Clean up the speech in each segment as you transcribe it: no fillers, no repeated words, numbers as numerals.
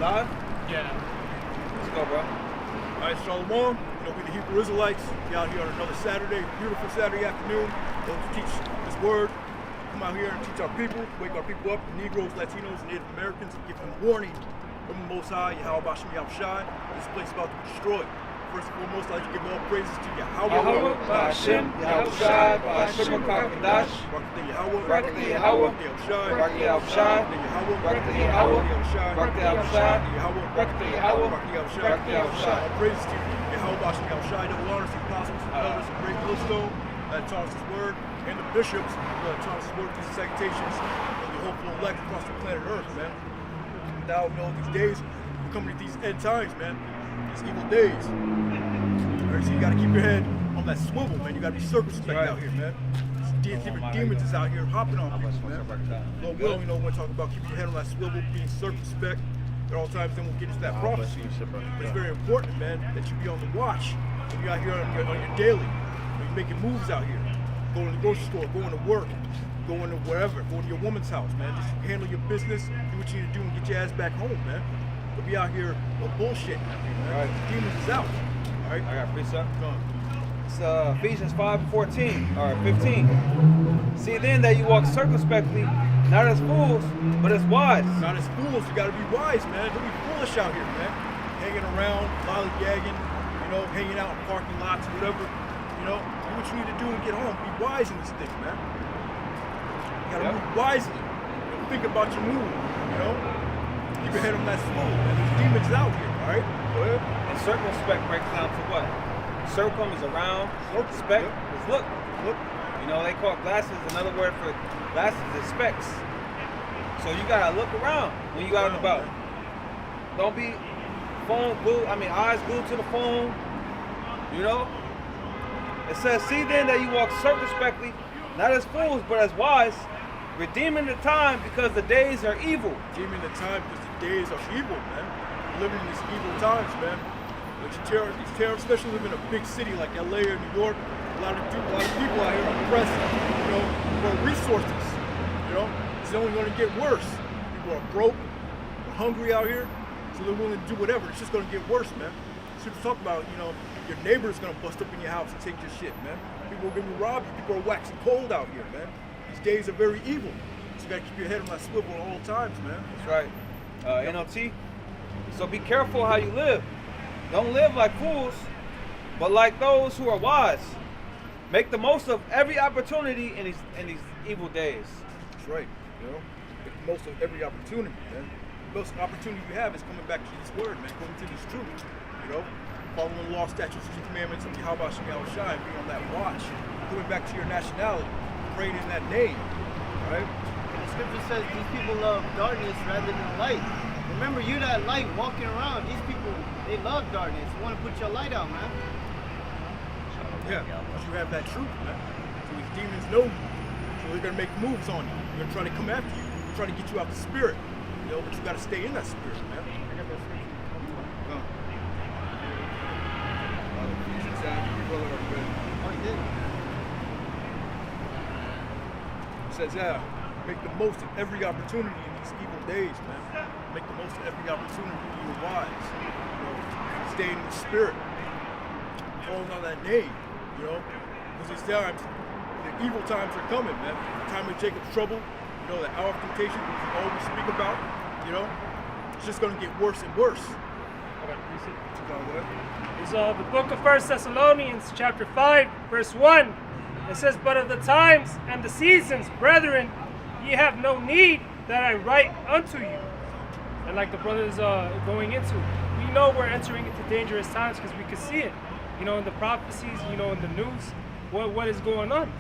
live? Yeah. Let's go, bro. All right, Shalom. You know, we the Hebrew Israelites. Be out here on another Saturday, beautiful Saturday afternoon. Go to teach this word. Come out here and teach our people, wake our people up, the Negroes, Latinos, and Native Americans, and give them warning from the Most High, Yahweh Bashem Yahushai. This place is about to be destroyed. First and foremost, I'd like to give all praises to Yahweh Bashem Yahushai, Bashem Kakadash, Barakatah Yahweh, Barakatah Yahweh, Barakatah Yahushai, Barakatah Yahweh, Barakatah Yahushai, Barakatah Yahweh, Barakatah Yahushai. All praises to Yahweh Bashem Yahushai, double honors to the apostles, the elders, and great millstone that taught us his word, and the bishops that taught us his word through the salutations of the hopeful elect across the planet Earth, man. Now, you know, these days, we're coming to these end times, man. These evil days. All right, so you gotta keep your head on that swivel, man. You gotta be circumspect out here, man. These different demons is out here hopping on people, man. Lord willing, you know, we're talking about keeping your head on that swivel, being circumspect at all times, then we'll get into that prophecy. But it's very important, man, that you be on the watch when you're out here on your daily. When you're making moves out here. Going to the grocery store, going to work, going to wherever, going to your woman's house, man. Just handle your business, do what you need to do, and get your ass back home, man. Don't be out here with bullshit. All right, the demons is out. All right, I got a precept. Go on. It's Ephesians 5:14 or 15. See then that you walk circumspectly, not as fools, but as wise. Not as fools, you gotta be wise, man. Don't be foolish out here, man. Hanging around, lollygagging, you know, hanging out in parking lots, whatever. You know, do what you need to do and get home. Be wise in this thing, man. You gotta move wisely. You know, think about your move, you know? Keep your head on that swivel, man. There's demons out here, all right? Go ahead. And circumspect breaks down to what? Circum is around, spec is look. Look. You know, they call glasses, another word for glasses is specs. So you gotta look around when you out and about. Don't be eyes glued to the phone, you know? It says, see then that you walk circumspectly, not as fools, but as wise, redeeming the time because the days are evil. Redeeming the time because the days are evil, man. We're living in these evil times, man. These terrorists, especially living in a big city like LA or New York, a lot of people out here oppressed, you know, for resources. You know, it's only going to get worse. People are broke, they're hungry out here, so they're willing to do whatever. It's just going to get worse, man. People talk about, you know, your neighbor's going to bust up in your house and take your shit, man. People are going to rob you. People are waxing cold out here, man. These days are very evil. So you got to keep your head on that swivel at all times, man. That's right. NLT. So be careful how you live. Don't live like fools, but like those who are wise. Make the most of every opportunity in these evil days. That's right. You know, make the most of every opportunity, man. The most opportunity you have is coming back to this word, man. Coming to this truth. You know, following the law, statutes, and commandments of Yahweh Bashem Yahushai, being on that watch, coming back to your nationality, praying in that name. All right. The scripture says these people love darkness rather than light. Remember, you that light walking around. These people, they love darkness. You want to put your light out, man. Yeah, because you have that truth, man. So these demons know you. So they're going to make moves on you. They're going to try to come after you. They're trying to get you out the spirit. You know, but you got to stay in that spirit, man. It says, yeah, make the most of every opportunity in these evil days, man. Make the most of every opportunity to be wise. You know, stay in the spirit. Calling on that name, you know. Because these times, the evil times are coming, man. The time of Jacob's trouble, you know, the hour of temptation, which we always speak about, you know. It's just going to get worse and worse. It's the book of 1 Thessalonians, chapter 5, verse 1. It says, but of the times and the seasons, brethren, ye have no need that I write unto you. And like the brothers going into, we know we're entering into dangerous times because we can see it. You know, in the prophecies, you know, in the news, what is going on.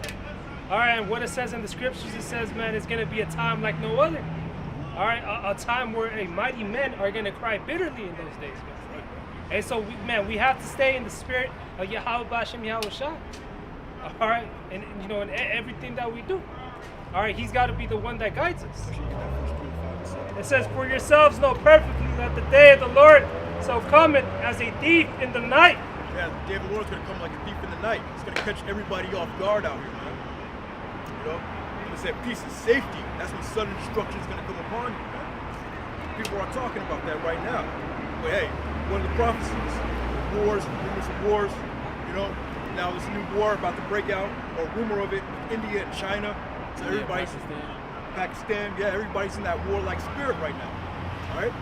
All right, and what it says in the scriptures, it says, man, it's going to be a time like no other. All right, a time where a mighty men are going to cry bitterly in those days, man. And so, we have to stay in the spirit of Yahweh Bashem Yahushai. All right, and you know, in everything that we do. All right, he's got to be the one that guides us. It says, for yourselves know perfectly that the day of the Lord shall come as a thief in the night. Yeah, the day of the Lord's going to come like a thief in the night. It's going to catch everybody off guard out here, man. You know? It's that peace and safety. That's when sudden destruction is going to come upon you, man. people are talking about that right now. But hey, one of the prophecies, wars, rumors of wars, you know, now there's a new war about to break out, or rumor of it, with India and China. So everybody's Pakistan, yeah, everybody's in that warlike spirit right now. All right?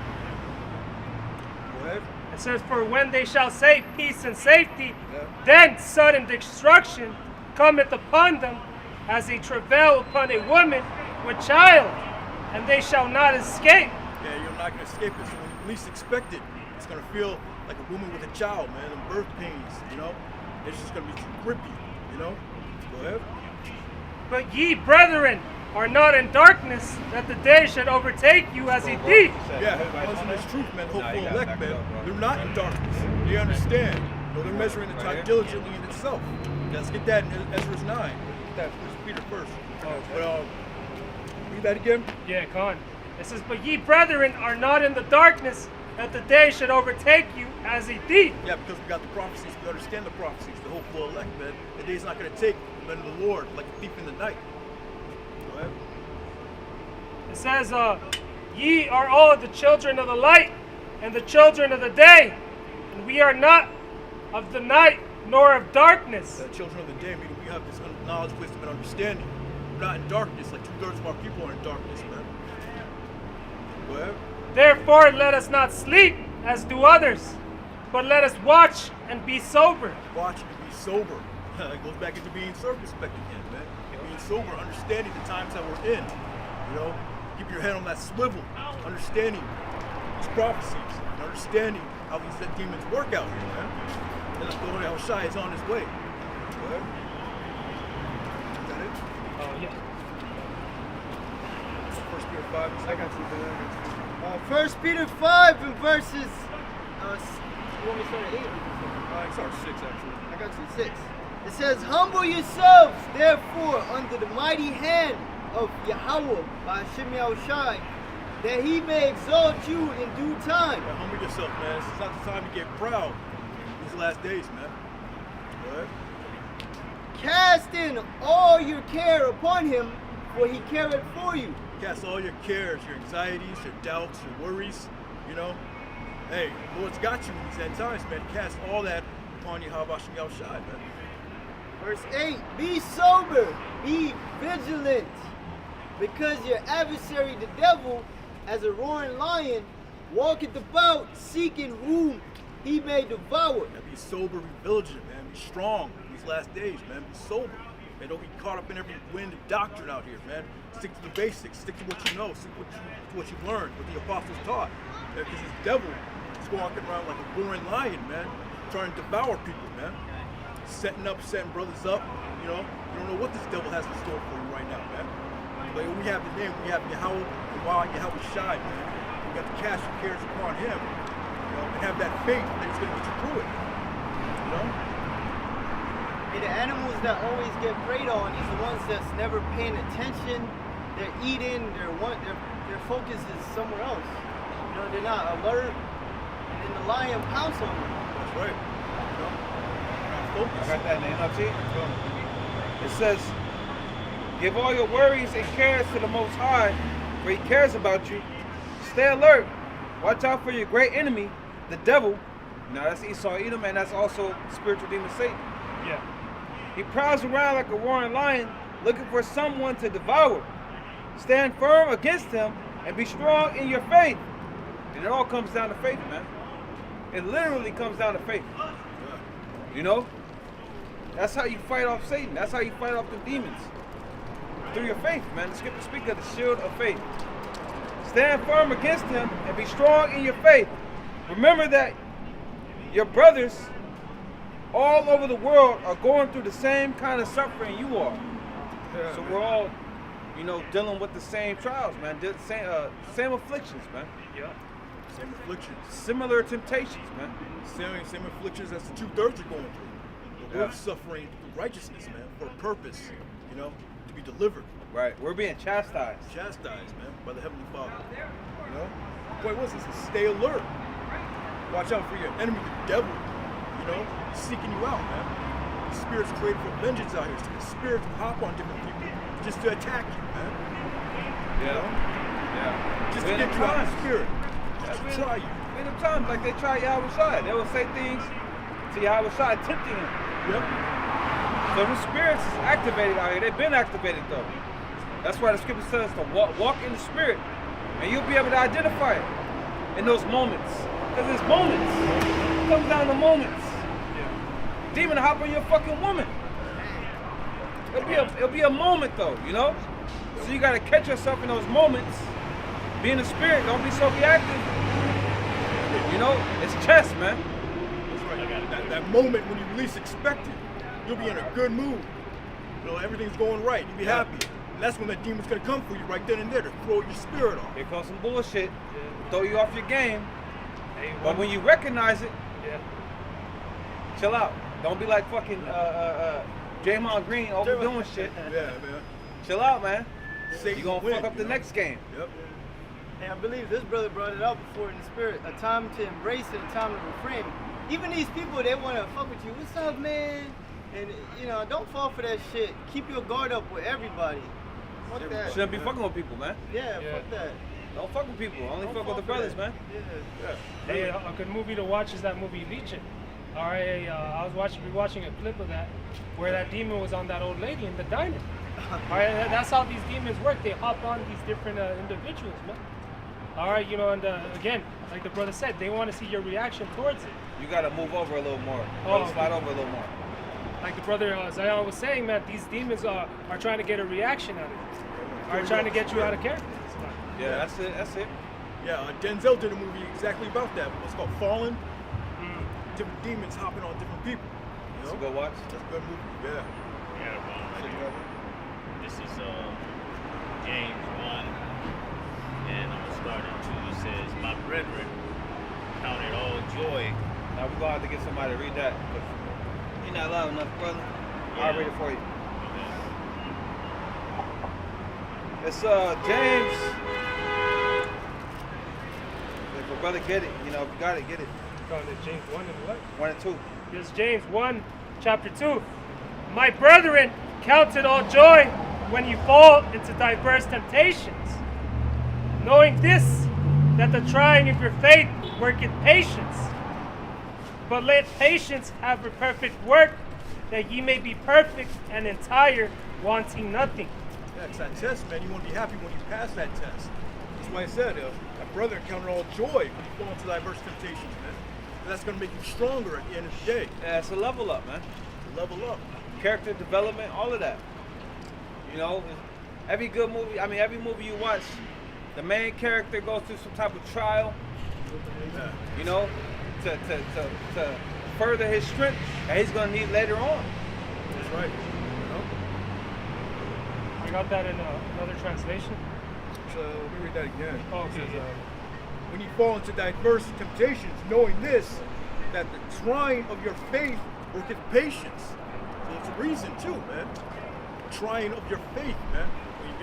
Go ahead. It says, for when they shall say peace and safety, Yeah. then sudden destruction cometh upon them, as a travail upon a woman with child, and they shall not escape. Yeah, you're not gonna escape it. So when you least expect it, it's gonna feel like a woman with a child, man, and birth pains, you know? It's just gonna be too grippy, you know? Go ahead. But ye, brethren, are not in darkness, that the day should overtake you as a thief. Yeah, ones in this truth, man, hopeful elect, man. They're not in darkness. They understand. You know, they're measuring the time diligently in itself. Yeah, let's get that in Ezra's 9. Get that First Peter first. But read that again. Yeah, Con. It says, but ye, brethren, are not in the darkness, that the day should overtake you as a thief. Yeah, because we got the prophecies, we understand the prophecies, the hopeful elect, man. The day's not going to take the men of the Lord like a thief in the night. Go ahead. It says, ye are all the children of the light and the children of the day, and we are not of the night nor of darkness. The children of the day, meaning we have this knowledge, wisdom, and understanding. We're not in darkness, like 2/3 of our people are in darkness, man. Go ahead. Therefore let us not sleep as do others, but let us watch and be sober. Watch and be sober. It goes back into being circumspect again, man. And being sober, understanding the times that we're in. You know, keep your head on that swivel, understanding these prophecies, and understanding how these demons work out here, man. And the Lord El Shai is on his way. Go ahead. Is that it? Yeah. First Peter 5. I got you, man. 1 Peter 5 and verses. You want me to start at 8? It's our 6, actually. I got you 6. It says, humble yourselves, therefore, under the mighty hand of Yahweh by Hashem Yahushai, that he may exalt you in due time. Yeah, humble yourself, man. It's not the time to get proud these last days, man. Go ahead. Cast in all your care upon him, for he careth for you. Cast all your cares, your anxieties, your doubts, your worries, you know. Hey, the Lord's got you in these end times, man. Cast all that upon Yahweh Hashem Yahushai, man. Verse 8, be sober, be vigilant, because your adversary the devil, as a roaring lion, walketh about, seeking whom he may devour. Yeah, be sober, be vigilant, man. Be strong in these last days, man. Be sober. Man, don't be caught up in every wind of doctrine out here, man. Stick to the basics. Stick to what you know. Stick to what you've learned, what the apostles taught. Because this devil is walking around like a roaring lion, man, trying to devour people, man. Setting brothers up, you know. You don't know what this devil has in store for you right now, man. But we have the name, we have Yahweh, and while Yahweh Shai, man. We got to cast your cares upon him, you know, and have that faith that he's going to get you through it, you know. And the animals that always get preyed on is the ones that's never paying attention. They're eating, their focus is somewhere else. You know, they're not alert, and then the lion pounce on them. That's right. You know, I got that name up here. It says, give all your worries and cares to the Most High, for he cares about you. Stay alert. Watch out for your great enemy, the devil. Now that's Esau Edom, and that's also spiritual demon Satan. Yeah. He prowls around like a roaring lion, looking for someone to devour. Stand firm against him and be strong in your faith. And it all comes down to faith, man. It literally comes down to faith. You know? That's how you fight off Satan. That's how you fight off the demons. Through your faith, man. The scripture speaks of the shield of faith. Stand firm against him and be strong in your faith. Remember that your brothers all over the world are going through the same kind of suffering you are. Yeah, So man. we're all, you know, dealing with the same trials, man. Same afflictions, man. Yeah. Same afflictions. Similar temptations, man. Same afflictions as the 2/3 are going through. But we're Yeah. suffering through righteousness, man, for a purpose, you know, to be delivered, Right. We're being chastised. chastised, man, by the Heavenly Father. You know? The point was, is to stay alert. Watch out for your enemy, the devil, you know, seeking you out, man. The spirit's created for vengeance out here. So the spirits hop on different people just to attack you, man. Yeah. Yeah. Just We're to in get the you out of times. the spirit. to try you. Many times, like they try Yahweh Shai. They will say things to Yahweh Shai, tempting him. Yep. So the spirits is activated out here. They've been activated though. That's why the scripture says to walk in the spirit. And you'll be able to identify it in those moments. Because it's moments. It comes down to moments. Yeah. Demon hop on your fucking woman. It'll be a moment though, you know? So you gotta catch yourself in those moments. Be in the spirit, don't be so reactive. You know, it's chess, man. That's right. That moment when you least expect it, you'll be in a good mood. You know, everything's going right. You'll be happy. And that's when that demon's gonna come for you right then and there to throw your spirit off. Here comes some bullshit, throw you off your game. But when you recognize it, chill out. Don't be like fucking Draymond Green overdoing shit. Yeah, man. Chill out, man. Satan's You're gonna win, fuck up the know? next game. Yep. And I believe this brother brought it up before in the spirit. A time to embrace and a time to refrain. Even these people, they want to fuck with you. What's up, man? And, you know, don't fall for that shit. Keep your guard up with everybody. Fuck that. Shouldn't be fucking with people, man. Yeah, fuck that. Don't fuck with people. Only Don't fuck fall with the for brothers, that. man. Yeah. Hey, a good movie to watch is that movie Legion. All right, I was watching a clip of that where that demon was on that old lady in the diner. All right, that's how these demons work. They hop on these different individuals, man. All right, you know, and again, like the brother said, they want to see your reaction towards it. You gotta move over a little more. Slide over a little more. Like the brother Zion was saying, man, these demons are trying to get a reaction out of you. Are trying to get you out of character. Yeah, that's it. That's it. Yeah, Denzel did a movie exactly about that. It's called Fallen. Different demons hopping on different people. You It's know? a good watch. That's a good movie. Yeah. This is James 1, and I'm going to start at 2. It says, "My brethren, count it all joy." Now we're gonna have to get somebody to read that. 'Cause you're not loud enough, brother. I'll read it for you. It's James. If a brother get it, you know, if you got it, get it. James 1 and what? 1 and 2. This is James 1, chapter 2. My brethren, count it all joy when you fall into diverse temptations, knowing this, that the trying of your faith worketh patience. But let patience have a perfect work, that ye may be perfect and entire, wanting nothing. Yeah, it's that test, man. You want to be happy when you pass that test. That's why I said, that brother counted all joy when you fall into diverse temptations, man. That's going to make you stronger at the end of the day. Yeah, it's a level up, man. Level up. Character development, all of that. You know, every good movie, every movie you watch, the main character goes through some type of trial, you know, to further his strength that he's going to need later on. That's right. You know? I got that in another translation. So let me read that again. Oh, It okay. says, when you fall into diverse temptations, knowing this, that the trying of your faith worketh patience. So it's a reason too, man. Trying of your faith, man. When you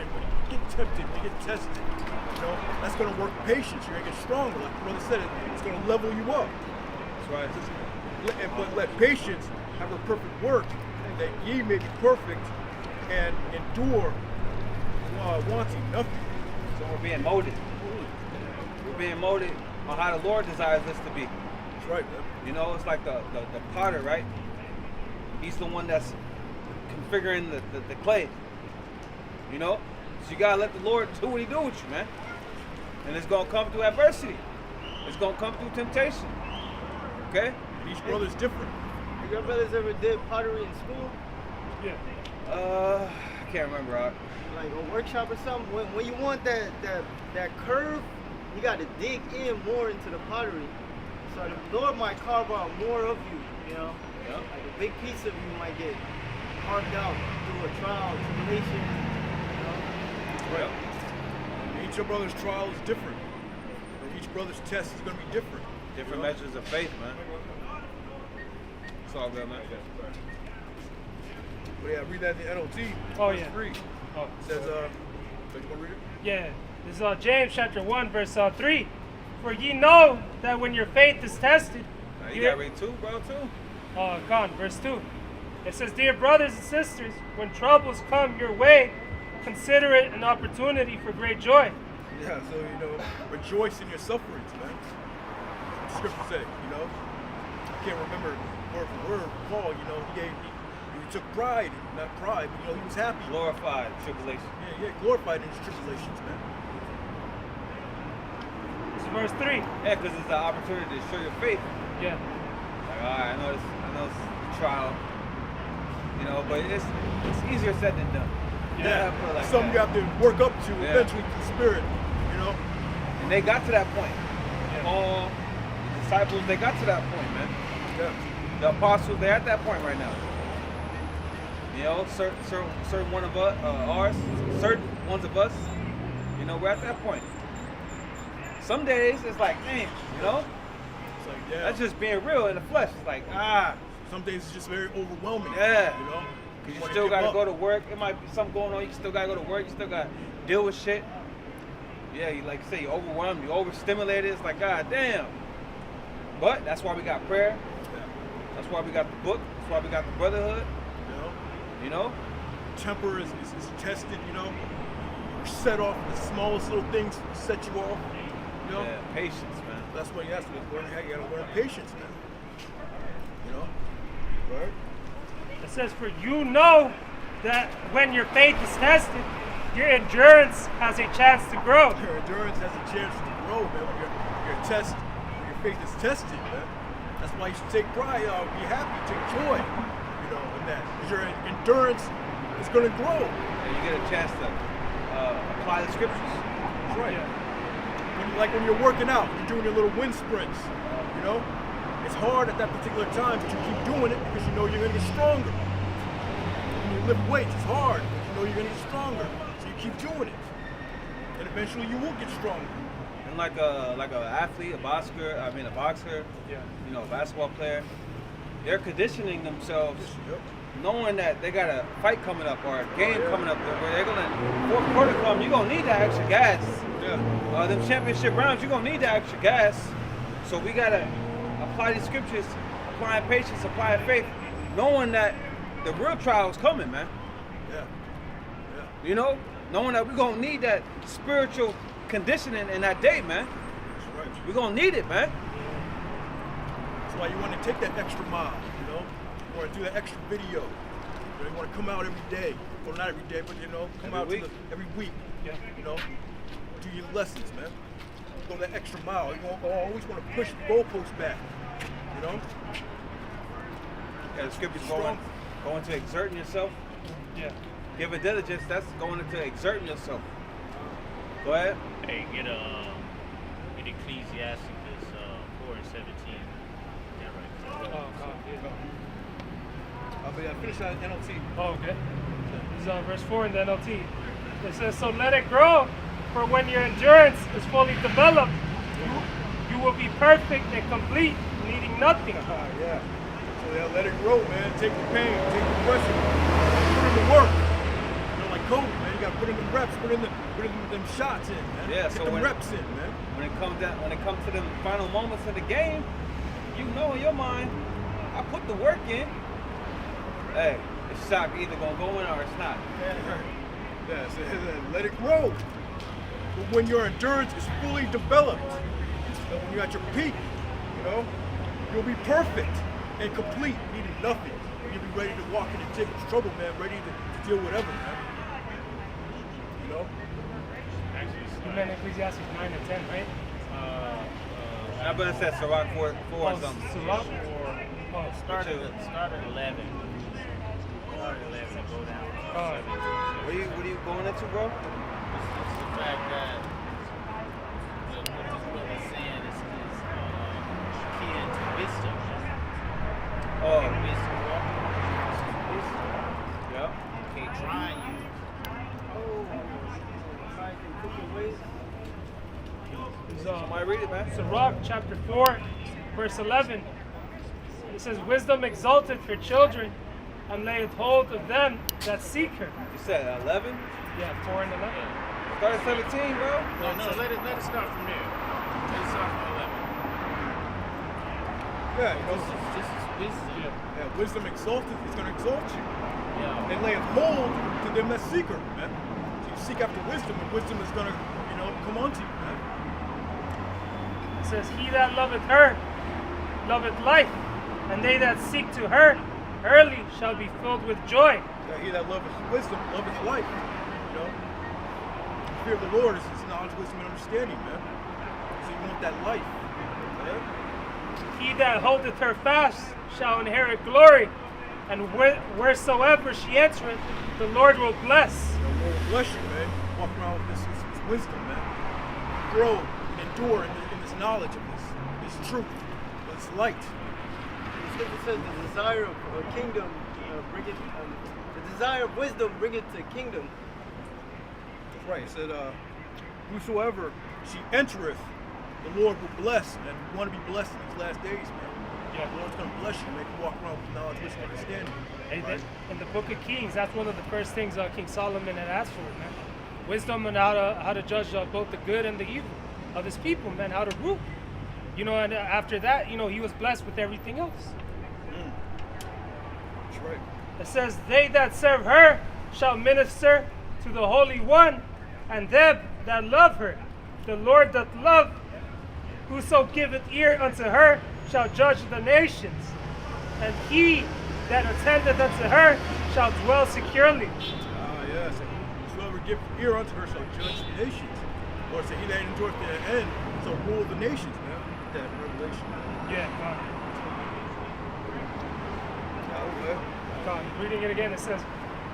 get tempted, when you get tested, you know, that's going to work patience. You're going to get stronger. Like the brother said, it's going to level you up. That's right. But let patience have a perfect work, that ye may be perfect and endure, wanting nothing. So we're being molded. We're being molded on how the Lord desires us to be. That's right, man. You know, it's like the potter, right? He's the one that's configuring the clay. You know? So you gotta let the Lord do what he do with you, man. And it's gonna come through adversity. It's gonna come through temptation. Okay? Each brother's different. Your brothers ever did pottery in school? Yeah. I can't remember. Like a workshop or something? When you want that curve, you got to dig in more into the pottery. So the Lord might carve out more of you, you know? Yeah. Like a big piece of you might get carved out through a trial, tribulation, you know? Well, Each brother's trial is different. Each brother's test is going to be different. different you know? measures of faith, man. It's all good, man. But yeah, read that in the NLT. Oh, verse yeah. 3. Oh, It says, so you want to read it? yeah. This is James chapter 1, verse 3. For ye know that when your faith is tested, Now, you gotta read 2, bro, too. gone, verse 2. It says, dear brothers and sisters, when troubles come your way, consider it an opportunity for great joy. Yeah, so, rejoice in your sufferings, man. The scripture say, I can't remember word for word. Paul, he took pride, not pride, but, he was happy. Glorified tribulation. Yeah, glorified in his tribulations, man. This is verse 3. Yeah, because it's an opportunity to show your faith. Yeah. Like, all right, I know it's a trial, but it's easier said than done. Yeah, I feel like something you that. have to work up to eventually through the Spirit, And they got to that point. All the disciples, they got to that point, man. Yeah. The apostles, they're at that point right now. Certain one of us, certain ones of us, we're at that point. Some days it's like, dang, It's like, that's just being real in the flesh. It's like, Some days it's just very overwhelming. Yeah. You you wanna still give gotta up. go to work. It might be something going on. You still gotta go to work. You still gotta deal with shit. Yeah, you like you say, you're overwhelmed, you're overstimulated. It's like, god damn. But that's why we got prayer. Yeah. That's why we got the book. That's why we got the brotherhood. Temper is tested, You're set off the smallest little things to set you off. Yeah, patience, man. That's what you have to learn. You gotta learn patience, man. Right? It says, for you know that when your faith is tested, your endurance has a chance to grow. Your endurance has a chance to grow, man. When your faith is tested, man. That's why you should take pride, be happy, take joy, in that. Because your endurance is going to grow. And you get a chance to apply the scriptures. That's right. When you're working out, you're doing your little wind sprints, It's hard at that particular time, but you keep doing it because you're going to get stronger. When you lift weights, it's hard, but you're going to get stronger. So you keep doing it. And eventually you will get stronger. And like a athlete, a boxer, a basketball player, they're conditioning themselves, knowing that they got a fight coming up or a game coming up where they're gonna fourth quarter come, you're gonna need that extra gas. Yeah. Them championship rounds, you're gonna need that extra gas. So we gotta apply these scriptures, applying patience, applying faith, knowing that the real trial is coming, man. Yeah. Knowing that we're gonna need that spiritual conditioning in that day, man. That's right. We're gonna need it, man. That's why you want to take that extra mile, You want to do that extra video. You want to come out every day. Well, not every day, but, come Every out week. Every week. Do your lessons, man. Go that extra mile. You always want to push the goalposts back, Yeah, the scriptures Strong. going to exerting yourself. Yeah. Giving diligence, that's going into exerting yourself. Go ahead. Hey, get Ecclesiastes 4:17. Yeah, right. Oh, God, yeah. Finish that NLT. Oh, okay. This is on verse 4 in the NLT. It says, so let it grow, for when your endurance is fully developed, you will be perfect and complete, needing nothing. Yeah. So let it grow, man. Take the pain, take the pressure, put in the work. Like Kobe, man. You got to put in the reps, put in them shots in, man. Yeah, Get so the when- reps in, man. When it comes to the final moments of the game, in your mind, I put the work in. Hey, this shot either gonna go in or it's not. Yeah, so let it grow. But when your endurance is fully developed, and when you're at your peak, you'll be perfect and complete, needing nothing. You'll be ready to walk into Jacob's trouble, man, ready to deal with whatever, man. You meant Ecclesiastes 9 and 10, right? I bet it said Sirach 4 or Oh, something. Sirach or Start at 11. Start at 11 and go down. Oh. What are you going into, bro? It's the fact that what this brother is saying is key into wisdom. Oh, Wisdom, wisdom. yeah. Okay, try and use. Somebody read it, man. Sirach chapter 4, verse 11. It says, wisdom exalteth her children, and layeth hold of them that seek her. You said 11? Yeah, 4 and 11. Start at 17, bro. No, let it start from there. Let it start from 11. Yeah, This is wisdom. yeah, wisdom exalted is going to exalt you. Yeah. And lay hold to them that seek her, man. So seek after wisdom, and wisdom is gonna, come onto you, man. It says, he that loveth her, loveth life, and they that seek to her early shall be filled with joy. Yeah, he that loveth wisdom, loveth life. You know, the fear of the Lord is knowledge, wisdom, and understanding, man. So you want that life. Yeah? He that holdeth her fast shall inherit glory, and wheresoever she entereth, the Lord will bless. The Lord will bless you, man. Walk around with this wisdom, man. Grow and endure in this knowledge of this truth, this light. The scripture says the desire of a kingdom the desire of wisdom bringeth to kingdom. That's right. It said, whosoever she entereth, the Lord will bless. And we want to be blessed in these last days, man. Yeah. The Lord's going to bless you, make you walk around with knowledge, wisdom, and understanding. Right? In the book of Kings, that's one of the first things King Solomon had asked for, man. Wisdom on how to judge both the good and the evil of his people, man, how to rule. And after that, he was blessed with everything else. That's right. It says, they that serve her shall minister to the Holy One, and them that love her. The Lord doth love. Whoso giveth ear unto her shall judge the nations. And he that attendeth unto her shall dwell securely. Yes. Whosoever giveth ear unto her shall judge the nations. Or say, he that endureth to the end shall rule the nations, man. That revelation. Yeah, Okay. God. Reading it again, it says,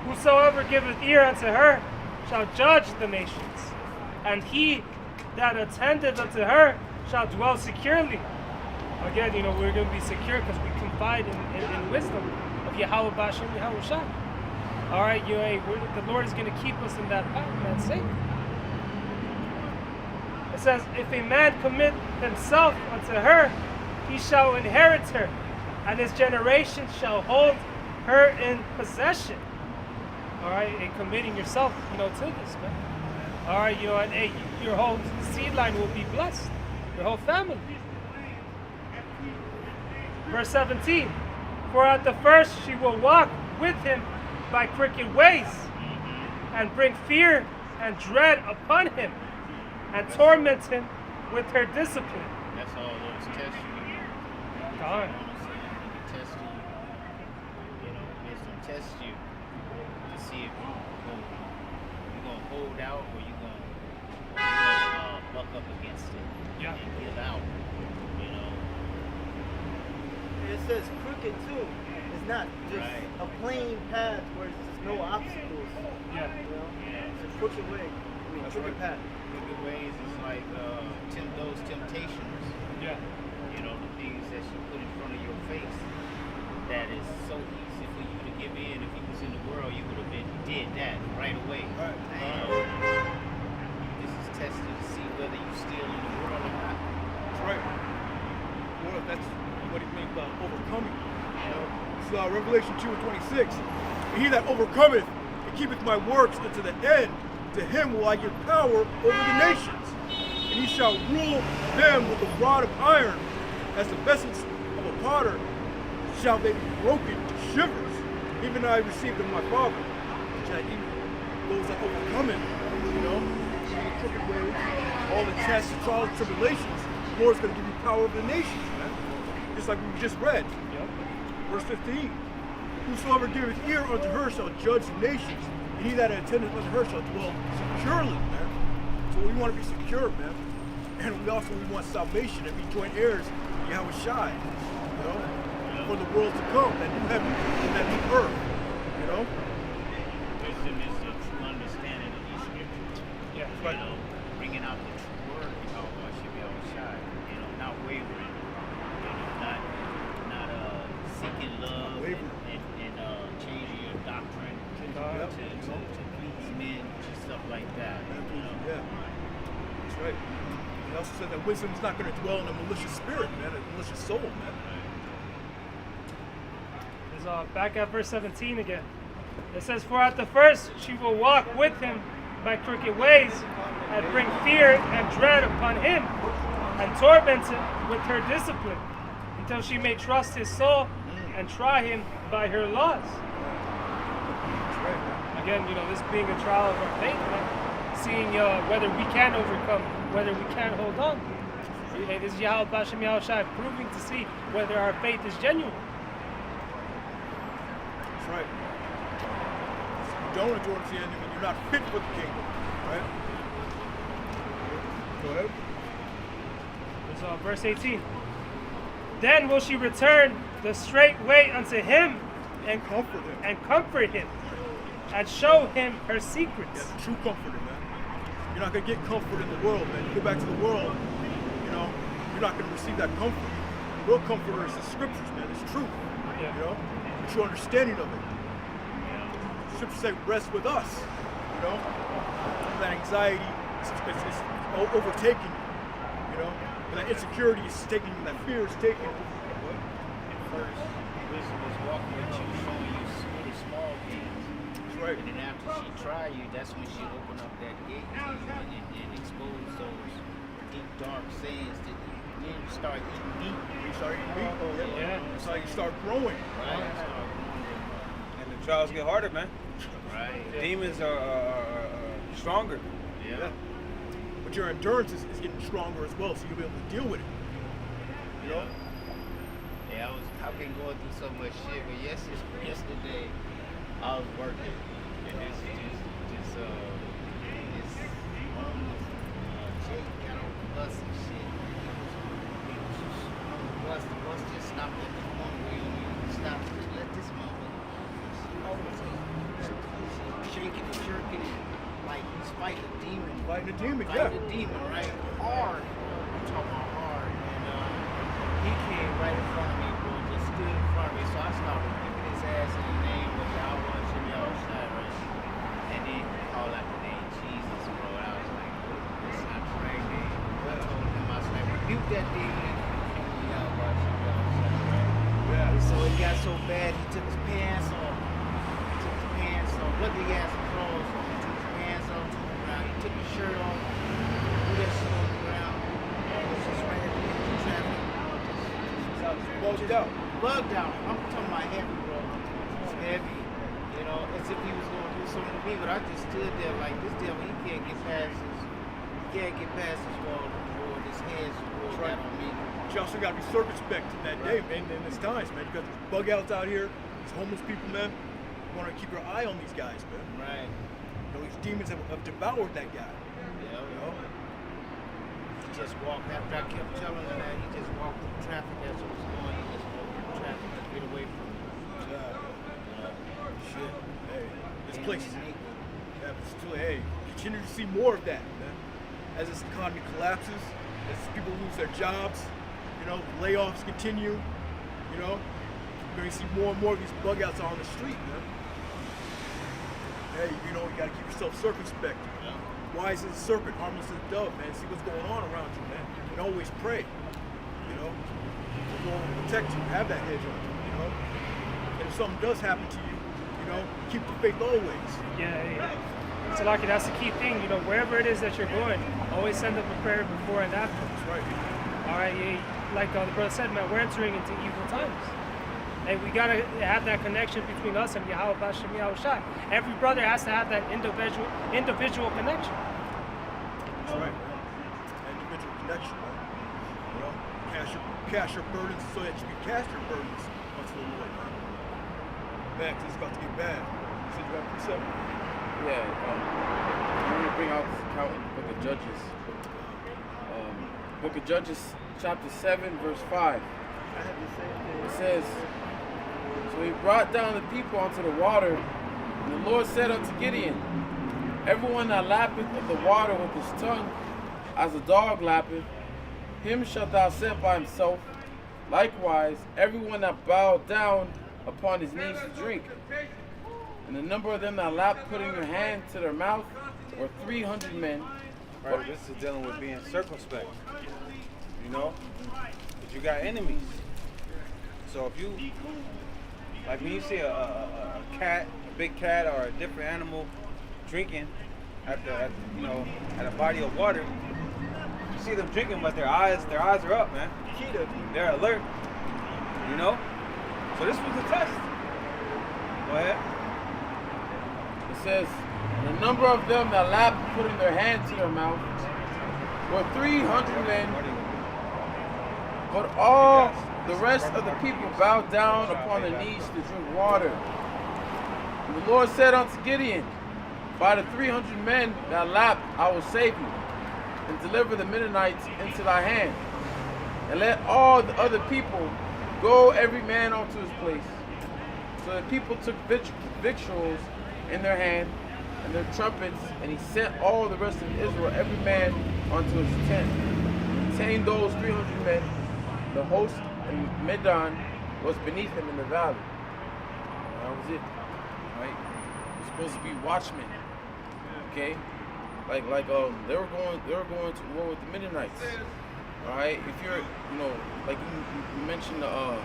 whosoever giveth ear unto her shall judge the nations. And he that attendeth unto her shall dwell securely. Again, we're going to be secure because we confide in wisdom of Yahweh Bashem, Yahweh Shai. All right, the Lord is going to keep us in that path, man, safe. It says, if a man commit himself unto her, he shall inherit her, and his generation shall hold her in possession. All right, and committing yourself, to this, man. All right, and your whole seed line will be blessed, your whole family. Verse 17, for at the first she will walk with him by crooked ways, and bring fear and dread upon him, and torment him with her discipline. That's all those tests you. God. Test you. Wisdom test you to see if you're gonna hold out or you're gonna buck up against it. Yeah. And give out. It says crooked too. It's not just Right. a plain path where there's just no obstacles. Yeah. It's a crooked way. Crooked path. Crooked ways is like those temptations. Yeah. The things that you put in front of your face. That is so easy for you to give in. If you was in the world, you would have did that right away. Right. This is tested to see whether you're still in the world or not. That's right. Well, that's what he means by overcoming. It's Revelation 2:26. He that overcometh and keepeth my works unto the end, to him will I give power over the nations. And he shall rule them with a rod of iron, as the vessels of a potter shall they be broken to shivers. Even I received of my Father, which I even those that overcome it, all the crooked ways, all the tests, the trials, and tribulations, the Lord's going to give you power over the nations, man. Just like we just read. Yep. Verse 15. Whosoever giveth ear unto her shall judge the nations, and he that attendeth unto her shall dwell securely, man. So we want to be secure, man. And we want salvation and be joint heirs of Yahweh Shai, for the world to come, that new heaven and that new earth, Wisdom is the true understanding of these scriptures. Yeah. Bringing out the true word of Yahweh Shai. Not wavering. Not seeking love and changing your doctrine to please men and stuff like that. Yeah, that's right. He also said that wisdom is not going to dwell in a malicious spirit, man, a malicious soul, man. Back at verse 17 again. It says, for at the first she will walk with him by crooked ways, and bring fear and dread upon him, and torment him with her discipline, until she may trust his soul and try him by her laws. That's right, man. Again, this being a trial of our faith, man. Seeing whether we can overcome, whether we can hold on. And this is Yahweh Bashem Yahushai proving to see whether our faith is genuine. That's right. If you don't endure to the end, you're not fit for the kingdom, right? Go ahead. It's verse 18. Then will she return the straight way unto him and comfort him and show him her secrets. Yeah, the true comforter, man. You're not going to get comfort in the world, man. You go back to the world, you're not going to receive that comfort. The real comforter is the scriptures, man. It's truth. Yeah. The true understanding of it. The scriptures say, rest with us. That anxiety is overtaking you. And that insecurity is taking you, that fear is taking you. At first, wisdom was walking with you, showing you little small things. That's right. And then after she tried you, that's when she opened up that gate to you and exposed those deep, dark sayings that then you start eating meat. You start eating meat. Yeah. That's how you start growing. Right? Start growing. And the trials get harder, man. Right. Demons are stronger. Yeah. But your endurance is getting stronger as well, so you'll be able to deal with it. Yeah, I've been going through so much shit, but yesterday I was working and this chick got on the bus and shit. The bus just stopped at the corner where you stop to let this motherfucker. Shaking and jerking and like he's fighting a demon. Fighting a demon, Fighting a demon, right? Hard. I'm talking about hard. And he came right in front of me, bro, just stood in front of me. So I started kicking his ass in the name of Yahweh Shem Yahushai, right? And then he called out the name Jesus, bro. And I was like, this is not the right name. I told him, I was like, rebuke that demon and Yahweh Shem Yahushai, right? Yeah. And so it got so bad, he took his pants off. Look, he had some clothes on. He took his pants off, took him around. He took his shirt off, threw that shit on the ground. And it was just right at the end of the traffic. Bugged out. Bugged out. I'm talking about heavy, bro. It's heavy. As if he was going to do something to me. But I just stood there like, this devil, he can't get past this wall, Lord. His hands were right on me. But you also got to be circumspect in that day, man, in this times, man. You got these bug outs out here, these homeless people, man. You want to keep your eye on these guys, man. Right. These demons have devoured that guy. Yeah. He just walked, after I kept telling him that, he just walked through traffic as it was going. He just walked through traffic to get away from me. Shit. Hey, this And place he's is... naked. Yeah, but still, hey, continue to see more of that, man. As this economy collapses, as people lose their jobs, layoffs continue, we're going to see more and more of these bug outs on the street, man. Hey, you got to keep yourself circumspect. Yeah. Wise as a serpent, harmless as a dove, man. See what's going on around you, man. And always pray. The Lord will protect you. Have that hedge on you, And if something does happen to you, keep the faith always. Yeah. So like that's the key thing, wherever it is that you're going, always send up a prayer before and after. That's right. All right, like the brother said, man, we're entering into evil times. And we gotta have that connection between us and Yahweh Bashem Yahushai. Every brother has to have that individual connection. That's right, man. Individual connection, man. Cast your burdens so that you can cast your burdens unto the Lord, man. Man, 'cause it's about to get bad. You said you got precept? Yeah, I'm going to bring out this account in the book of Judges. Book of Judges, chapter 7, verse 5. It says, so he brought down the people unto the water, and the Lord said unto Gideon, everyone that lappeth of the water with his tongue, as a dog lappeth, him shalt thou set by himself. Likewise, everyone that bowed down upon his knees to drink. And the number of them that lapped, putting their hand to their mouth, were 300 men. Right, this is dealing with being circumspect. But you got enemies. So if you, like when you see a cat, a big cat or a different animal drinking at a body of water, you see them drinking, but their eyes are up, man. They're alert. So this was a test. Go ahead. It says, the number of them that lapped, putting their hand to their mouth, were 300 men. But all the rest of the people bowed down upon their knees to drink water. And the Lord said unto Gideon, by the 300 men that lapped, I will save you, and deliver the Midianites into thy hand. And let all the other people go every man unto his place. So the people took victuals in their hand and their trumpets, and he sent all the rest of Israel, every man unto his tent. Contained those 300 men. The host in Midian was beneath him in the valley. That was it. Right? We're supposed to be watchmen. Okay? Like they were going to war with the Midianites. All right? If you're, like you mentioned the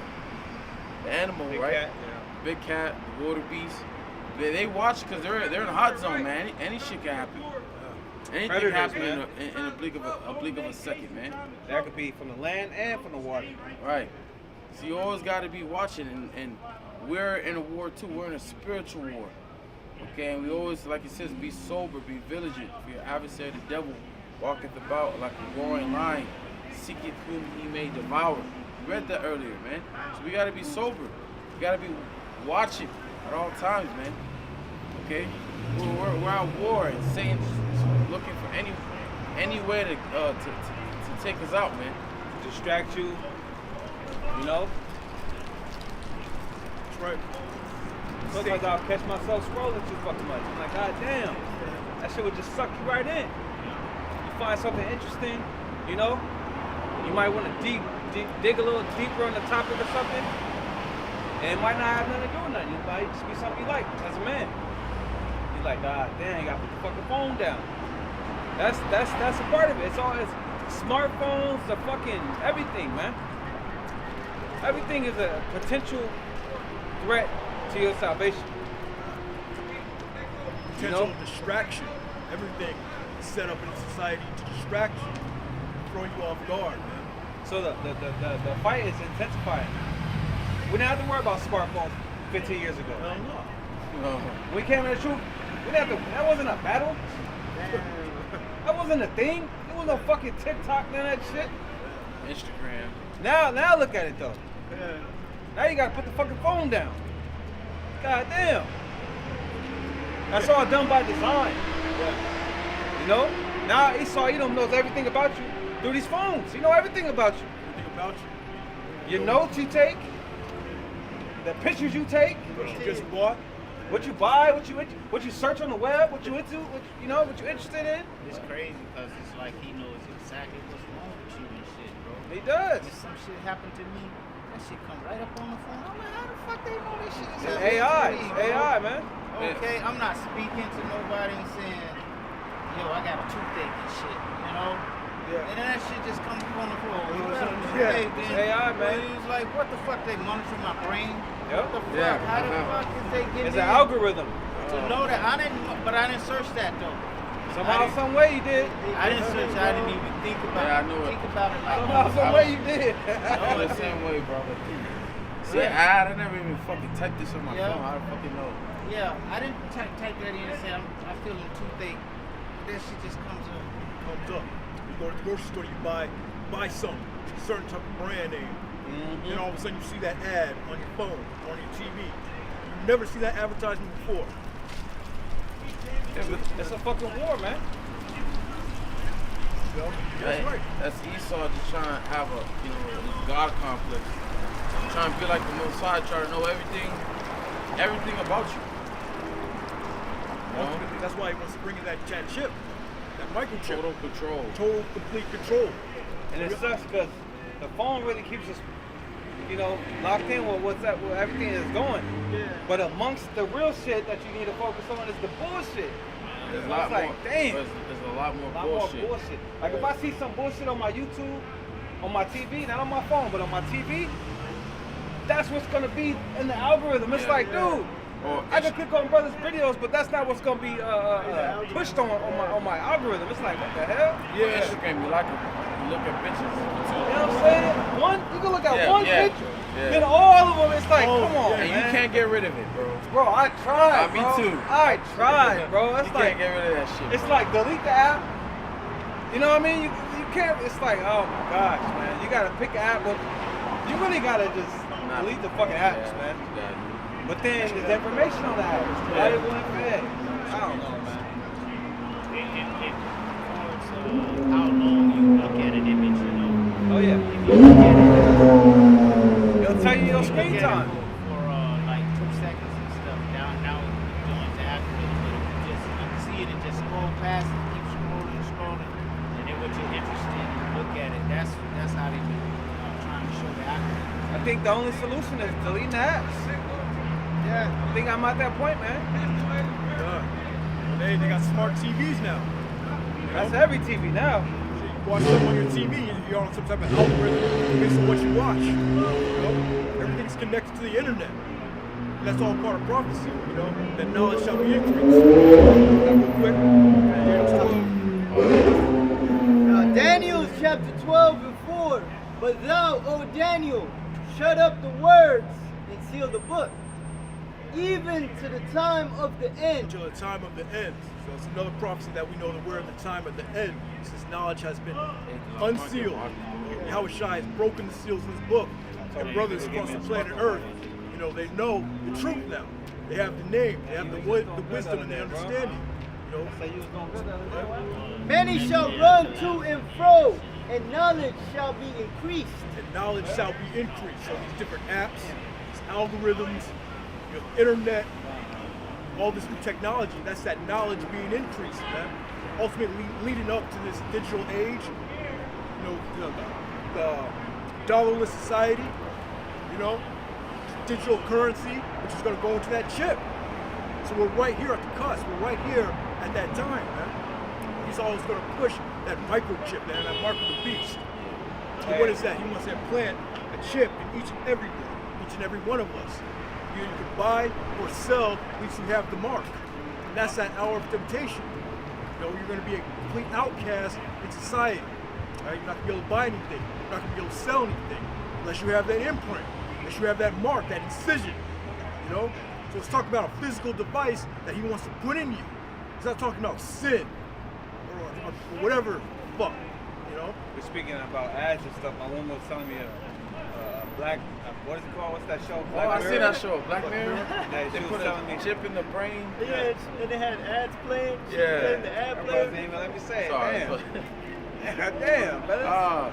animal, big right? Cat, yeah. Big cat, the water beast. They watch because they're in a hot zone, man. Any shit can happen. Anything Predators, happen in a blink of a second, man. That could be from the land and from the water. Right. So you always got to be watching, and we're in a war too. We're in a spiritual war. Okay, and we always, like it says, be sober, be vigilant. For your adversary, the devil, walketh about like a roaring lion, seeketh whom he may devour. We read that earlier, man. So we got to be sober. We got to be watching at all times, man. Okay? We're at war, and Satan's looking for any way to take us out, man. To distract you, That's right. Sometimes I'll catch myself scrolling too fucking much. I'm like, God damn, that shit would just suck you right in. You find something interesting, you might want to dig a little deeper on the topic or something, and it might not have nothing to do with nothing. It might just be something you like as a man. You're like, God damn, you gotta put the fucking phone down. That's a part of it. It's smartphones, the fucking everything, man. Everything is a potential threat to your salvation. Potential distraction. Everything is set up in society to distract you, throw you off guard, man. So the fight is intensifying. We didn't have to worry about smartphones 15 years ago. No. We came in the truth. We didn't have to. That wasn't a battle. That wasn't a thing. It was no fucking TikTok, none of that shit. Instagram. Now look at it though. Now you gotta put the fucking phone down. God damn. That's all done by design. Yeah. Now Esau Edom knows everything about you through these phones. He know everything about you. Everything about you. Your notes you take, the pictures you take, What you just bought. what you buy, what you search on the web, what you into, what you're interested in. It's crazy because it's like he knows exactly what's wrong with you and shit, bro. He does. If some shit happened to me, that shit come right up on the phone. I'm like, how the fuck they know this shit is It's happening AI. to me, It's bro? AI, man. Okay, I'm not speaking to nobody and saying, yo, I got a toothache and shit, Yeah. And then that shit just comes up on the phone. You got a Yeah. toothache, It's then AI, man. It's like, what the fuck? They monitor my brain? Yep. What the fuck? Yeah, How the fuck is they getting It's an in? algorithm. To know that I didn't search that though. Somehow, some way you did. I didn't search. I didn't even think about Yeah, I it. knew it. Think about it like Somehow, some way you did. I feel the same way, bro. See, I never even fucking typed this on my Yeah. phone. How the fucking know? Yeah, I didn't type that in and say I feel a toothache. That shit just comes up. Comes up. You go to the grocery store, you buy something, a certain type of brand name. Mm-hmm. Then all of a sudden you see that ad on your phone, on your TV. You've never seen that advertisement before. It's a fucking war, man. That's right. That's Esau just trying to have a, God complex. Trying to be like the Most High, trying to know everything about you. Ultimately, that's why he wants to bring in that chip, that microchip. Total control. Total, complete control. And it sucks because the phone really keeps us, locked in with where everything is going. Yeah. But amongst the real shit that you need to focus on is the bullshit. There's a So lot it's like, more. damn. There's a lot more A lot bullshit. more bullshit. Like if I see some bullshit on my YouTube, on my TV, not on my phone, but on my TV, that's what's gonna be in the algorithm. It's like, dude, Or I can click on brothers' videos, but that's not what's gonna be pushed on my algorithm. It's like, what the hell? Instagram, you look at bitches. You know what I'm saying? You can look at one picture. Yeah. Then all of them, it's like, Oh, come on, yeah, And man. you can't get rid of it, bro. Bro, I tried, Me bro. too. I tried, bro. It's You like, can't get rid of that shit. it's bro. like delete the app. You know what I mean? You can't. It's like, oh my gosh, man. You gotta pick an app, but you really gotta just delete the fucking apps, man. But then there's information on the apps. Why they wouldn't fit? I don't know, man. It how long you look at an image, you know. Oh yeah. If you look at it, It'll tell you your look screen at it time. for like 2 seconds and stuff. Now you're going to algorithm, but if you can see it and just scroll past it, keep scrolling, and then what you're interested in, you look at it. That's how they've been trying to show the algorithm. I think the only solution is deleting the apps. Yeah. I think I'm at that point, man. They got smart TVs now. That's every TV now. So you watch something on your TV, you're on some type of algorithm based on what you watch. You know? Everything's connected to the internet. And that's all part of prophecy, you know? That knowledge shall be increased. Real quick. Daniel chapter 12 and 4. But thou, O Daniel, shut up the words and seal the book, even to the time of the end. Until the time of the end. So it's another prophecy that we know that we're at the time of the end. Since knowledge has been unsealed. Yahushua has broken the seals of his book. And brothers across the planet Earth, you know, they know the truth now. They have the name, they have the wisdom and the understanding. You know, Many shall run to and fro, and knowledge shall be increased. and knowledge shall be increased. So these different apps, these algorithms, you know, internet, all this new technology, that's that knowledge being increased, man. Ultimately leading up to this digital age, you know, the dollarless society, you know, digital currency, which is going to go into that chip. So we're right here at the cusp. We're right here at that time, man. He's always going to push that microchip, man, that mark of the beast. And what is that? He wants to implant a chip in each and every one of us. You can buy or sell, at least you have the mark. And that's that hour of temptation. You know, you're going to be a complete outcast in society. Right? You're not going to be able to buy anything. You're not going to be able to sell anything unless you have that imprint, unless you have that mark, that incision. You know? So let's talk about a physical device that he wants to put in you. He's not talking about sin or whatever fuck. You know? We're speaking about ads and stuff. My woman was telling me black, what is it called? What's that show? Black Oh, I Mirror? seen that show, Black Mirror. Yeah, They she was put telling a me. chip in the brain. Yeah, and they had ads playing. Yeah. And the ad Her playing. brother didn't even let me say it. Sorry. Damn. Damn, brother.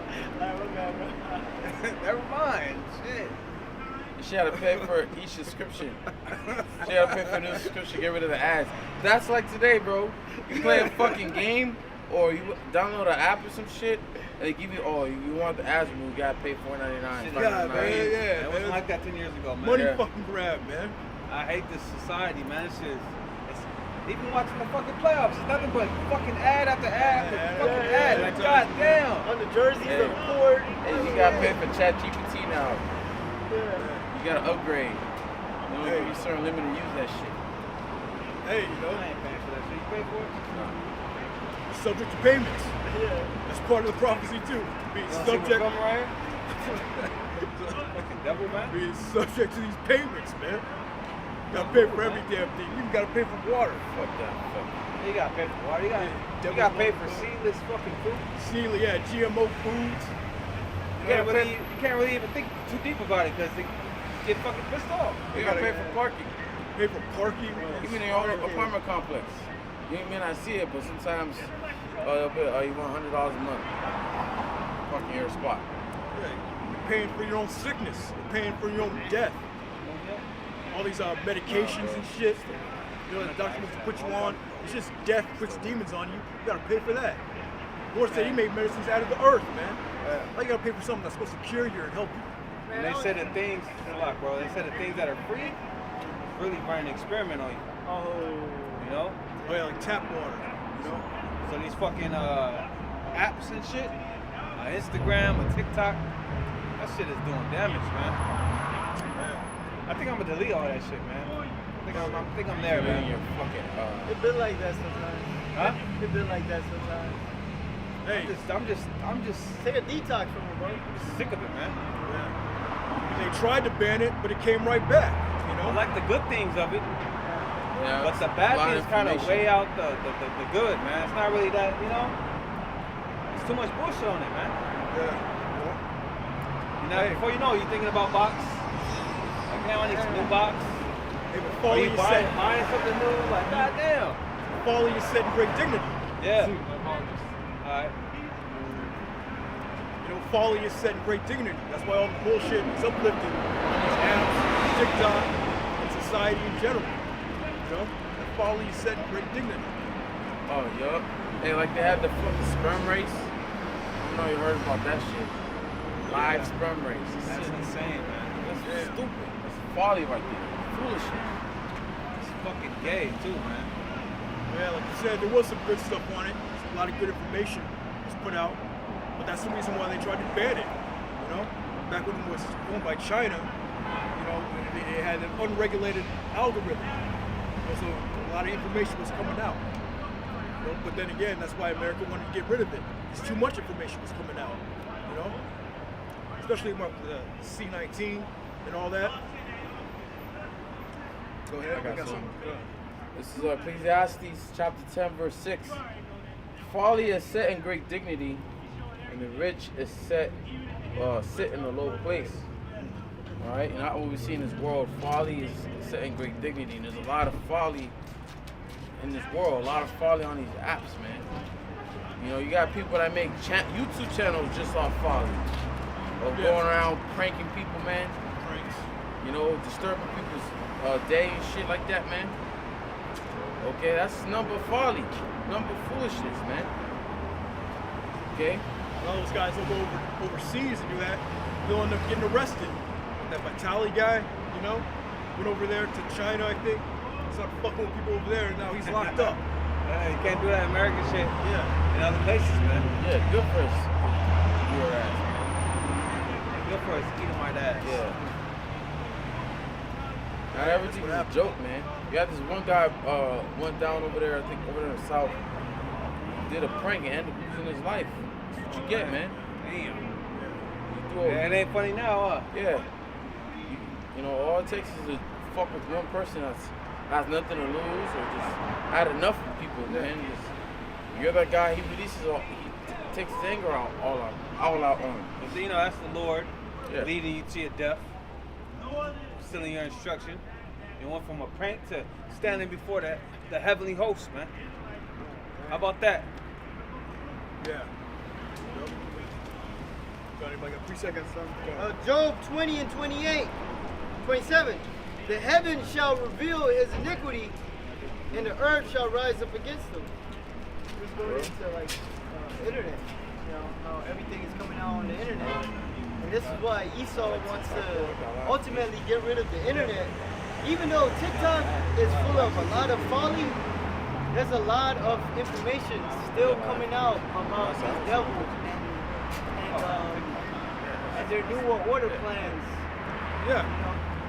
Never mind. Shit. She had to pay for each subscription. She had to pay for a new subscription, get rid of the ads. That's like today, bro. You play a fucking game or you download an app or some shit, and they give you, you want the ads removed, you gotta pay $4.99. Shit, Yeah, man. man, yeah, It wasn't man. like that 10 years ago, man. Money Yeah. fucking grab, man. I hate this society, man. It's even watching the fucking playoffs, it's nothing but fucking ad after ad after fucking yeah, ad. yeah. Like, goddamn. On the jerseys Yeah. of the court. Hey, you gotta pay for ChatGPT now. Yeah. You gotta upgrade. You know, Hey. give you certain limit to use that shit. Hey, you know, I ain't paying for that shit. You pay for it? subject to payments. Yeah. That's part of the prophecy too. Being You wanna see what's subject, coming right here? Fucking devil, man. being subject to these payments, man. You gotta pay for every damn thing. You even gotta pay for water. Fuck that. Fuck that. You gotta pay for water. You gotta pay for seedless fucking food. Sealy, yeah, GMO foods. You can't really even think too deep about it because they get fucking pissed off. You gotta pay for parking. Pay for parking. Even in your own apartment complex. You may not see it, but sometimes they'll be, you want $100 a month. Parking your spot. Yeah, you're paying for your own sickness. You're paying for your own death. All these medications and shit. You know, the doctor wants to put you on. It's just death puts demons on you. You gotta pay for that. Lord said he made medicines out of the earth, man. Why you gotta pay for something that's supposed to cure you and help you? And they said that things, look, bro, they said that things that are free really run an experiment on you. You know? Oh yeah, like tap water. You know? So these fucking apps and shit, Instagram or TikTok, that shit is doing damage, man. I think I'm gonna delete all that shit, man. I think I'm there, You're in man. your fucking, It been like that sometimes. Huh? It been like that sometimes. Hey, I'm just Take a detox from it, bro. sick of it, man. yeah. they tried to ban it, but it came right back. You I know, like the good things of it, Yeah, but the a bad lot things kind of information. weigh out the good, man. It's not really that, you know. It's too much bullshit on it, man. yeah. You know, before you know, you're thinking about box. Like, now I need some new box. Hey, but Or folly you is set. buying something new, like, goddamn. Folly is set in great dignity. Yeah. Alright. You know, folly is set in great dignity. That's why all the bullshit is uplifted on these apps, TikTok, and society in general. You know, that folly is set in great dignity. Oh, yup. Hey, like they had the fucking sperm race. I don't know you heard about that shit. Live sperm race. That's insane, man. That's stupid. That's folly right there. Foolishness. It's fucking gay, too, man. Yeah, like you said, there was some good stuff on it. A lot of good information was put out. But that's the reason why they tried to ban it. You know, back when it was owned by China, you know, they had an unregulated algorithm. You know, so a lot of information was coming out. You know, but then again, that's why America wanted to get rid of it. Because too much information was coming out. You know, especially about the C-19 and all that. Go ahead. I got some. something. This is Ecclesiastes chapter 10, verse 6. Folly is set in great dignity, and the rich is sit in a low place. All right, and not what we see in this world. Folly is set in great dignity, and there's a lot of folly in this world. A lot of folly on these apps, man. You know, you got people that make YouTube channels just off folly, or going around pranking people, man. Pranks. You know, disturbing people's day and shit like that, man. Okay, that's number folly, number foolishness, man. Okay? All those guys will go overseas and do that. They'll end up getting arrested. That Vitali guy, you know, went over there to China, I think. Started fucking with people over there, and now he's locked up. You can't do that American shit Yeah. in other places, man. Yeah, good for us. Your ass, man. Good for us, Edomite ass. Yeah. Not everything is a joke, man. You had this one guy went down over there, I think over there in the south, did a prank and ended up losing his life. That's what you get, man. Damn. You do Yeah, it ain't funny now, huh? Yeah. You know, all it takes is to fuck with one person that's has nothing to lose or just had enough of people, man. You're that guy, he releases he takes his anger out all out on. But you know, that's the Lord Yeah. leading you to your death, stealing your instruction. You went from a prank to standing before the heavenly host, man. How about that? Yeah. Yep. Got anybody got 3 seconds? Job 20 and 28, 27. The heavens shall reveal his iniquity, and the earth shall rise up against him. Just going into like internet, you know how everything is coming out on the internet, and this is why Esau wants to ultimately get rid of the internet. Even though TikTok is full of a lot of folly, there's a lot of information still coming out about these devils and their new world order plans. Yeah.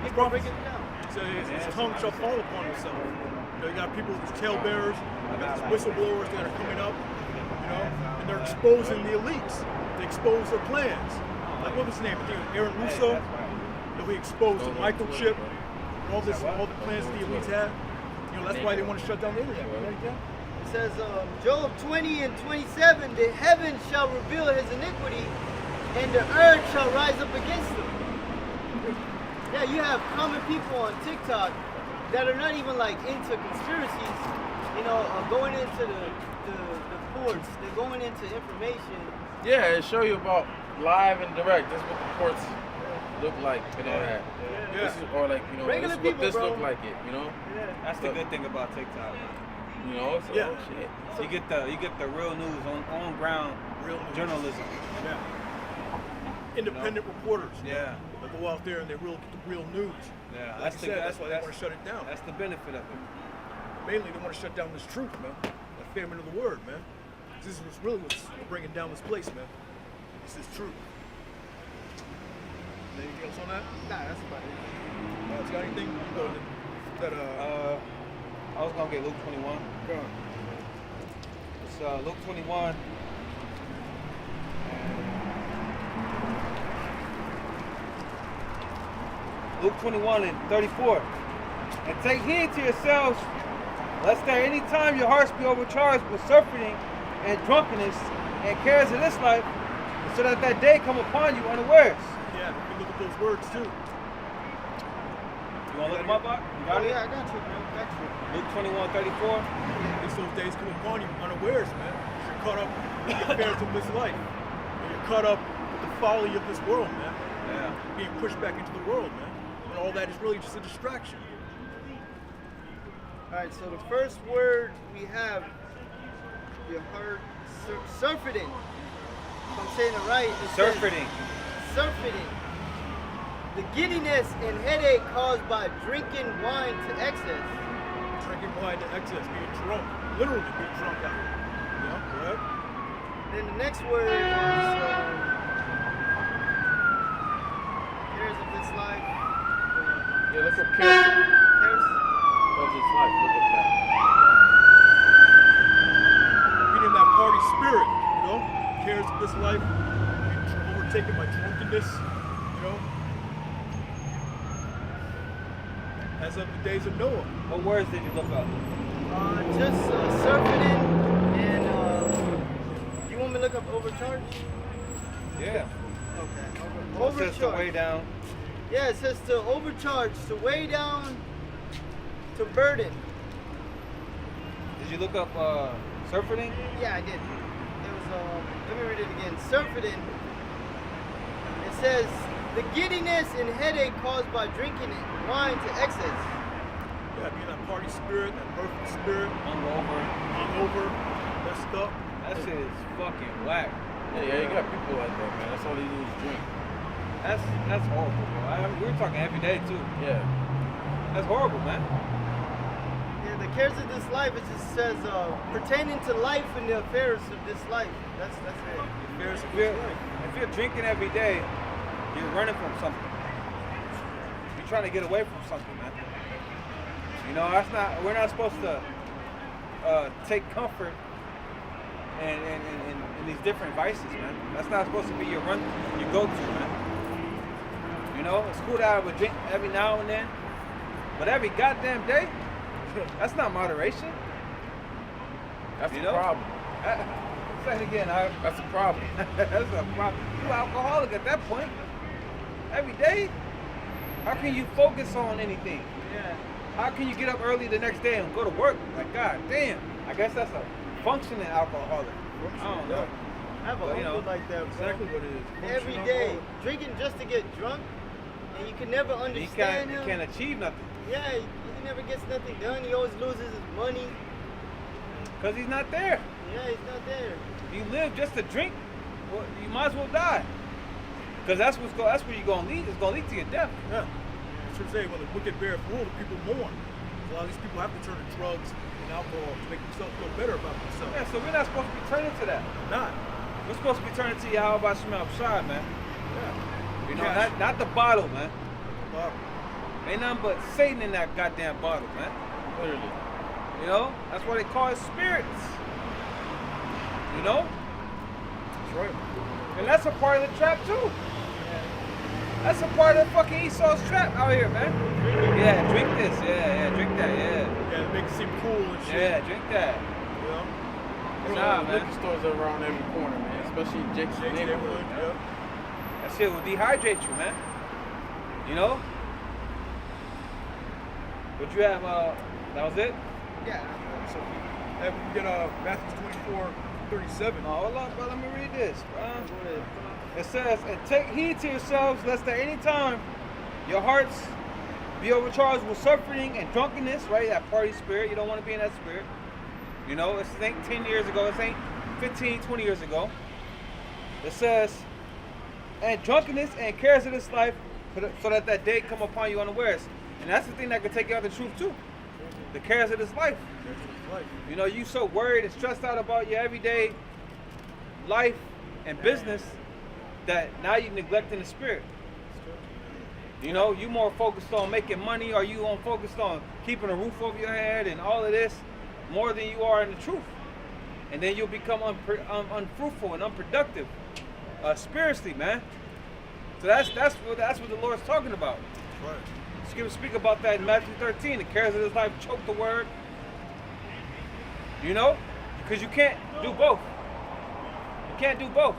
People are breaking it down. So his tongue shall fall upon himself. You know, you got people, these talebearers, you got these whistleblowers that are coming up, you know, and they're exposing the elites. They expose their plans. Like, what was his name? I think it was Aaron Russo. You know, he exposed the microchip, all the plans that the elites had. You know, that's why they want to shut down the internet. It says, Job 20 and 27, the heavens shall reveal his iniquity, and the earth shall rise up against him. Yeah, you have common people on TikTok that are not even like into conspiracies, you know, going into the courts, they're going into information. Yeah, it show you about live and direct. That's what the courts look like and all that. Yeah. This is, or like, you know, Regular this is what people, this bro. look like it, you know? That's the good thing about TikTok, man. You know, so Yeah. shit. You get the real news on ground, Real news. journalism. Yeah. Independent reporters. Yeah. That go out there and they get the real news. Yeah, Like you said, that's why they want to shut it down. That's the benefit of it. Mainly, they want to shut down this truth, man. The famine of the word, man. This is what's bringing down this place, man. This is truth. Anything else on that? Nah, that's about it. You got anything? I was gonna get Luke 21. Go on. It's Luke 21. Luke 21 and 34. And take heed to yourselves, lest at any time your hearts be overcharged with surfeiting and drunkenness and cares of this life, so that that day come upon you unawares. Yeah, we can look at those words too. You want to look them up, Bob? You got it? Yeah, I got you, bro. Got you. Luke 21, 34. It's those days come upon you unawares, man. You're caught up with the affairs of this life. And you're caught up with the folly of this world, man. Yeah. Being pushed back into the world, man. And all that is really just a distraction. All right, so the first word we have, your heart, surfeiting. If I'm saying it right, it says Surfeiting. surfeiting. The giddiness and headache caused by drinking wine to excess. Drinking wine to excess, being drunk. Literally being drunk out. Yeah, go ahead. Then the next word is cares of this life. Yeah, look up cares Cares. of this life. Look up that. Being in that party spirit, you know? Cares of this life. Being overtaken by drunkenness, you know? As of the days of Noah. What words did you look up? Just surfeiting and you want me to look up overcharge? Yeah. Okay. Well, it says to weigh down. Yeah, it says to overcharge, to weigh down, to burden. Did you look up surfeiting? Yeah, I did. It was let me read it again. Surfeiting. It says the giddiness and headache caused by drinking wine to excess. Yeah, being that party spirit, that perfect spirit, Hungover. messed up. That shit is fucking whack. Yeah, you got people like that, man. That's all they do is drink. That's horrible, bro. We were talking every day too. Yeah. That's horrible, man. Yeah, the cares of this life, it just says pertaining to life and the affairs of this life. That's it. If you're drinking every day, you're running from something. You're trying to get away from something, man. You know, we're not supposed to take comfort in these different vices, man. That's not supposed to be your go-to, man. You know, it's cool to have a drink every now and then, but every goddamn day, that's not moderation. That's You the know? problem. Say it again. That's the problem. That's a problem. You're alcoholic at that point. Every day, how can you focus on anything? Yeah. How can you get up early the next day and go to work? Like, god damn. I guess that's a functioning alcoholic. I don't know. I have a Well, uncle like that, bro. Exactly what it is. Every day, drinking just to get drunk, and you can never He understand him. can't achieve nothing. Yeah, he never gets nothing done. He always loses his money. Because he's not there. Yeah, he's not there. You live just to drink, well, you might as well die. Because that's where you're going to lead. It's going to lead to your death. Yeah. I should say, when the wicked bear rule, the people mourn. A lot of these people have to turn to drugs and alcohol to make themselves feel better about themselves. Yeah, so we're not supposed to be turning to that. Not. We're supposed to be turning to Yahweh Shema Abshai, man. Yeah. You know, Cash. not the bottle, man. Bottle. Ain't nothing but Satan in that goddamn bottle, man. Literally. You know? That's why they call it spirits. You know? That's right. And that's a part of the trap, too. That's a part of fucking Esau's trap out here, man. Yeah, drink this. Yeah, drink that. Yeah. Yeah, it makes it seem cool and shit. Yeah, drink that. You know? Nah, The man. liquor stores are around every corner, man. Especially in Jake's Jake's neighborhood. neighborhood, That shit will dehydrate you, man. You know? What you have, that was it? Yeah. yeah. So we get Matthew 24:37. No, hold on, bro. Let me read this, bro. Go ahead. It says, and take heed to yourselves, lest at any time your hearts be overcharged with surfeiting and drunkenness, right? That party spirit. You don't want to be in that spirit. You know, this ain't 10 years ago. This ain't 15, 20 years ago. It says, and drunkenness and cares of this life, so that that day come upon you unawares. And that's the thing that can take you out of the truth, too. The cares of this life. You know, you so worried and stressed out about your everyday life and business that now you're neglecting the spirit. You know, you more focused on making money, or you on focused on keeping a roof over your head and all of this more than you are in the truth. And then you'll become unfruitful and unproductive spiritually, man. So that's what the Lord's talking about. Right. Scripture speak about that in Matthew 13. The cares of this life choke the word. You know? Because you can't do both. You can't do both.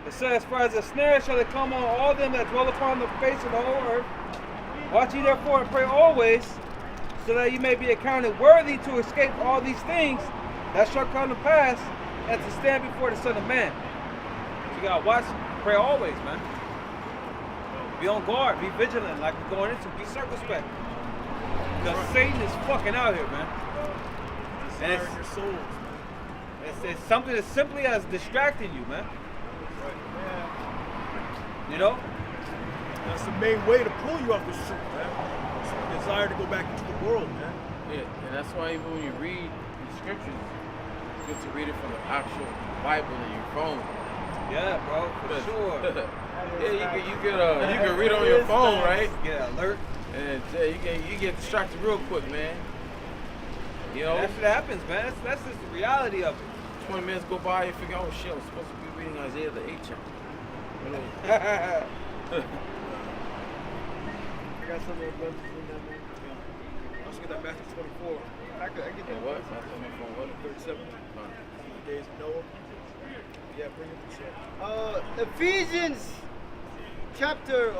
It says, for as a snare shall it come on all them that dwell upon the face of the whole earth. Watch ye therefore and pray always, so that ye may be accounted worthy to escape all these things that shall come to pass, and to stand before the Son of Man. So you gotta watch, pray always, man. Be on guard, be vigilant, like we're going into, be circumspect. Because Satan is fucking out here, man. And Desiring your souls, man. it's something as simply as distracting you, man. Right. You know? That's the main way to pull you off this truth, man. It's the desire to go back into the world, man. Yeah, and that's why even when you read the scriptures, it's good to read it from the actual Bible in your phone. Yeah, bro, for sure. Yeah, you can read on your phone, right? Get an alert. And you get distracted real quick, man. You know, That's what happens, man. That's just the reality of it. 20 minutes go by, you figure, oh shit, I'm supposed to be reading Isaiah the 8th chapter. You know? I got some more brothers in that, man. Let's get that Matthew 24. I get Yeah, that. what? That's on my phone. What? 37. The days of Noah. Yeah, bring it to share. Ephesians chapter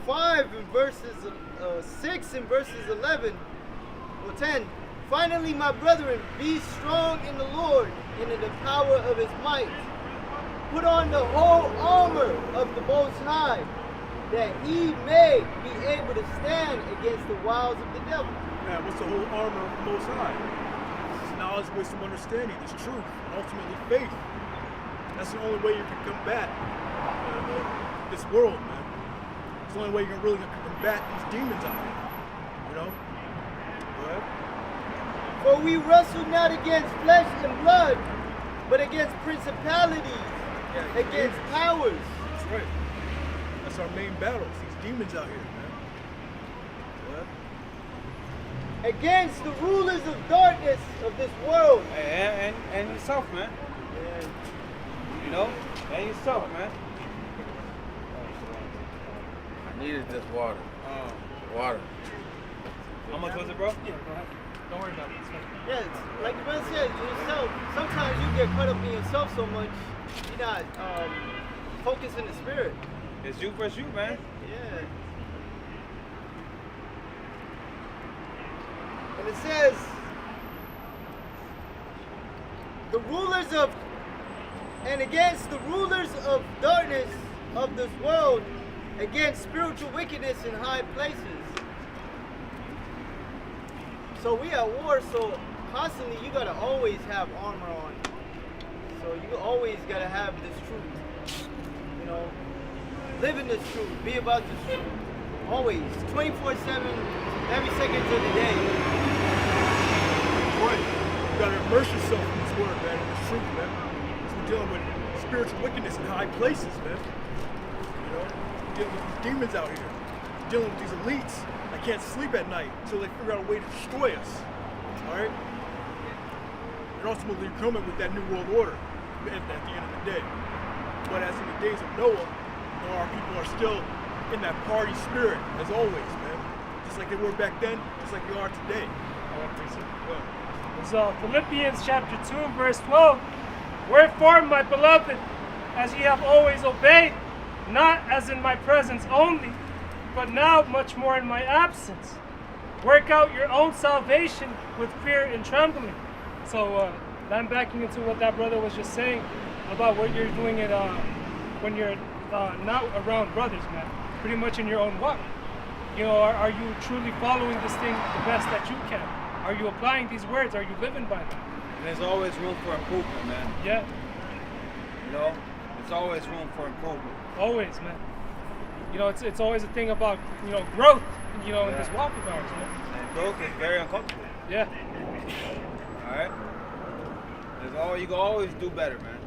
5 and verses 6 and verses 11 or 10. Finally, my brethren, be strong in the Lord and in the power of his might. Put on the whole armor of the Most High, that ye may be able to stand against the wiles of the devil. Yeah, what's the whole armor of the Most High? It's knowledge, wisdom, understanding. It's truth, and ultimately faith. That's the only way you can combat this world, man. It's the only way you can really combat these demons out here. You know? Go ahead. For we wrestle not against flesh and blood, but against principalities, against powers. That's right. That's our main battles. These demons out here, man. Go ahead. Against the rulers of darkness of this world. And yourself, man. You know? And yourself, man. I needed this water. Water. How much was it, bro? Yeah, go ahead. Don't worry about it. It's fine. Yeah, it's like the brother said, yourself. Sometimes you get caught up in yourself so much, you're not focused in the spirit. It's you versus you, man. Yeah. And it says, the rulers of, and against the rulers of darkness of this world, against spiritual wickedness in high places. So we at war, so constantly you gotta always have armor on. So you always gotta have this truth. You know, live in this truth, be about this truth. Always, 24/7, every second of the day. Right. You gotta immerse yourself in this word, man, in this truth, man. Because we're dealing with spiritual wickedness in high places, man. You know, we're dealing with these demons out here. We're dealing with these elites that can't sleep at night until they figure out a way to destroy us. Alright? And ultimately you're coming with that new world order at the end of the day. But as in the days of Noah, you know, our people are still in that party spirit, as always, man. Just like they were back then, just like we are today. It's Philippians chapter 2 and verse 12. Wherefore, my beloved, as ye have always obeyed, not as in my presence only, but now much more in my absence, work out your own salvation with fear and trembling. So I'm backing into what that brother was just saying about what you're doing it when you're not around brothers, man. Pretty much in your own walk. You know, are you truly following this thing the best that you can? Are you applying these words? Are you living by them? And there's always room for improvement, man. Yeah, You know? There's always room for improvement. always, man. You know, it's always a thing about, you know, growth, you know, in this walk of ours, man. And growth is very uncomfortable. Yeah. Alright? You can always do better, man.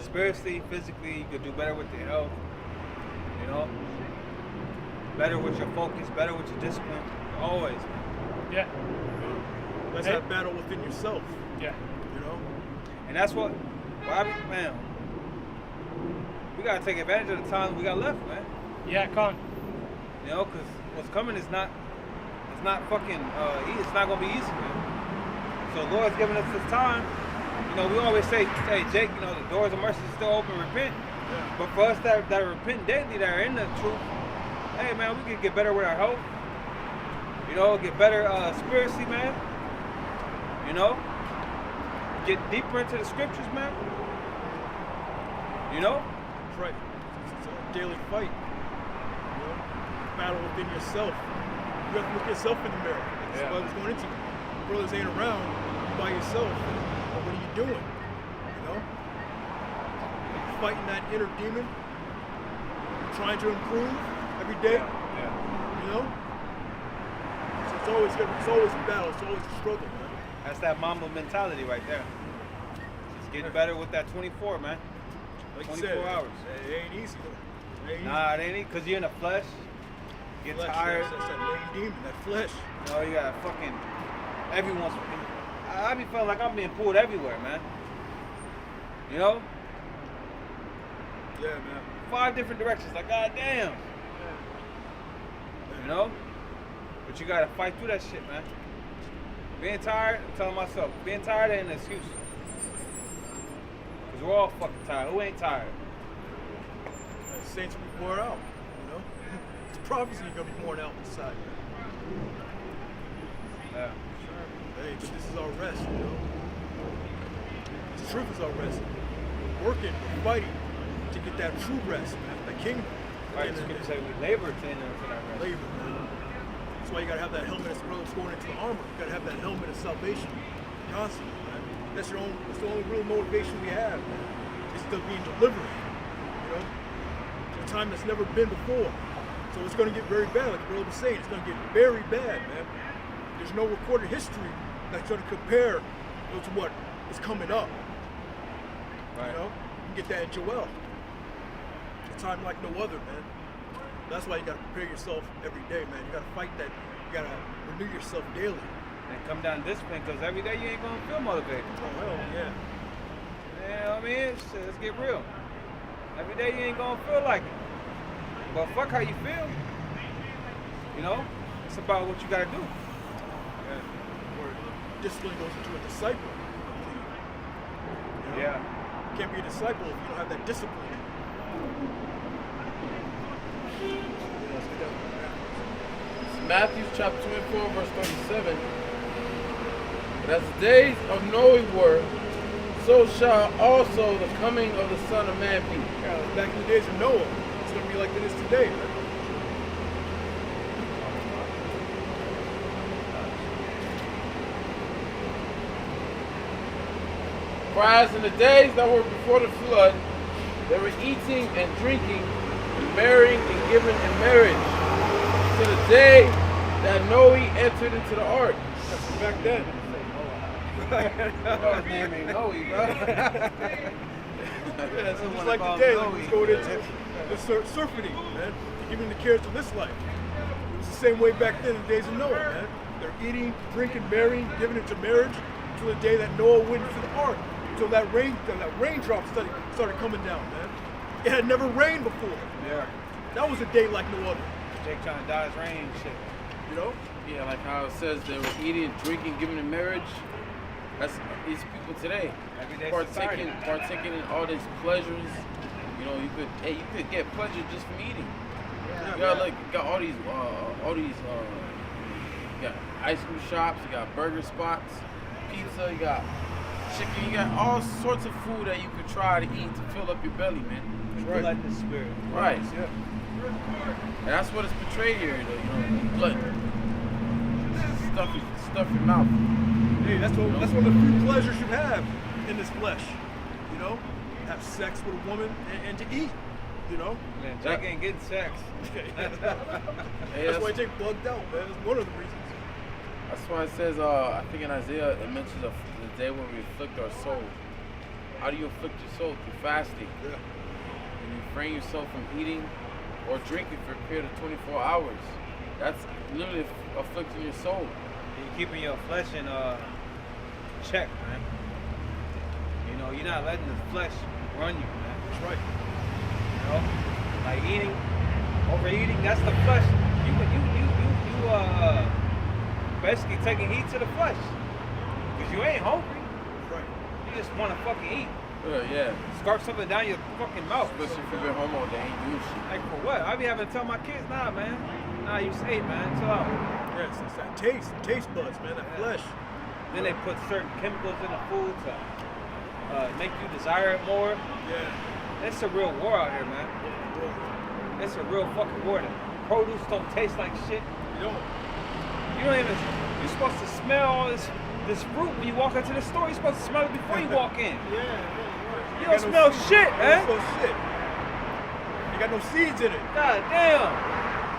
Spiritually, physically, you can do better with your health. You know? Better with your focus, better with your discipline. Always, man. Yeah. Let's Hey. have battle within yourself, Yeah. you know? And that's what, man, we gotta take advantage of the time we got left, man. Yeah, con. You know, because what's coming is not, it's not fucking, it's not gonna be easy, man. So the Lord's giving us this time. You know, we always say, hey, Jake, you know, the doors of mercy is still open, repent. Yeah. But for us that repent daily, that are in the truth, hey, man, we can get better with our health. You know, get better spiritually, man. You know, get deeper into the scriptures, man. You know? That's right. It's a daily fight. You know? Battle within yourself. You have to look yourself in the mirror. That's what I was going into. Brothers ain't around, you by yourself. Well, what are you doing? You know? Fighting that inner demon. Trying to improve every day. You know? So it's always a battle, it's always a struggle, man. That's that Mamba mentality right there. Just getting better with that 24, man. Like you 24 said, hours. It ain't easy though. It ain't Nah, it ain't because you're in the flesh. You easy. get tired. That's that main demon, that flesh. You know, you got fucking everyone's. I be feeling like I'm being pulled everywhere, man. You know, Yeah, man. 5 different directions. Like, goddamn. You know, but you gotta fight through that shit, man. Being tired, I'm telling myself, being tired ain't an excuse. Cause we're all fucking tired. Who ain't tired? The saints will be worn out, you know? It's prophecy you're gonna be worn out inside. Yeah. Hey, but this is our rest, you know? The truth is our rest. We're working, we're fighting to get that true rest, man, that kingdom. Right. And So then you say we labor to enter into that rest. labor, man. That's why you gotta have that helmet as brothers going into the armor. You gotta have that helmet of salvation constantly, man. That's the only real motivation we have, man. It's still being delivered, you know? To a time that's never been before. So it's gonna get very bad, like the brother was saying. It's gonna get very bad, man. There's no recorded history that's gonna compare to what is coming up. Right. You know? You can get that in Joel. A time like no other, man. That's why you gotta prepare yourself every day, man. You gotta fight that. You gotta renew yourself daily. And come down discipline, because every day you ain't gonna feel motivated. Oh hell yeah. You know what I mean? Shit, let's get real. Every day you ain't gonna feel like it. But fuck how you feel. You know? It's about what you gotta do. Yeah. Where discipline goes into a disciple. You know? Yeah. You can't be a disciple if you don't have that discipline. It's Matthew chapter 24, verse 37. But as the days of Noah were, so shall also the coming of the Son of Man be. Yeah, back in the days of Noah, it's gonna be like it is today, man. For as in the days that were before the flood, they were eating and drinking, and marrying and giving in marriage, to the day that Noah entered into the ark. That's from back then. His name ain't Noe, bro. Yeah, so just like today, like it's going into the surfeiting, man. They're giving the cares of this life. It was the same way back then in the days of Noah, man. They're eating, drinking, marrying, giving into marriage until the day that Noah went into the ark. Until that raindrop started coming down, man. It had never rained before. Yeah. That was a day like no other. Jake trying to dodge rain and shit. You know? Yeah, like how it says they were eating and drinking, giving in marriage. That's these people today. Everyday Partaking society. in all these pleasures. You know, you could get pleasure just from eating. Yeah. You got you got all these you got ice cream shops, you got burger spots, pizza, you got chicken, you got all sorts of food that you could try to eat to fill up your belly, man. Right. Like the spirit. Right. Yeah. And that's what is portrayed here, though, blood. Stuff your mouth. Hey, that's one of the few pleasures you have in this flesh. You know? Have sex with a woman and to eat. You know? Man, Jake ain't getting sex. Hey, That's why I take bugged out, man. That's one of the reasons. That's why it says, I think in Isaiah, it mentions the day when we afflict our soul. How do you afflict your soul? Through fasting. Yeah. And you refrain yourself from eating or drinking for a period of 24 hours. That's literally afflicting your soul. You're keeping your flesh in check, man. You know, you're not letting the flesh run you, man. That's right. You know? Like eating overeating, that's the flesh. You basically taking heat to the flesh. Because you ain't hungry. Right. You just want to fucking eat. Yeah. Scarf something down your fucking mouth. Especially if you've been home all day, ain't doing shit. Like for what? I be having to tell my kids, nah, man. Nah, you ate, man. Chill out. Yes, it's that taste buds, man, that flesh. Then they put certain chemicals in the food to make you desire it more. Yeah. It's a real war out here, man. It's a real fucking war. The produce don't taste like shit. You don't. You don't even. You're supposed to smell all this fruit when you walk into the store. You're supposed to smell it before you walk in. You don't smell shit, man. You don't smell shit. You got no seeds in it. God damn.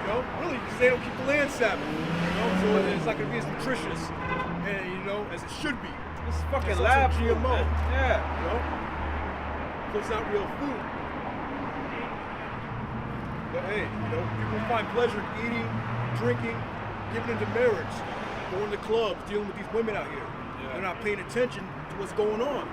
You know, really, because they don't keep the land salmon. You know, so it's not gonna be as nutritious, and you know, as it should be. This is fucking It's lab also food, GMO. man. Yeah. You know, so it's not real food. But hey, you know, people find pleasure in eating, drinking, giving into marriage, going to clubs, dealing with these women out here. They're not paying attention to what's going on.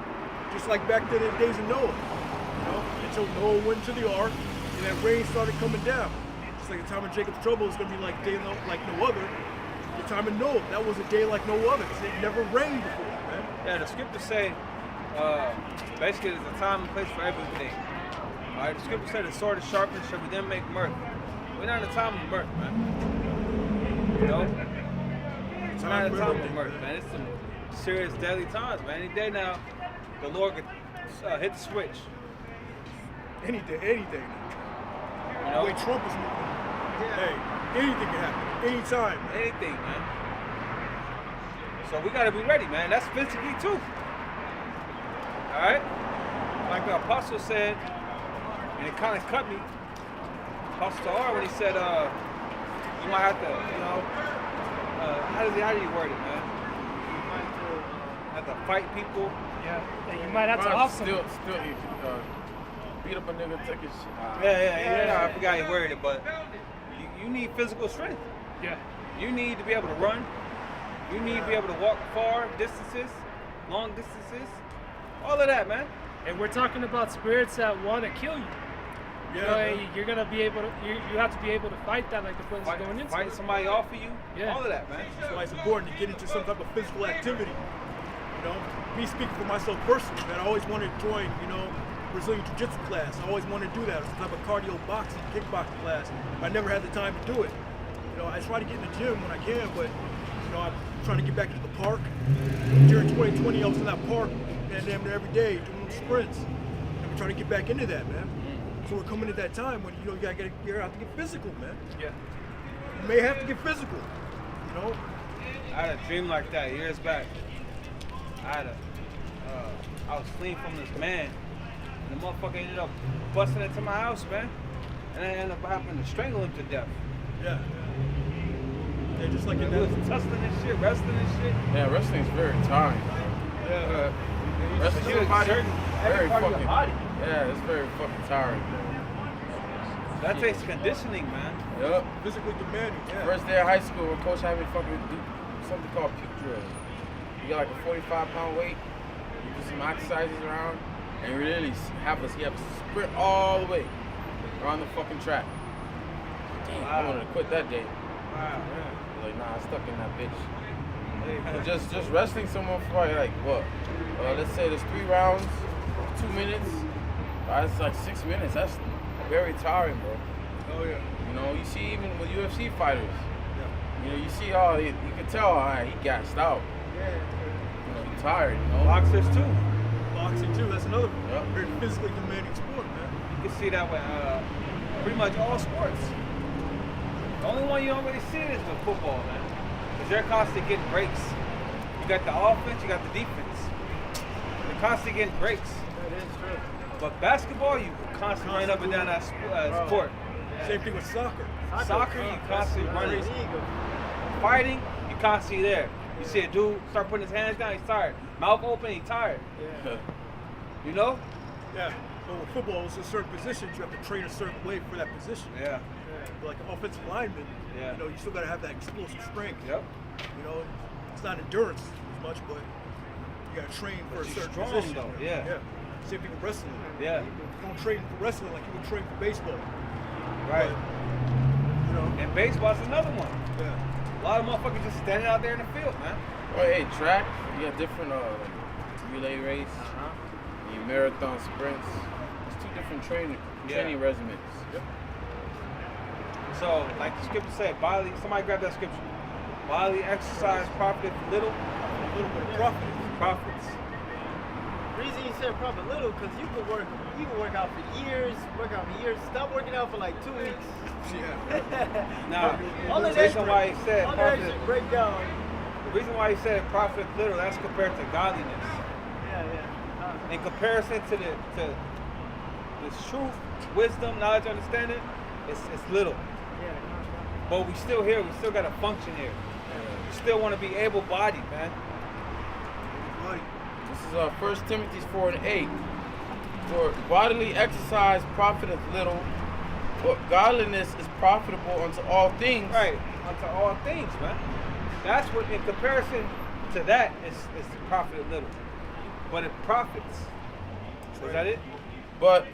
Just like back then in the days of Noah. You know, until Noah went to the ark and that rain started coming down. Just like the time of Jacob's trouble is gonna be like day like no other. The time of Noah, that was a day like no other, because it never rained before, man. Yeah, the scriptures say, basically there's a time and place for everything. All right, the scriptures say the sword is sharpened, shall we then make mirth. We're not in a time of mirth, man. You know? It's not a time of mirth, man. It's some serious deadly times, man. Any day now, the Lord could hit the switch. Any day You now. know? The way Trump is moving. Hey, anything can happen, anytime. Anything, man. So we gotta be ready, man. That's physically too. Alright? Like the apostle said, and it kind of cut me, Apostle R, when he said, you might have to, you know, how do you word it, man? Have to fight people. Yeah, you might have to off Still, beat up a nigga, take his shit. Yeah, I forgot he worded it, but you need physical strength. Yeah. You need to be able to run. You need to be able to walk far distances, long distances, all of that, man. And we're talking about spirits that want to kill you. You know, and you're gonna be able to. You have to be able to fight that, like the friends are going into. Fight somebody off of you. Yeah. All of that, man. That's why it's important to get into some type of physical activity. You know, me speaking for myself personally, man, I always wanted to join, you know, Brazilian Jiu-Jitsu class. I always wanted to do that, some type of cardio boxing, kickboxing class. I never had the time to do it. You know, I try to get in the gym when I can, but you know, I'm trying to get back into the park. During 2020, I was in that park, and damn near every day doing those sprints. And we're trying to get back into that, man. So we're coming to that time when you know you have to get physical, man. Yeah. You may have to get physical. You know. I had a dream like that years back. I was fleeing from this man, and the motherfucker ended up busting into my house, man. And I ended up having to strangle him to death. Yeah. Yeah, just like in He was that. tussling and shit, wrestling and shit. Yeah, wrestling's very tiring. Yeah. Wrestling's He was exerting every very part of your fucking. body. Yeah, it's very fucking tiring. That takes conditioning, man. Yup. Physically demanding. Yeah. First day of high school, when coach had me fucking do something called puke drill. You got like a 45-pound weight, you do some exercises around, and really have us sprint all the way around the fucking track. Damn, I wanted to quit that day. Wow. Like, nah, I'm stuck in that bitch. But just wrestling someone for like what? Let's say there's 3 rounds, 2 minutes. That's like 6 minutes. That's very tiring, bro. Oh yeah. You know, you see even with UFC fighters. Yeah. You know, you see you can tell, all right, he gassed out. Yeah. You know, he's tired, you know. Boxers too. Boxing too. That's another Yep. very physically demanding sport, man. You can see that with pretty much all sports. The only one you don't really see is with football, man. Because they're constantly getting breaks. You got the offense, you got the defense. They're constantly getting breaks. That is true. But basketball, you constantly run up and down that sport. Same thing with soccer. Soccer, you constantly running. Illegal. Fighting, you constantly there. You see a dude start putting his hands down, he's tired. Mouth open, he's tired. Yeah. You know? Yeah. But with football, it's a certain positions. You have to train a certain way for that position. Yeah. But like an offensive lineman, Yeah. you know, you still got to have that explosive strength. Yep. You know, it's not endurance as much, but you got to train for a you're certain strong, position. though, yeah. Same thing with wrestling. Yeah. You don't train for wrestling like you would train for baseball. Right. But And baseball's another one. Yeah. A lot of motherfuckers just standing out there in the field, man. Oh, hey, track. You have different like relay race, your marathon sprints. It's two different training regimens. Yep. So, like the scripture said, bodily. Somebody grab that scripture. Bodily exercise profiteth little. A little bit of profit. Profits. Reason you said probably little, because you can work out for years, stop working out for like 2 weeks. Yeah. Now, All the of that reason why he said all that profit, shit break down. the reason why he said profit little, that's compared to godliness. Yeah. In comparison to the this truth, wisdom, knowledge, understanding, it's little. Yeah. But we still here. We still got to function here. We still want to be able-bodied, man. Right. This is 1 Timothy 4:8. For bodily exercise profiteth little, but godliness is profitable unto all things. Right, unto all things, man. That's what, in comparison to that, it's profit little. But it profits. Is that it? But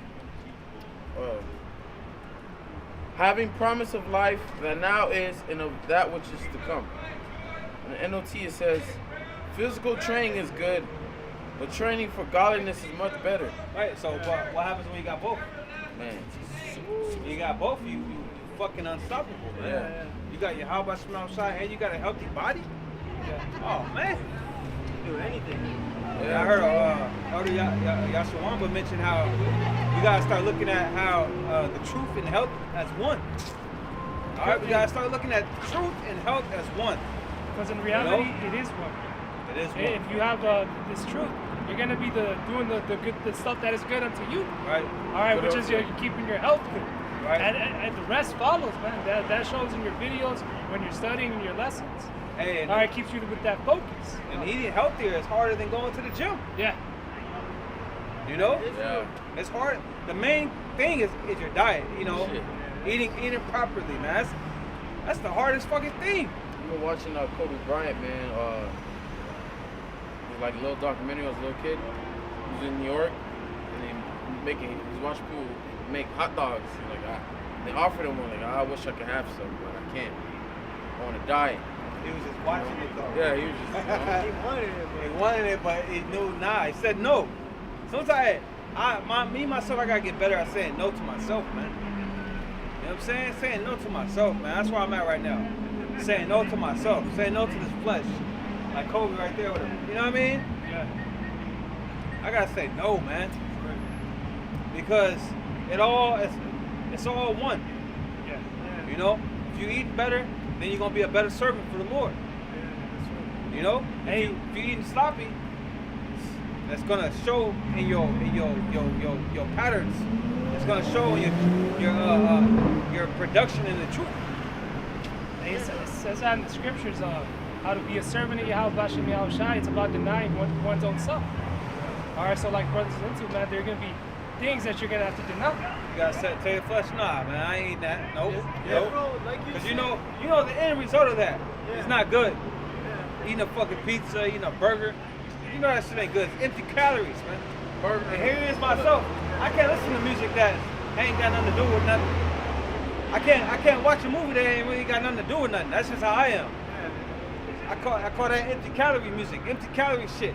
having promise of life that now is and of that which is to come. In the NOT it says, physical training is good, but training for godliness is much better. Right, so what happens when you got both? Man, You got both, you fucking unstoppable, man. Yeah. You got your how about outside and you got a healthy body? Oh, man. Do anything. Yeah, I heard Elder Yashawamba mention how we gotta start looking at how the truth and health as one. All right, we gotta start looking at truth and health as one. Because in reality, it is one. It is one. If you have this truth, you're gonna be doing the stuff that is good unto you. Right. All right, But which is also- you're keeping your health good. Right. And the rest follows, man. That shows in your videos when you're studying in your lessons. Hey, and, All right, keeps you with that focus. and eating healthier is harder than going to the gym. Yeah. You know? yeah. It's hard. The main thing is your diet, you know. Shit. Eating properly, man. That's the hardest fucking thing. I've been watching Kobe Bryant, man. It was like a little documentary. I was a little kid. He was in New York, and he was watching people make hot dogs. They offered him one. I wish I could have some, but I can't. I want to die. He was just watching it though. Yeah, he was just. He wanted it, He but wanted it, but he knew nah. He said no. Sometimes myself, I gotta get better at saying no to myself, man. You know what I'm saying? Saying no to myself, man. That's where I'm at right now. Saying no to myself. Saying no to this flesh. Like Kobe right there with him. You know what I mean? Yeah. I gotta say no, man. Because it's all one. Yeah. You know? If you eat better, then you're gonna be a better servant for the Lord. You know? Hey. If you eating sloppy, that's gonna show in your patterns. It's gonna show in your production in the truth. It says that in the scriptures, how to be a servant of Yahweh Bashem Yahushai. It's about denying one's own self. All right, so like brothers and sisters, man, there are gonna be things that you're gonna have to deny. You gotta tell your flesh, nah, man, I ain't eating that. Nope. yeah, Nope. bro, like you Cause said, you know the end result of that. Yeah. It's not good. yeah. Eating a fucking pizza, eating a burger. You know that shit ain't good. It's empty calories, man. Burger. And here it is myself. I can't listen to music that ain't got nothing to do with nothing. I can't watch a movie that ain't really got nothing to do with nothing. That's just how I am. I call that empty calorie music, empty calorie shit.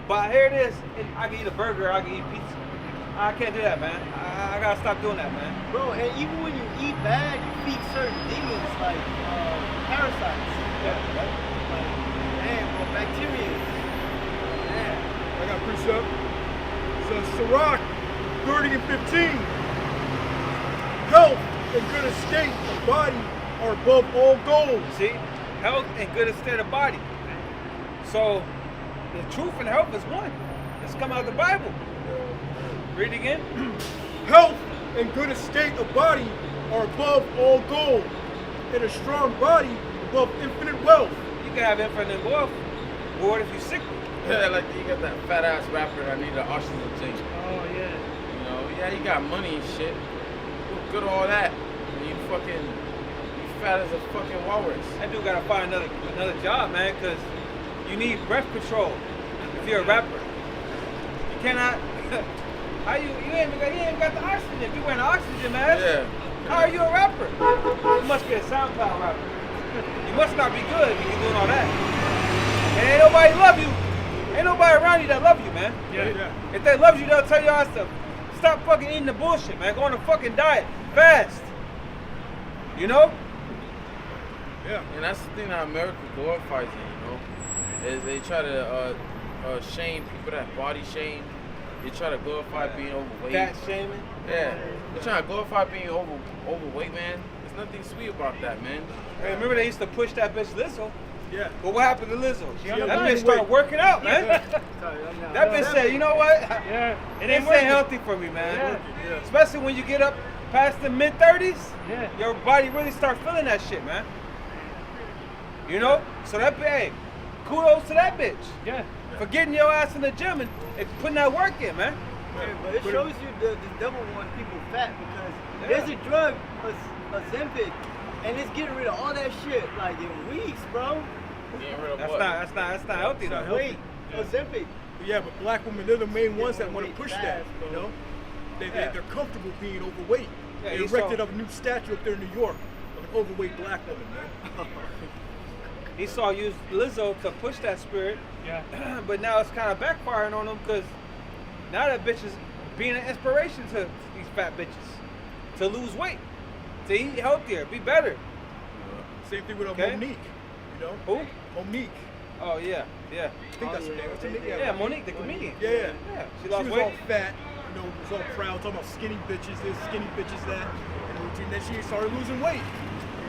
But here it is. I can eat a burger, I can eat pizza. I can't do that, man. I gotta stop doing that, man. Bro, and even when you eat bad, you feed certain demons like parasites. Yeah, right? Like, damn, bro, bacteria. Damn. I got precept. It says Sirach 30 and 15. Health and good estate of body are above all gold. See? Health and good estate of body. So the truth and health is one. Let's come out of the Bible. Read it again. Health and good estate of body are above all gold, and a strong body above infinite wealth. You can have infinite wealth. But what if you're sick? Yeah, like you got that fat ass rapper that need an oxygen tank. Oh yeah. You know, yeah, you got money and shit. Good all that. And you fat as a fucking walrus. That dude gotta find another job, man, because you need breath control if you're a rapper. You cannot. How you ain't got the oxygen? If you wearing an oxygen mask, Yeah. How are you a rapper? You must be a SoundCloud rapper. You must not be good if you're doing all that. And ain't nobody love you. Ain't nobody around you that love you, man. Yeah. If they love you, they'll tell you all to stop fucking eating the bullshit, man. Go on a fucking diet. Fast. You know? Yeah. And that's the thing that America glorifies in, you know? Is they try to shame people that body shame. They try to glorify being overweight. Fat shaming. Yeah. They're trying to glorify being overweight, man. There's nothing sweet about that, man. Hey, remember they used to push that bitch Lizzo? Yeah. But what happened to Lizzo? Yeah. That bitch started working out, man. That bitch said, you know what? Yeah. It ain't healthy for me, man. Yeah. Especially when you get up past the mid-30s, Yeah. your body really starts feeling that shit, man. You know? So that bitch, hey, kudos to that bitch. Yeah. For getting your ass in the gym and putting that work in, man. Yeah, but it shows you the devil want people fat because there's a drug, Ozempic, and it's getting rid of all that shit like in weeks, bro. Getting rid of That's what? not healthy though. Wait, Ozempic. Yeah, but black women, they're the main ones that want to Overweight push that, fast, you bro. know? Yeah. They're comfortable being overweight. Yeah, They you erected saw- up a new statue up there in New York of an overweight black woman, man. Esau used Lizzo to push that spirit, Yeah. but now it's kind of backfiring on him because now that bitch is being an inspiration to these fat bitches to lose weight, to eat healthier, be better. Same thing with Okay. Monique, you know? Who? Monique. Oh yeah. I think that's her name. What's her name? Yeah, Monique, the comedian. Yeah. Yeah, she She lost was all weight. fat, you know, was all proud, talking about skinny bitches this, skinny bitches that. And then she started losing weight,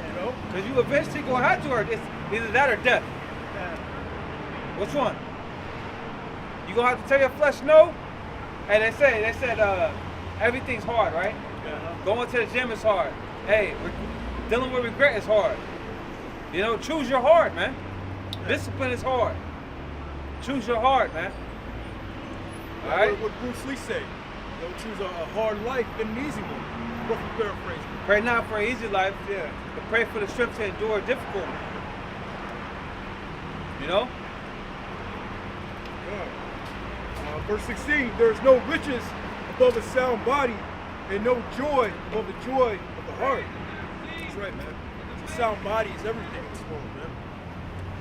you know? Cause you eventually gonna have to, or it's either that or death. Which one? You gonna have to tell your flesh no? Hey, they said everything's hard, right? Going to the gym is hard. Hey, dealing with regret is hard. You know, choose your hard, man. Discipline is hard. Choose your hard, man. All right? What Bruce Lee say? You know, choose a hard life and an easy one. Roughly paraphrasing. Pray not for an easy life, but pray for the strength to endure difficulty. You know? Verse 16, there is no riches above a sound body and no joy above the joy of the heart. That's right, man. So sound body is everything in this world, man.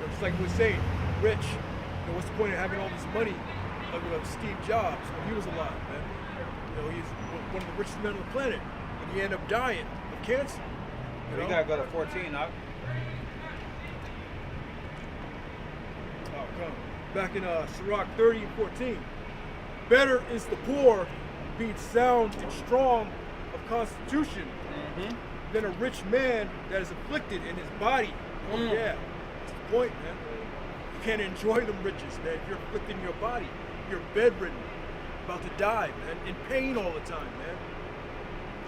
You know, just like we were saying, rich. You know, what's the point of having all this money? Like Steve Jobs when he was alive, man. You know, he's one of the richest men on the planet, and he ended up dying of cancer. You We know? gotta go to 14 now. Oh, come. Back in Sirach 30 and 14. Better is the poor being sound and strong of constitution than a rich man that is afflicted in his body. Oh, yeah. That's the point, man. You can't enjoy them riches, man. If you're afflicted in your body, you're bedridden, about to die, man, in pain all the time, man.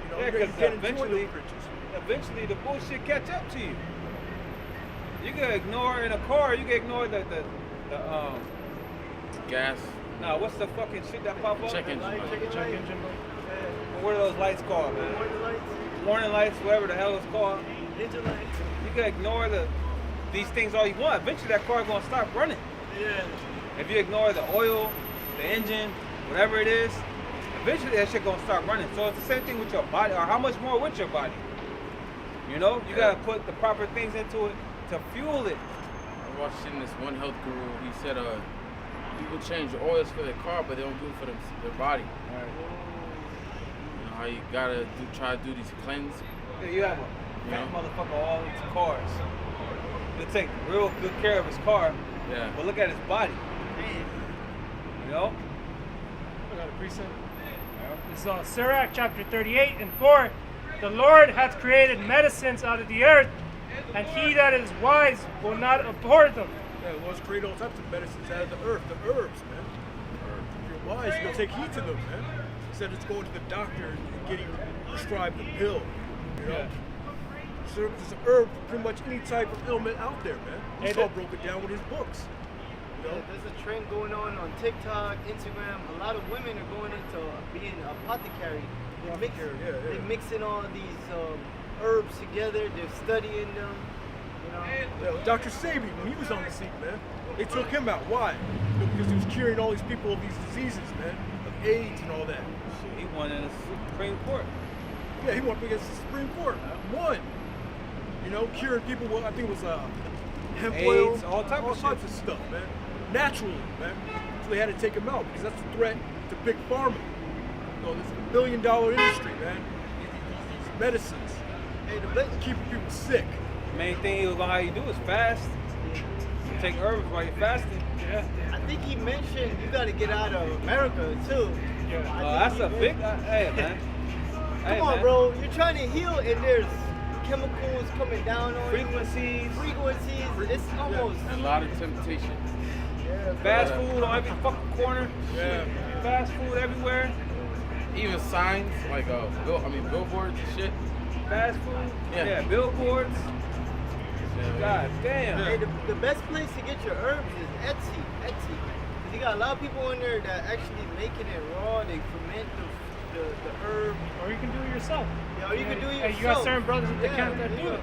You know, Yeah, you 'cause can't enjoy eventually- those riches. Eventually the bullshit catch up to you. You can ignore in a car, you can ignore the Gas. nah, what's the fucking shit that pop up? Check engine light. Check engine. What are those lights called, man? Warning lights, whatever the hell it's called. Ninja lights. You can ignore these things all you want. Eventually that car gonna stop running. Yeah. If you ignore the oil, the engine, whatever it is, eventually that shit gonna start running. So it's the same thing with your body, or how much more with your body. You know, you gotta put the proper things into it to fuel it. I watched in this one health guru. He said, people change oils for their car, but they don't do it for their body. You know how you gotta try to do these cleanse. Yeah, you have a fat motherfucker all into cars. He'll take real good care of his car, Yeah. but look at his body. You know? I got a precept. This is Sirach chapter 38 and 4. The Lord hath created medicines out of the earth, and he that is wise will not abhor them. Yeah, the Lord's created all types of medicines out of the earth, the herbs, man. If you're wise, you're gonna take heed to them, man. Instead of just going to the doctor and getting prescribed the pill, you know? So there's an herb for pretty much any type of ailment out there, man. Hey, He's all that- broke it down with his books. You know? There's a trend going on TikTok, Instagram. A lot of women are going into being apothecary. They're mixing all these herbs together. They're studying them. You know. Yeah, Dr. Sabi, when he was on the scene, man, they took him out. Why? You know, because he was curing all these people of these diseases, man, of AIDS and all that. Shit, he won in the Supreme Court. Yeah, he went up against the Supreme Court. Won. You know, curing people with, I think it was hemp oil, AIDS, all types of stuff, man. Naturally, man. So they had to take him out because that's a threat to big pharma. You know, this is $1 billion industry, man. These medicines. Hey, the best, Keeping people sick. Main thing he was gonna have you do is fast. You take herbs while you're fasting. Yeah. I think he mentioned you got to get out of America too. Yeah. That's a big. Hey man. Hey, Come on, man. bro. You're trying to heal, and there's chemicals coming down on Frequencies. you. Frequencies. It's almost. And a lot of temptation. Fast food on every fucking corner. Yeah. Fast food everywhere. Even signs like billboards and shit. Fast food. Yeah. Yeah. Billboards. Yeah. God damn. Hey, the best place to get your herbs is Etsy. Etsy. 'Cause you got a lot of people in there that actually making it raw. They ferment the herb. Or you can do it yourself. Yeah, or you can do it Hey, yourself. you got certain brothers at the Yeah, camp that do yeah. it.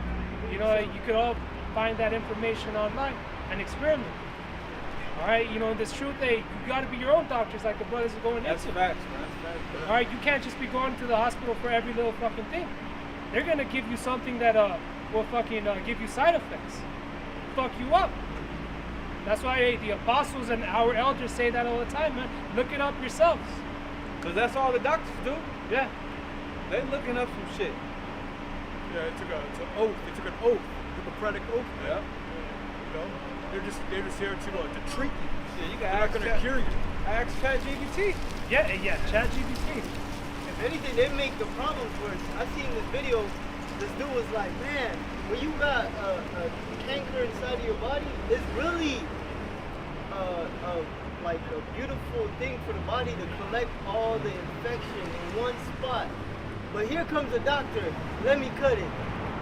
You know, you could all find that information online and experiment. All right, you know, this truth, you got to be your own doctors like the brothers are going That's into. facts, man. All right, you can't just be going to the hospital for every little fucking thing. They're going to give you something that will fucking give you side effects. Fuck you up. That's why the apostles and our elders say that all the time, man. Look it up yourselves. Cause that's all the doctors do. Yeah. They looking up some shit. Yeah, it's an oath. They took an oath, Hippocratic oath. Man. Yeah. You know, they're just here to treat you. Yeah, you They're can not ask gonna cure you. Ask ChatGPT. Yeah, ChatGPT. If anything, they make the problems worse. I seen this video. This dude was like, man, when you got a canker inside of your body, it's really like a beautiful thing for the body to collect all the infection in one spot. But here comes a doctor. Let me cut it.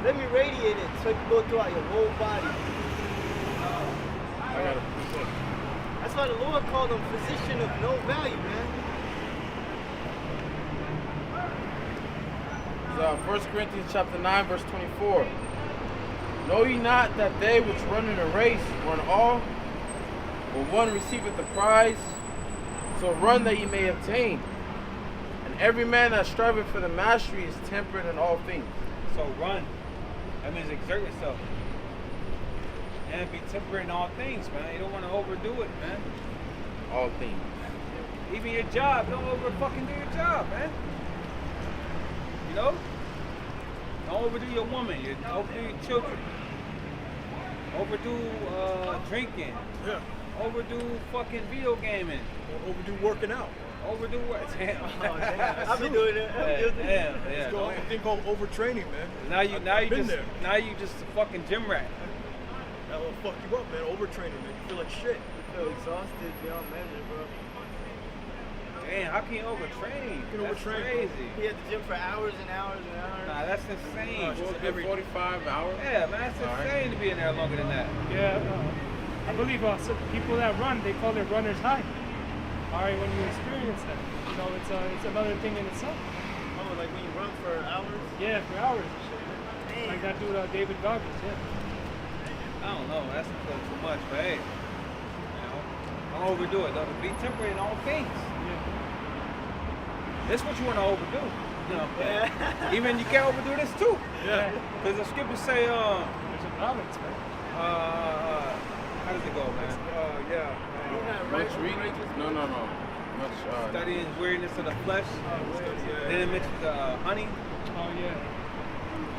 Let me radiate it so it can go throughout your whole body. I gotta. That's why the Lord called him physician of no value, man. 1 Corinthians chapter 9, verse 24. Know ye not that they which run in a race run all, but one receiveth the prize? So run that ye may obtain. And every man that striveth for the mastery is temperate in all things. So run. That means exert yourself. And be temperate in all things, man. You don't want to overdo it, man. All things. Even your job, don't over fucking do your job, man. You know? Don't overdo your woman, overdo your children. Overdo drinking. Yeah. Overdo fucking video gaming. Or overdo working out. Overdo what? Damn. Oh, damn. I've been doing it. Damn, It's yeah. called a thing called overtraining, man. Now you been there. now you just a fucking gym rat. That will fuck you up, man. Overtraining, man. You feel like shit. I feel exhausted beyond measure, bro. Damn, how can you overtrain? You can That's overtrain. crazy. He at the gym for hours and hours and hours. Nah, that's insane. Nah, just Every 45 hours. Yeah, man, that's All right. insane to be in there longer than that. Yeah, I believe some people that run, they call it runner's high. All right, when you experience that, you know, it's another thing in itself. Oh, like when you run for hours? Yeah, for hours and shit. Like that dude, David Goggins, yeah. I don't know, that's a little too much, but hey, you know, don't overdo it. Though. Be temperate in all things. Yeah. This is what you want to overdo. You know, Yeah. even you can't overdo this too. Yeah. Because the scriptures say, There's a balance, man. how does it go, man? Yeah. You're not Much right. reading? No. Much. Studying weariness of the flesh. Then it mentions honey, Oh, yeah.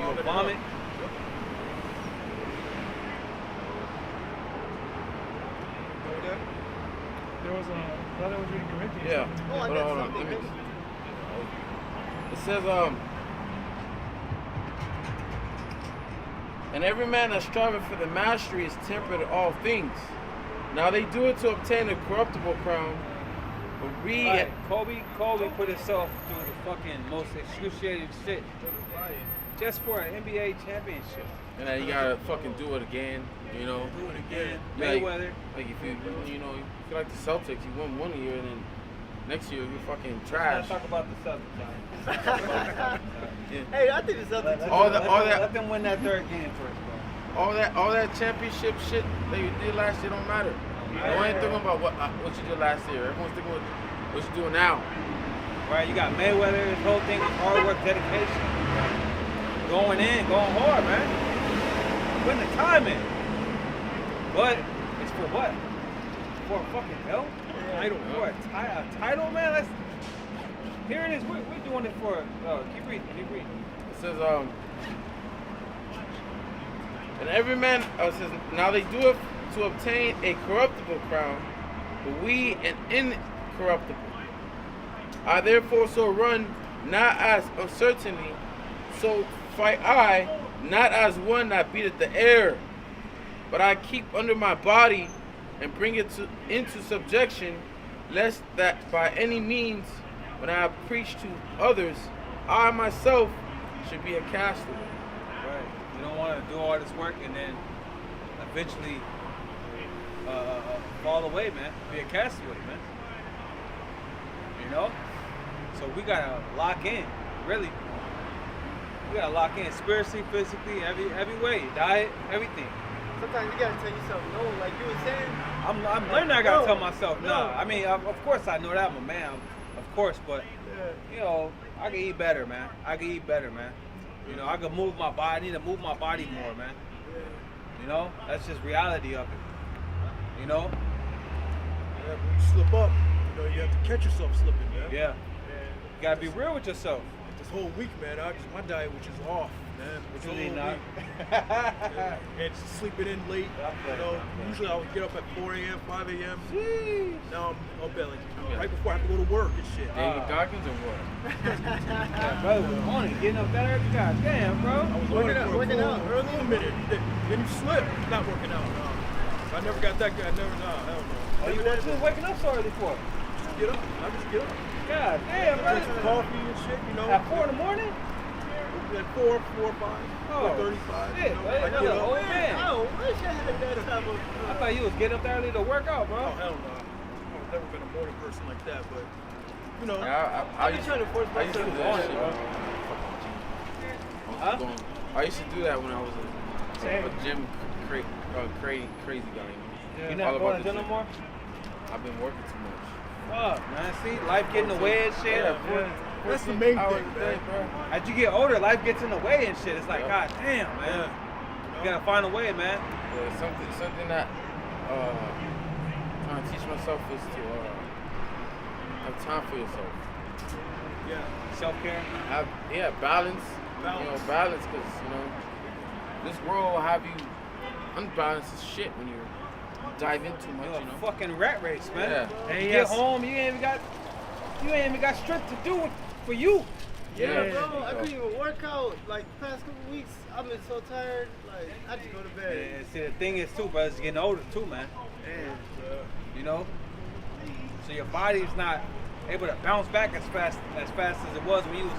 you will vomit. There was a brother was reading Corinthians. Yeah. Oh, I Hold got on. something. Let me- It says, and every man that striveth for the mastery is temperate in all things. Now they do it to obtain a corruptible crown, but we, Right. Kobe put himself through the fucking most excruciating shit just for an NBA championship. and then you gotta fucking do it again, you know. Do it again. Like- Mayweather. Like if you know, you feel like the Celtics, you won one year and then next year you're fucking Let's trash. not talk about the Celtics. Yeah. Hey, I think it's up to Let them win that third game first, bro. All that championship shit that you did last year don't matter. No ain't thinking about what you did last year. Everyone's thinking what you're doing now. Right, you got Mayweather, his whole thing was hard work, dedication. going hard, man. Putting the time in. But it's for what? For a fucking belt? Title. For a title, man? Let's. Here it is. We're doing it for. Keep reading. It says, and every man says, now they do it to obtain a corruptible crown, but we an incorruptible. I therefore so run, not as uncertainly, so fight I, not as one that beateth the air, but I keep under my body and bring it into subjection, lest that by any means, when I have preached to others, I myself should be a castaway. Right. You don't want to do all this work and then eventually fall away, man. Be a castaway, man. You know? So we gotta lock in, really. We gotta lock in spiritually, physically, every way, diet, everything. Sometimes you gotta tell yourself no, like you were saying. I'm learning. I gotta tell myself no. I mean, of course I know that I'm a man, of course, but you know, I can eat better, man. You know, I can move my body. I need to move my body more, man. You know, that's just reality of it. You know. Yeah, when you slip up, you know, you have to catch yourself slipping, man. Yeah. You gotta be real with yourself. This whole week, man, my diet was just off, man. What you mean, not? And sleeping in late. You know, usually I would get up at 4 a.m., 5 a.m. Now I'm up at like right before I have to go to work and shit. David Dawkins or what? Yeah, brother, was on it, getting up that early. God damn, bro. I was Working out for early? a minute. Then you slip. Not working out. No. I never got that good. I never. No, hell no. Oh, you waking up so early for? Just get up. I just get up. God damn, Drink some brother. coffee and shit. You know. At 4 in the morning? At 4, 5, Oh, 4:35. shit, You know, man, I get another up. old man. I wish I had that type of. I thought you was getting up that early to work out, Oh bro. hell no. I've never been a morning person like that, but you know. Yeah, I I've been used trying to force I used to do myself. that shit, bro. Huh? I used to do that when I was Same. a gym crazy guy. You know? You All not about going to the gym no gym. more? I've been working too much. Fuck, man. See, life getting in the way and shit. That's the main Hours thing, a day, man. bro. As you get older, life gets in the way and shit. It's like, Yeah. god damn, man. Yeah. You gotta find a way, man. Yeah, something that trying to teach myself is to have time for yourself. Yeah. Self-care. Have balance. You know, Balance. balance, because you know this world will have you unbalanced as shit when you dive in too much. You're You a know. fucking rat race, man. Yeah. Hey, You yes. get home, you ain't even got strength to do it for you. Yeah, Yeah. bro, I couldn't even work out. Like the past couple weeks, I've been so tired. Like I just go to bed. And see, the thing is too, bro, it's getting older too, man. You know, so your body's not able to bounce back as fast as it was when you was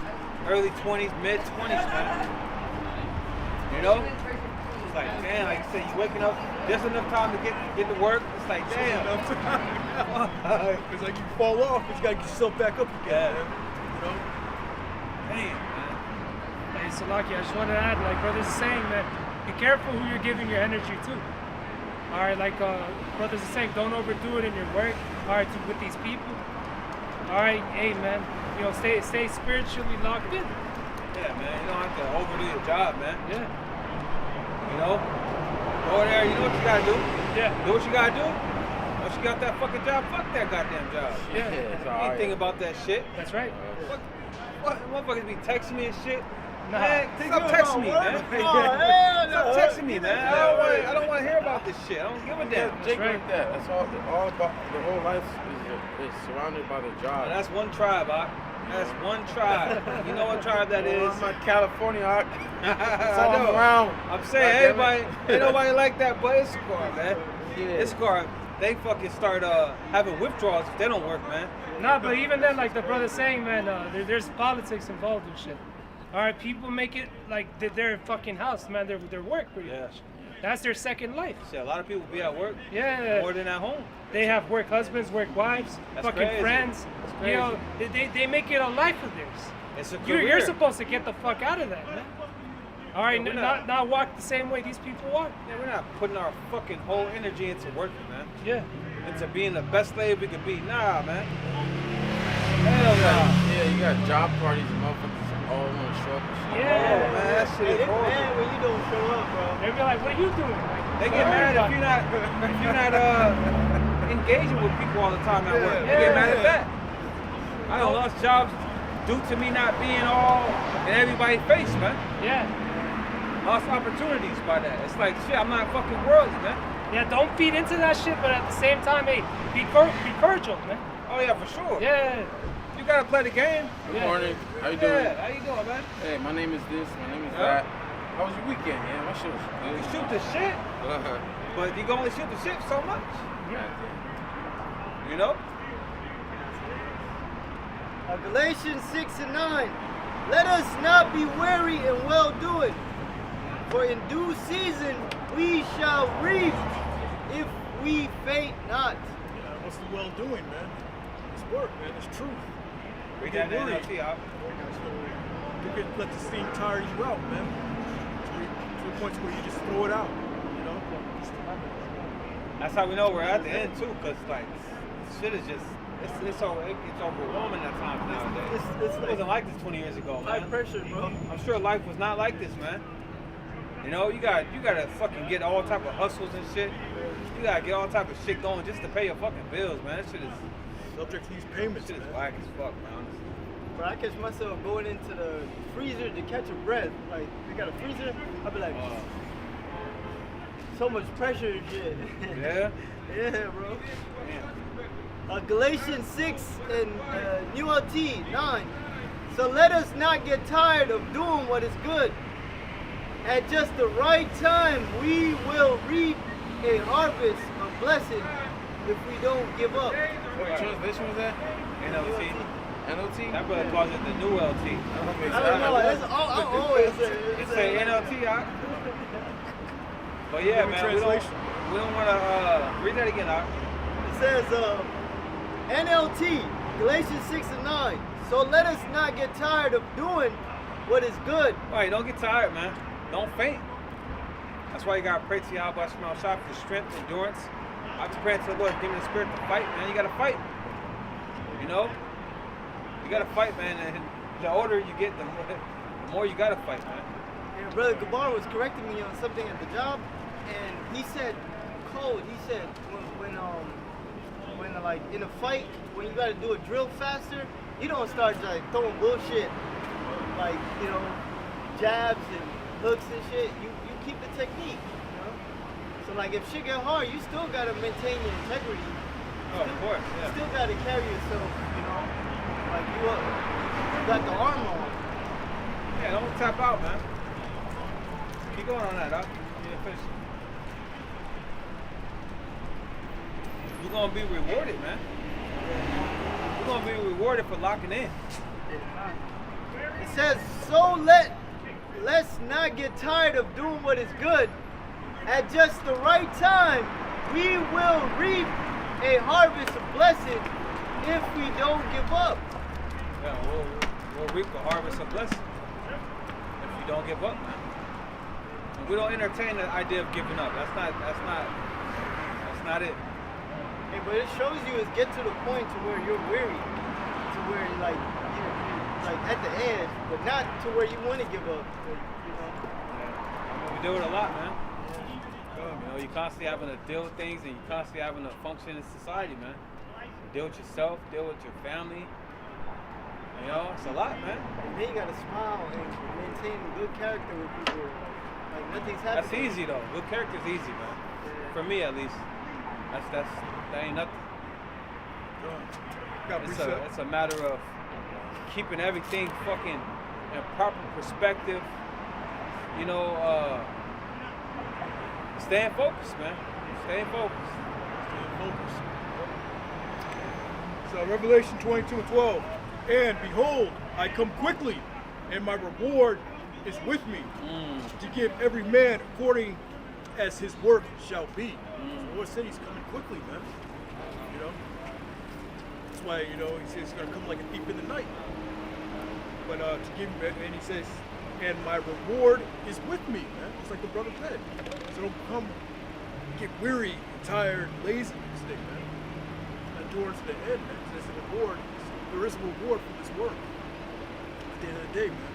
early 20s, mid 20s, man. You know, it's like damn, like you said, you waking up just enough time to get to work. It's like damn. It's like you fall off, but you gotta get yourself back up again, Yeah. man. You know? Damn, man. Hey, Salaki, I just wanted to add, like brothers are saying, that be careful who you're giving your energy to. All right, like brothers are saying, don't overdo it in your work. All right, with these people. All right, hey man, you know, stay spiritually locked in. Yeah, man. You don't have to overdo your job, man. Yeah, You know, go there. You know what you gotta do. yeah, Do what you gotta do. Once you got that fucking job, fuck that goddamn job. yeah. It's You ain't alright. thinking about that shit. That's right. What motherfuckers be texting me and shit? Nah. Man, stop texting me, man. Stop texting me, man. I don't want to hear about this shit. I don't give a damn. Jake right. like that. That's all about the whole life is surrounded by the job. That's one tribe, Ock. That's one tribe. You know what tribe that is? I'm like California. I know. Around. I'm saying everybody, ain't nobody like that but Issachar, man. Yeah. Issachar, they fucking start having withdrawals if they don't work, man. Nah, but even then, like the brother's saying, man, there's politics involved in shit. All right, people make it like their fucking house, man. Their work, pretty Yeah. much. That's their second life. Shit, a lot of people be at work Yeah. more than at home. They have work husbands, work wives, That's fucking crazy. friends. That's You know, crazy. they make it a life of theirs. It's a You're career. supposed to get the fuck out of that, man. All right, Yeah, we're not walk the same way these people walk. Yeah, we're not putting our fucking whole energy into working, man. Yeah. Into being the best slave we could be. Nah, man. Hell nah. Yeah, you got job parties and motherfuckers Oh, I'm gonna show up and shit. Yeah. Oh, man, that shit Hey, is they horrible. mad when you don't show up, bro. They be like, what are you doing? Like, They get mad if you're not engaging with people all the time at work. They get mad at that. I don't lost jobs due to me not being all in everybody's face, man. Yeah. Lost opportunities by that. It's like shit. I'm not fucking worldly, man. Yeah, don't feed into that shit, but at the same time, hey, be cordial, man. Oh yeah, for sure. Yeah. You gotta play the game. Good Yeah. morning. How you doing? Yeah. How you doing, man? Hey, my name is this. My name is Yeah. that. How was your weekend, man? My shit was You good. shoot the shit, but you can only shoot the shit so much. You know? Galatians 6 and 9. Let us not be weary in well doing, for in due season we shall reap if we faint not. What's the well doing, man? It's work, man. It's truth. Read Get that worried. NLT out. You can let this thing tire you out, man. To the point where you just throw it out. You know? That's how we know we're at the end too, cause like shit is just it's overwhelming at times nowadays. It's It wasn't like this 20 years ago, high man. pressure, bro. I'm sure life was not like this, man. You know, you gotta fucking get all type of hustles and shit. You gotta get all type of shit going just to pay your fucking bills, man. That shit is Subject to these payments, shit is man. whack as fuck, man. Honestly. Bro, I catch myself going into the freezer to catch a breath. Like, they got a freezer, I'll be like, so much pressure and shit. Yeah. Yeah, bro. Damn. Galatians 6 and New LT 9. So let us not get tired of doing what is good. At just the right time, we will reap a harvest of blessing if we don't give up. What translation was that? NLT. NLT? That brother calls it the new LT. I don't know. I always say It's a NLT, huh? But yeah, Maybe man, translation. we don't want to read that again, huh? It says NLT, Galatians 6 and 9. So let us not get tired of doing what is good. All right, don't get tired, man. Don't faint. That's why you gotta pray to Yahweh Shema Shah for strength, endurance. I have to pray to the Lord, give me the spirit to fight, man. You gotta fight. You know? You gotta fight, man. And the older you get, the more you gotta fight, man. And Brother Gabar was correcting me on something at the job, and he said, code. He said when like in a fight, when you gotta do a drill faster, you don't start like throwing bullshit, like jabs and hooks and shit. You keep the technique. So like if shit get hard, you still gotta maintain your integrity. Oh, of course, You yeah. still gotta carry yourself. Like you got the armor on. Yeah, don't tap out, man. Keep going on that, huh? Yeah, finish. You're gonna be rewarded, man. You're gonna be rewarded for locking in. It says, so let's not get tired of doing what is good. At just the right time, we will reap a harvest of blessing if we don't give up. Yeah, we'll reap the harvest of blessing if you don't give up, man. And we don't entertain the idea of giving up. That's not it. Hey, but it shows you is get to the point to where you're weary, to where you're like at the edge, but not to where you want to give up. Yeah. We do it a lot, man. You know, you're constantly having to deal with things, and you're constantly having to function in society, man. Deal with yourself, deal with your family. You know, it's a lot, man. And then you gotta smile and maintain good character with people. Like nothing's happening. That's easy though. Good character's easy, man. For me at least. That ain't nothing. It's a matter of keeping everything fucking in proper perspective. You know, staying focused, man. Staying focused. So Revelation 22:12. And behold, I come quickly, and my reward is with me to give every man according as his work shall be. So the Lord said he's coming quickly, man. You know? That's why, he says he's going to come like a thief in the night. But to give him, and he says, and my reward is with me, man. Just like the brother said. So don't come get weary and tired and lazy this thing, man. Endurance to the end, man. There's a reward. There is a reward for this work. At the end of the day, man.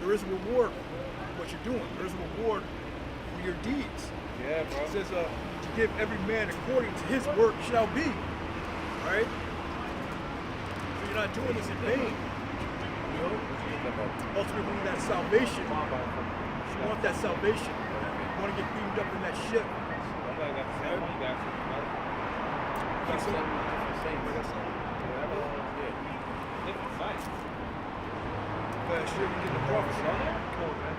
there is a reward for what you're doing. There is a reward for your deeds. Yeah, bro. It says to give every man according to his work shall be. Right? So you're not doing this in vain. You know? Ultimately, that salvation. You want that salvation. You want to get beamed up in that ship. Somebody got the same one you got. Got some? Got some? Different sites. Last year we did the prophecy. Come on, man.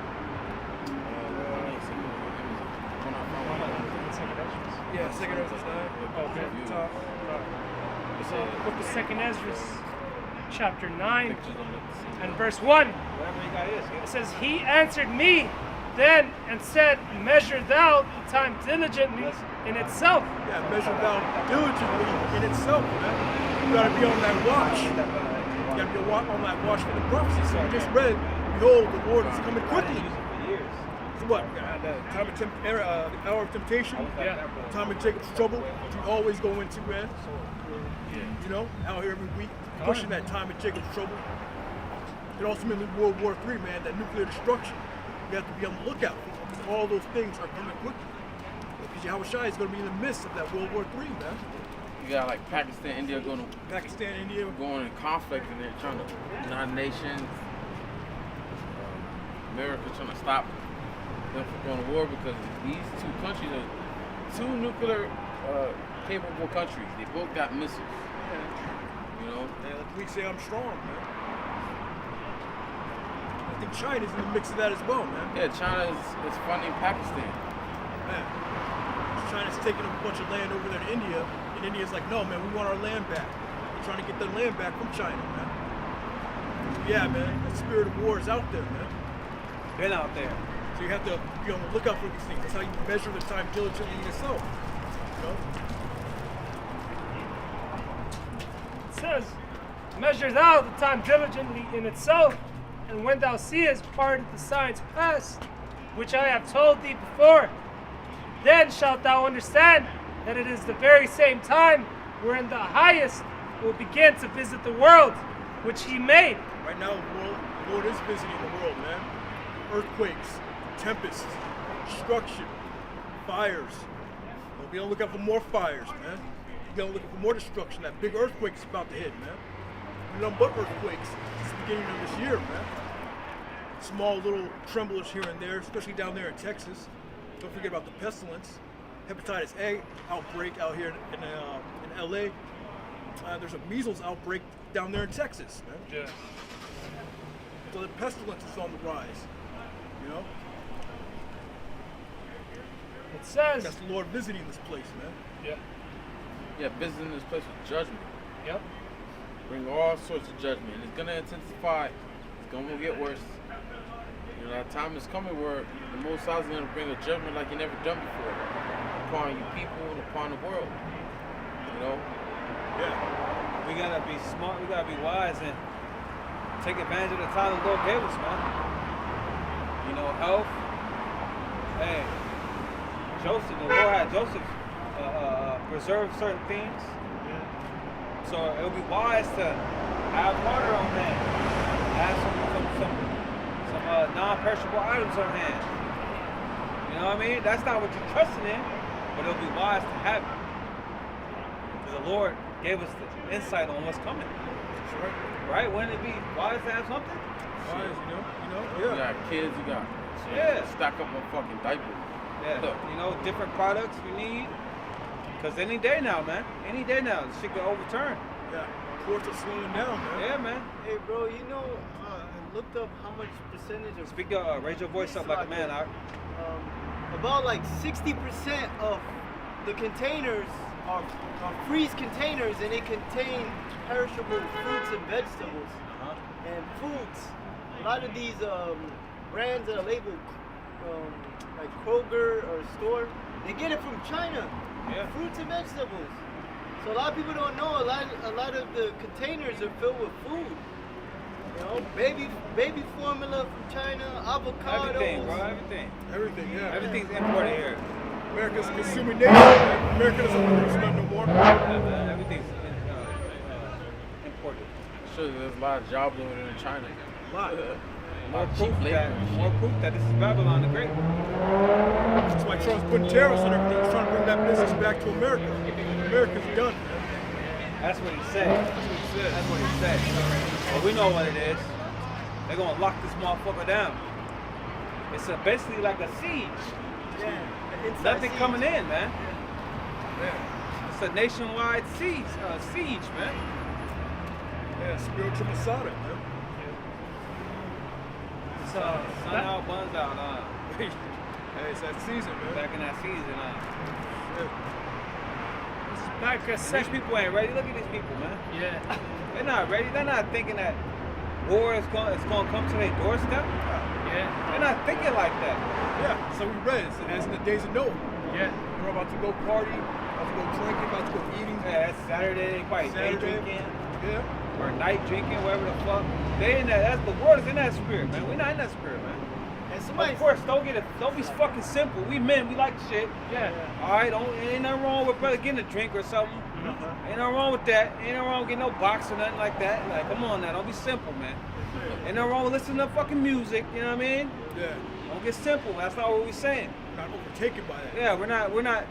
Yeah, second Ezra 9. Okay. Top. Book of Second Ezra, chapter 9, and verse 1. Whatever you got is. It says, He answered me then and said, Measure thou the time diligently in itself. Yeah, measure thou diligently in itself, man. You gotta be on that watch. You gotta be on that watch for the prophecy. So we just read, behold, the Lord is coming quickly. So what? Time of the hour of temptation. Yeah. Time of Jacob's trouble, which we always go into, man. You know, out here every week, pushing that time of Jacob's trouble. And ultimately World War III, man, that nuclear destruction. You have to be on the lookout. Because all those things are coming quickly. Because Yahushua is going to be in the midst of that World War III, man. You got like Pakistan, India going India. in conflict, and they're trying to United Nations, America trying to stop them from going to war because these two countries are two nuclear capable countries. They both got missiles. You know. Yeah, like we say, I'm strong, man. I think China's in the mix of that as well, man. Yeah, China is funding Pakistan. Man, China's taking a bunch of land over there to India, and India's like, no, man, we want our land back. We're trying to get the land back from China, man. So yeah, man, the spirit of war is out there, man. Been out there. So you have to be on the lookout for these things. That's how you measure the time diligently yourself. You know? It says, Measure thou the time diligently in itself, and when thou seest part of the signs past, which I have told thee before, then shalt thou understand that it is the very same time wherein the highest will begin to visit the world which he made. Right now, the Lord is visiting the world, man. Earthquakes, tempests, destruction, fires. We'll be on the lookout for more fires, man. We'll be on the lookout for more destruction. That big earthquake is about to hit, man. We don't but earthquakes since the beginning of this year, man. Small little tremblers here and there, especially down there in Texas. Don't forget about the pestilence, hepatitis A outbreak out here in LA. There's a measles outbreak down there in Texas, man. Yeah. So the pestilence is on the rise, you know? It says, That's the Lord visiting this place, man. yeah, Yeah, visiting this place with judgment. yep. Bring all sorts of judgment. It's gonna intensify. It's gonna get worse. You know, that time is coming where the Most High is gonna bring a judgment like he never done before upon you people and upon the world. You know? Yeah. We gotta be smart, we gotta be wise and take advantage of the time the Lord gave us, man. You know, health. Hey, Joseph, the Lord had Joseph preserve certain things. So it would be wise to have water on hand, have some non-perishable items on hand. You know what I mean? That's not what you're trusting in, but it would be wise to have it. Because the Lord gave us the insight on what's coming. That's right. Right? Wouldn't it be wise to have something? Wise, You yeah. got kids, you got Yeah. stack up on fucking diapers. Yeah. You know, different products you need. Because any day now, man. Any day now, this shit get overturned. Yeah. Courts are slowing down, man. Yeah, man. Hey, bro, you know, I looked up how much percentage of Speak up, raise your voice up like a man. about like 60% of the containers are freeze containers, and they contain perishable fruits and vegetables and foods. A lot of these brands that are labeled like Kroger or store, they get it from China. Yeah. Fruits and vegetables. So a lot of people don't know. A lot of the containers are filled with food. You know, baby formula from China, avocados. Everything, bro. Everything. Everything, yeah. Everything's imported here. America's a consuming nation, man. America doesn't produce nothing no more. Yeah, man. Everything's imported. Sure, there's a lot of jobs over there in China. A lot. More cheap proof, labor that, and shit. more proof that this is Babylon the Great. That's why Trump's putting tariffs on everything. He's trying to bring that business back to America. America's done. That's what he said. That's what he said. But we know what it is. They're gonna lock this motherfucker down. It's basically like a siege. Yeah. an inside Nothing siege. coming in, man. Yeah. It's a nationwide siege, man. Yeah, spiritual Masada, man. So Sun that, out, buns out, Hey, it's that season, man. back in that season, Yeah. this is back a And these second. people ain't ready. Look at these people, man. Yeah. They're not ready. They're not thinking that war is going to come to their doorstep. Yeah. They're not thinking like that. Yeah, so we read it. As in the days of Noah. Yeah. We're about to go party, about to go drinking, about to go eating. Yeah, it's Saturday. They probably day Saturday. drinking Yeah. or night drinking, whatever the fuck. They in that. That's the world is in that spirit, man. We're not in that spirit, man. And somebody, Of course, don't be fucking simple. We men, we like shit. Yeah. All right, ain't nothing wrong with brother getting a drink or something. Ain't nothing wrong with that. Ain't nothing wrong with getting no box or nothing like that. Like, come on now, don't be simple, man. Ain't nothing wrong with listening to fucking music. You know what I mean? Yeah. Don't get simple. That's not what we're saying. Not overtaken by that. Yeah, we're not.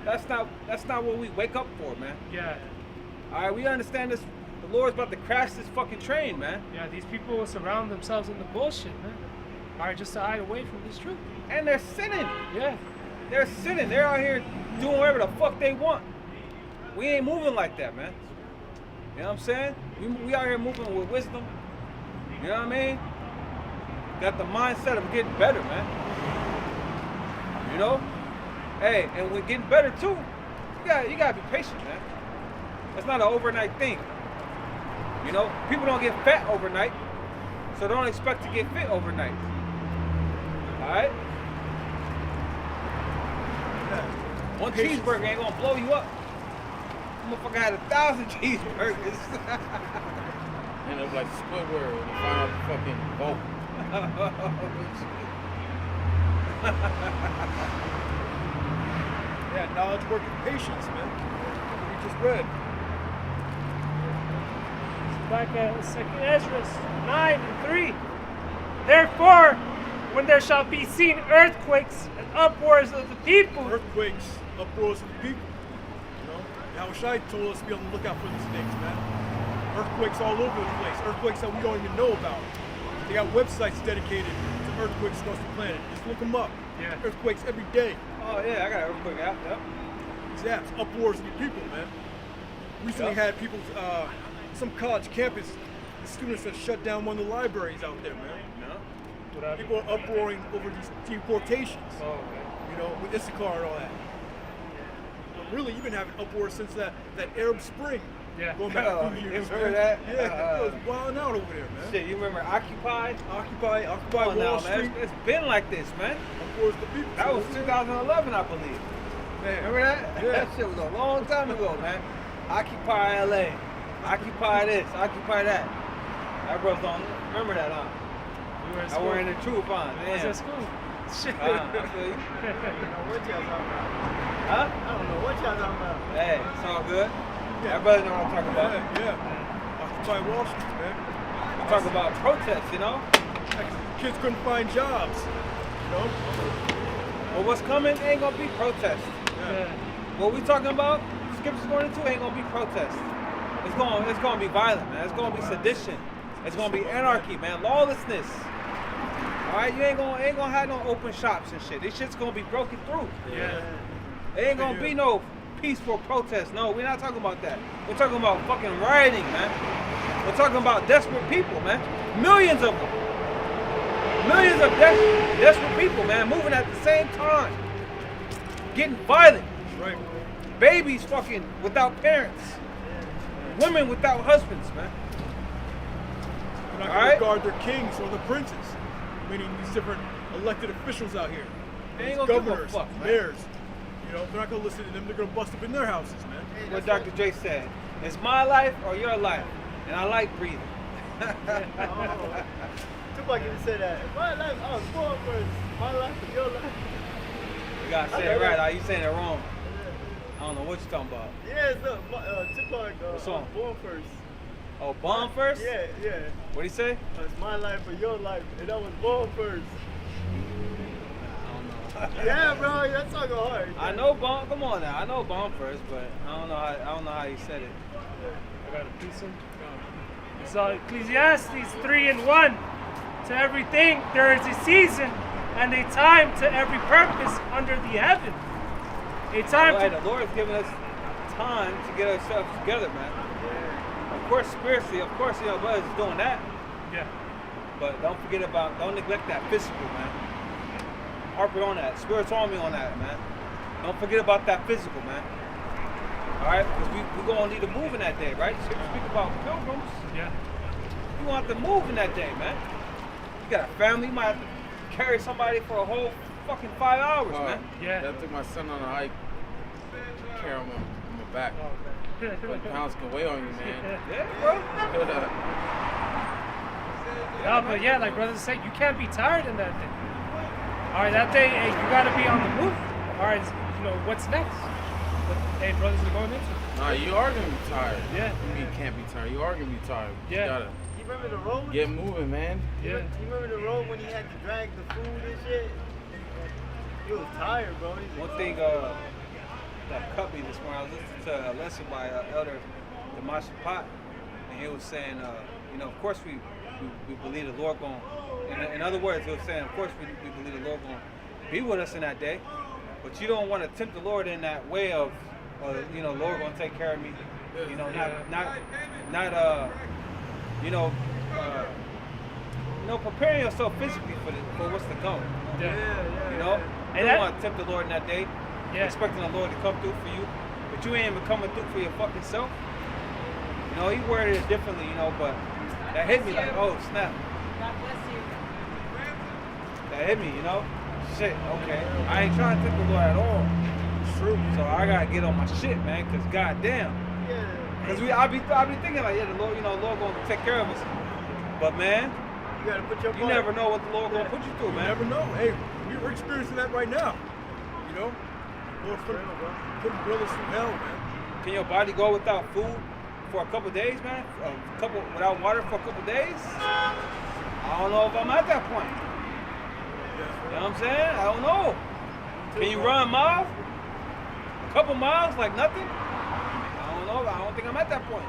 That's not what we wake up for, man. Yeah. All right, we understand this. The Lord's about to crash this fucking train, man. Yeah. These people surround themselves in the bullshit, man. All right, just to hide away from this truth. And they're sinning. Yeah. They're sinning. They're out here doing whatever the fuck they want. We ain't moving like that, man. You know what I'm saying? We out here moving with wisdom. You know what I mean? Got the mindset of getting better, man. You know? Hey, and we're getting better too. You gotta be patient, man. It's not an overnight thing. You know, people don't get fat overnight, so don't expect to get fit overnight. All right? One cheeseburger ain't gonna blow you up. Motherfucker had 1,000 cheeseburgers. End up like Squidward when you find out the fucking vote. Yeah, knowledge, work, and patience, man. We just read. Back at 2nd Ezra 9:3. Therefore, when there shall be seen earthquakes and uproars of the people, Earthquakes, uproars of the people. You know, Yahushua told us to be on the lookout for these things, man. Earthquakes all over the place. Earthquakes that we don't even know about. They got websites dedicated to earthquakes across the planet. Just look them up. Yeah. Earthquakes every day. Oh yeah, I got an earthquake app. Yep. These apps, uproars of the people, man. Recently had people, some college campus, the students that shut down one of the libraries out there, man. No. People are uproaring over these deportations, oh, okay. you know, with Issachar and all that. But really, you've been having uproars since that Arab Spring. Yeah. Going back a few You years. remember man. that? Yeah, it was wilding out over there, man. Shit, you remember Occupy? Occupy Come Wall on now, Street. man. It's been like this, man. Uproars the people. That was 2011, I believe. Man. Remember that? Yeah. That shit was a long time ago, man. Occupy LA. Occupy this. Occupy that. That bros don't remember that, huh? You were in I school. wearing the truth, huh? I was Damn. at school. Shit. I feel you. I don't know what y'all talking about. Huh? I don't know what y'all talking about. Hey, it's all good. Yeah. That brother know what I'm talking about. Yeah. Occupy Wall Street, man. We talk about protests, you know? Kids couldn't find jobs, you know? Well, what's coming ain't gonna be protests. Yeah. What we talking about, scriptures going into ain't gonna be protest. It's gonna be violent, man. It's gonna be sedition. It's gonna be anarchy, man. Lawlessness. All right, you ain't gonna have no open shops and shit. This shit's gonna be broken through. Yeah. There ain't gonna be no peaceful protest. No, we're not talking about that. We're talking about fucking rioting, man. We're talking about desperate people, man. Millions of them. Millions of desperate people, man, moving at the same time. Getting violent. Right. Babies fucking without parents. Women without husbands, man. They're not All going right. to guard their kings or the princes, meaning these different elected officials out here. They These ain't gonna give a governors, fuck, man. mayors. You know, they're not going to listen to them. They're going to bust up in their houses, man. Hey, What that's Dr. J said. It's my life or your life. And I like breathing. Oh. Tupac even said that. My life, I was born first. My life or your life. You gotta say it right. Are you saying it wrong? I don't know what you're talking about. Yeah, it's Tupac. What song? Born first. Oh, born first? Yeah, yeah. What'd he say? It's my life or your life, and I was born first. I don't know. Yeah, bro, that's talking hard. I know born. Come on now. I know born first, but I don't know how he said it. I got a piece of. It's Ecclesiastes 3:1. To everything there is a season and a time to every purpose under the heaven. A time Right, to. the Lord's giving us time to get ourselves together, man. Of course, spiritually, of course, brothers is doing that. Yeah. But don't neglect that physical, man. Harp it on that. Spirit's on me on that, man. Don't forget about that physical, man. All right? Because we're going to need to move in that day, right? So we speak about pilgrims. Yeah. You want to move in that day, man. You got a family, you might have to carry somebody for a whole fucking 5 hours, man. Yeah. I took my son on a hike. Carry him on my back. Oh, man. But pounds can weigh on you, man. Yeah, bro. No, but yeah, like brothers say, you can't be tired in that day. All right, that day, hey, you got to be on the move. All right, what's next? What, hey, brothers are going into. Nah, you are gonna be tired. Yeah. You can't be tired. You are gonna be tired. Yeah. You gotta You remember the road? get moving, man. Yeah. You remember the road when he had to drag the food and shit? He was tired, bro. He's One like, thing that cut me this morning, I was listening to a lesson by Elder Damasha Pot, and he was saying, of course we believe the Lord going. In other words, he was saying, of course we believe the Lord going to be with us in that day, but you don't want to tempt the Lord in that way of, Lord going to take care of me. Preparing yourself physically for what's to come. Yeah. You know, And you that- don't want to tempt the Lord in that day, expecting the Lord to come through for you, but you ain't even coming through for your fucking self. He worded it differently, but that hit me like, oh snap. God bless you. That hit me, Shit, okay. I ain't trying to tempt the Lord at all. It's true. So I gotta get on my shit, man, cause goddamn. yeah. Cause I be thinking like, the Lord, Lord gonna take care of us. But man, You gotta put your you part. never know what the Lord gonna put you through, You man. never know. Hey, we're experiencing that right now. Lord, putting brothers through hell, man. Can your body go without food for a couple days, man? Without water for a couple days? I don't know if I'm at that point. You know what I'm saying? I don't know. Can you run a mile? A couple miles like nothing? I don't know. I don't think I'm at that point.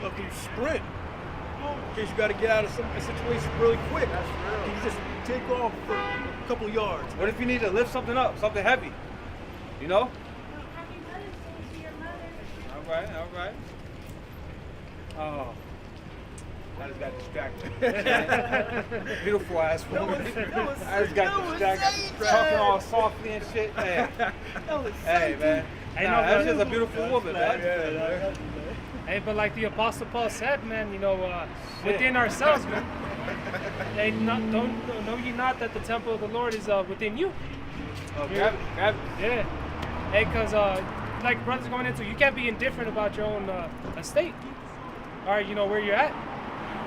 Look, can you sprint? In case you got to get out of a situation really quick. That's real. Can you just take off for a couple of yards? What if you need to lift something up, something heavy? Happy Mother's Day to your mother. All right. Oh, I just got distracted. Beautiful ass woman. I just got distracted. Talking all softly and shit. Hey, hey man. Hey, Nah, no, that's but- just a beautiful woman, man. Hey, but like the Apostle Paul said, man, within ourselves, man. Hey, know ye not that the temple of the Lord is within you? Oh, grab it. Yeah. Hey, because like brothers going into, you can't be indifferent about your own estate. All right, where you're at.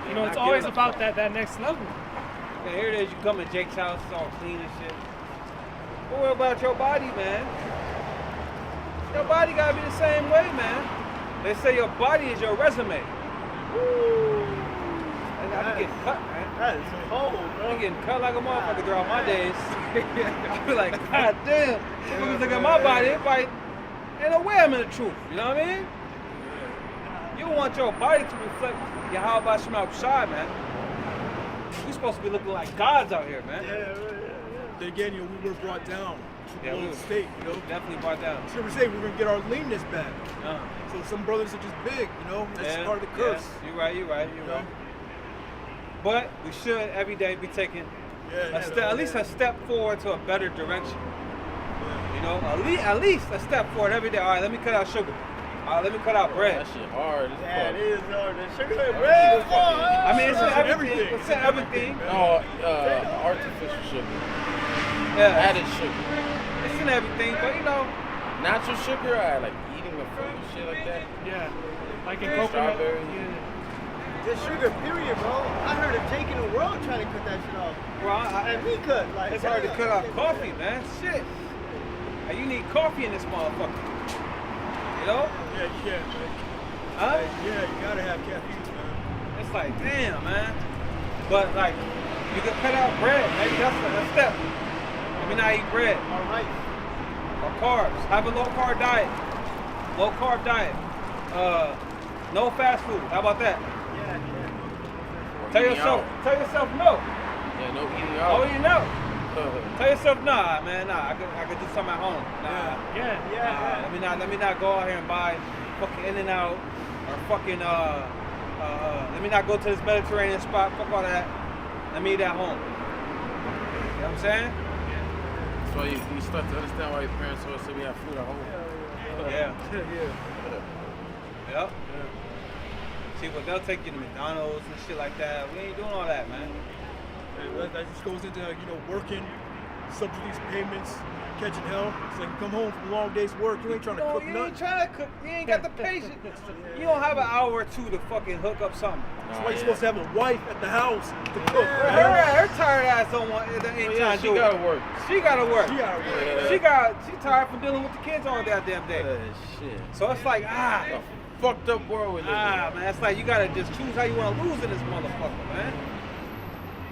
It's Not always giving a about fuck. that next level. Yeah, here it is. You come to Jake's house, it's all clean and shit. But what about your body, man? Your body gotta be the same way, man. They say your body is your resume. And I be getting cut, man. That is cold, I bro. be getting cut like a motherfucker throughout my days. I be like, God damn. Niggas look at my body, it like, ain't no way I'm in the truth. You know what I mean? You want your body to reflect your how about Shema Shai, man. We supposed to be looking like gods out here, man. Then again, we were brought down to Yeah, a we low were. state, Definitely brought down. Scripture say we're gonna get our leanness back. Uh, So some brothers are just big, That's yeah, part of the curse. yeah. You're right. But we should every day be taking at least a step forward to a better direction. At least a step forward every day. All right, let me cut out sugar. All right, let me cut out bread. That shit hard. It's Yeah, it fuck. is hard. The sugar and bread, boy. I mean, it's in It's in everything. everything. It's in everything. No, artificial sugar. Yeah, Added sugar. it's in everything. But Natural sugar, I like eating the fruit and shit like that. Yeah. Like in coconut. Strawberry. Yeah. The sugar, period, bro. I heard a Jake in the world trying to cut that shit off. well, And me cut. Like, it's hard to damn. cut out coffee, man. Shit. Hey, you need coffee in this motherfucker. Yeah, you can, man. Huh? Yeah, you gotta have caffeine, man. it's like, damn, man. But like, you can cut out bread. Maybe that's a step. Maybe not eat bread All right. or carbs. Have a low carb diet. Low carb diet. No fast food. How about that? Yeah, yeah. Tell yourself no. Yeah, no eating Oh, out. you know. Tell yourself, nah, man, nah. I could do something at home. Nah. Yeah. Yeah. Let me not go out here and buy fucking In-N-Out or fucking let me not go to this Mediterranean spot. Fuck all that. Let me eat at home. You know what I'm saying? That's why you start to understand why your parents always say we have food at home. Yeah. Yeah. Yep. See, but they'll take you to McDonald's and shit like that. We ain't doing all that, man. And that just goes into, working, subsidies, payments, catching hell. It's like you come home from a long day's work, you ain't trying to No, cook you nothing. ain't trying to cook. You ain't got the patience. You don't have an hour or two to fucking hook up something. That's why you're supposed to have a wife at the house to cook. Her tired ass don't want. Ain't trying to She do gotta it. work. She gotta work. She gotta work. She tired from dealing with the kids all goddamn day. Shit. So it's like A fucked up world we live in. man. It's like you gotta just choose how you want to lose in this motherfucker, man.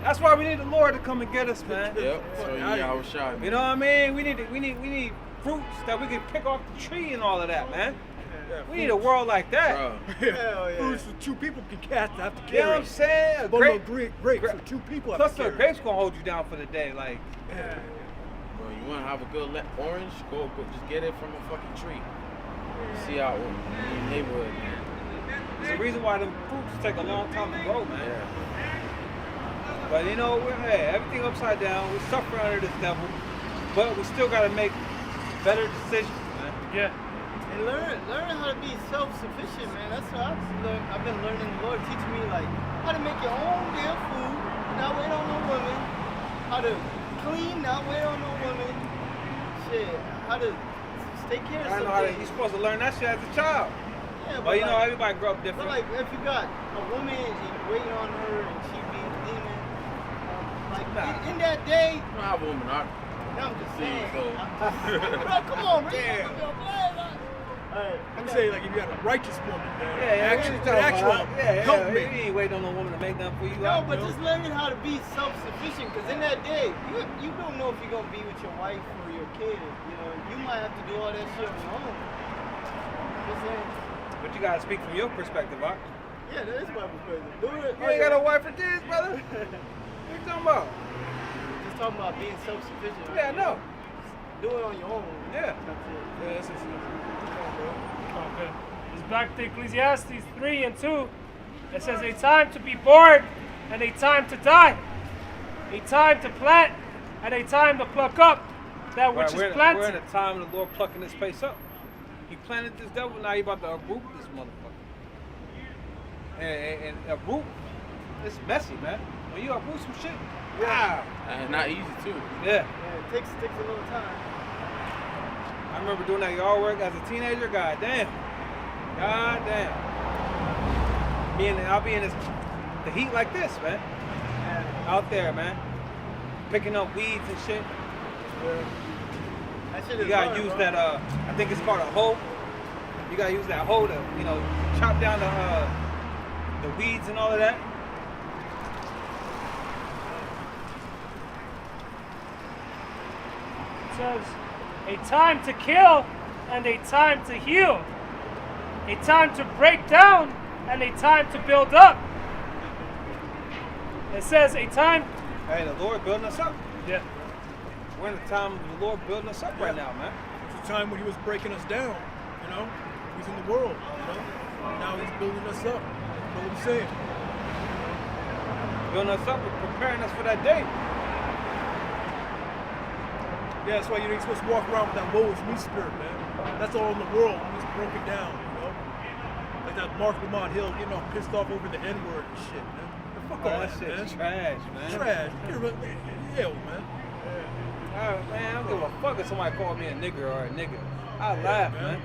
That's why we need the Lord to come and get us, man. Yep. So I was shy. You know what I mean? We need fruits that we can pick off the tree and all of that, man. We need a world like that. Bro. Hell yeah. Foods for two people can have to carry. You know what I'm saying? A Bundle grape, of grapes for two people have plus to the carry. grapes gonna hold you down for the day, like. Bro, you want to have a good orange? Go just get it from a fucking tree. See how in your neighborhood. There's a reason why them fruits take a long time to grow, man. Yeah. But you know, everything upside down. We suffer under this devil, but we still gotta make better decisions, man. Yeah. And learn how to be self-sufficient, man. That's what I've been learning. The Lord teaching me like how to make your own damn food, not wait on no woman. How to clean, not wait on no woman. Shit, how to take care of I know how something. you're supposed to learn that shit as a child. Yeah, But you know, like, everybody grew up different. but like if you got a woman and you waiting on her and she being demon, like Nah. in that day, You don't have a woman, huh? I'm just saying. So- Bro, come on, bro. Damn. I'm saying, like, if you got a righteous woman, man. Yeah, actual help me. You ain't waiting on no woman to make nothing for you. No, out, but you know? just learning how to be self-sufficient, because in that day, you don't know if you're gonna be with your wife or your kid. You know, you might have to do all that shit on your own. Just saying. But you gotta speak from your perspective, huh? Yeah, that is my perspective. Do it. You ain't got a wife for this, brother. What you talking about? Just talking about being self-sufficient. Yeah, I know. Do it on your own. Yeah. That's it. Yeah, that's just, Okay. It's back to Ecclesiastes 3 and 2. It says, a time to be born and a time to die. A time to plant and a time to pluck up that which we're is in planted. a time of the Lord plucking this place up. He planted this devil, now he about to uproot this motherfucker. And uproot, it's messy, man. When you uproot some shit, And not easy, too. yeah. Yeah, it takes a little time. I remember doing that yard work as a teenager. God damn. I'll be in the heat like this, man. Out there, man. Picking up weeds and shit. That shit You is gotta hard, use bro. that. I think it's called a hoe. You gotta use that hoe to, chop down the weeds and all of that. It says, a time to kill and a time to heal. A time to break down and a time to build up. It says a time. Hey, the Lord building us up. Yeah. We're in the time of the Lord building us up right now, man. It's a time when he was breaking us down, He's in the world, Now he's building us up. What are you saying? Building us up and preparing us for that day. Yeah, that's why you ain't supposed to walk around with that woe is me spirit, man. That's all in the world when it's broken down, Like that Mark Lamont Hill getting all pissed off over the N-word and shit, man. Fuck all that that, shit's man. trash, man. Trash. Hell, man. Man, I don't give a fuck if somebody called me a nigger or a nigga. I laugh, man.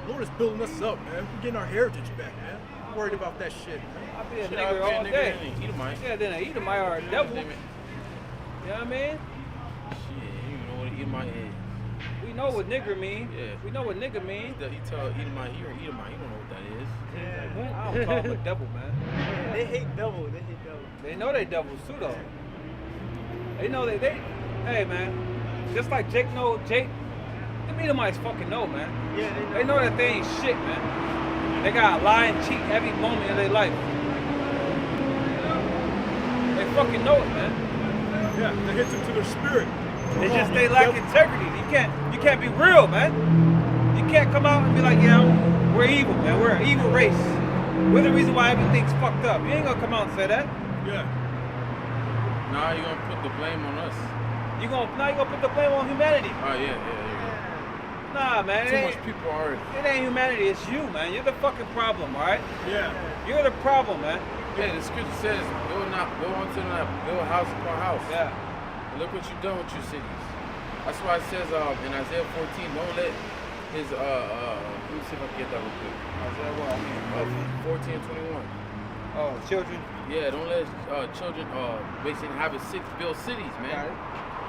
Lord is building us up, man. We're getting our heritage back, man. I'm worried about that shit, man. I'll be a Shit, nigger I'll be a all nigger day. and eat a mite. Yeah, then I eat them or a devil. You Damn it. know what I mean? Shit, you don't know what to eat my head. We know what nigger mean. Yeah. We know what nigga mean. He tell Edomite, he don't know what that is. I don't call him a devil, man. Yeah, they hate devil. They hate devil. They know they devils too, though. They know they. Hey, man. Just like Jake, them Edomites fucking know, man. Yeah, They know that they ain't shit, man. They gotta lie and cheat every moment of their life. They fucking know it, man. Yeah, that hits them to their spirit. They lack integrity. You can't be real, man. You can't come out and be like, yeah, we're evil, man. We're an evil race. We're the reason why everything's fucked up. You ain't gonna come out and say that. Yeah. Nah, you gonna put the blame on us. You gonna put the blame on humanity. Oh yeah. Nah, man. Too much people are. It ain't humanity. It's you, man. You're the fucking problem, all right? Yeah. You're the problem, man. Yeah, the scripture says, go on to build house upon house. Yeah. And look what you've done with your cities. That's why it says in Isaiah 14, don't let his let me see if I can get that real quick. Isaiah what? 14 and 21. Oh, children. Yeah, don't let children basically inhabit build cities, man. Got it.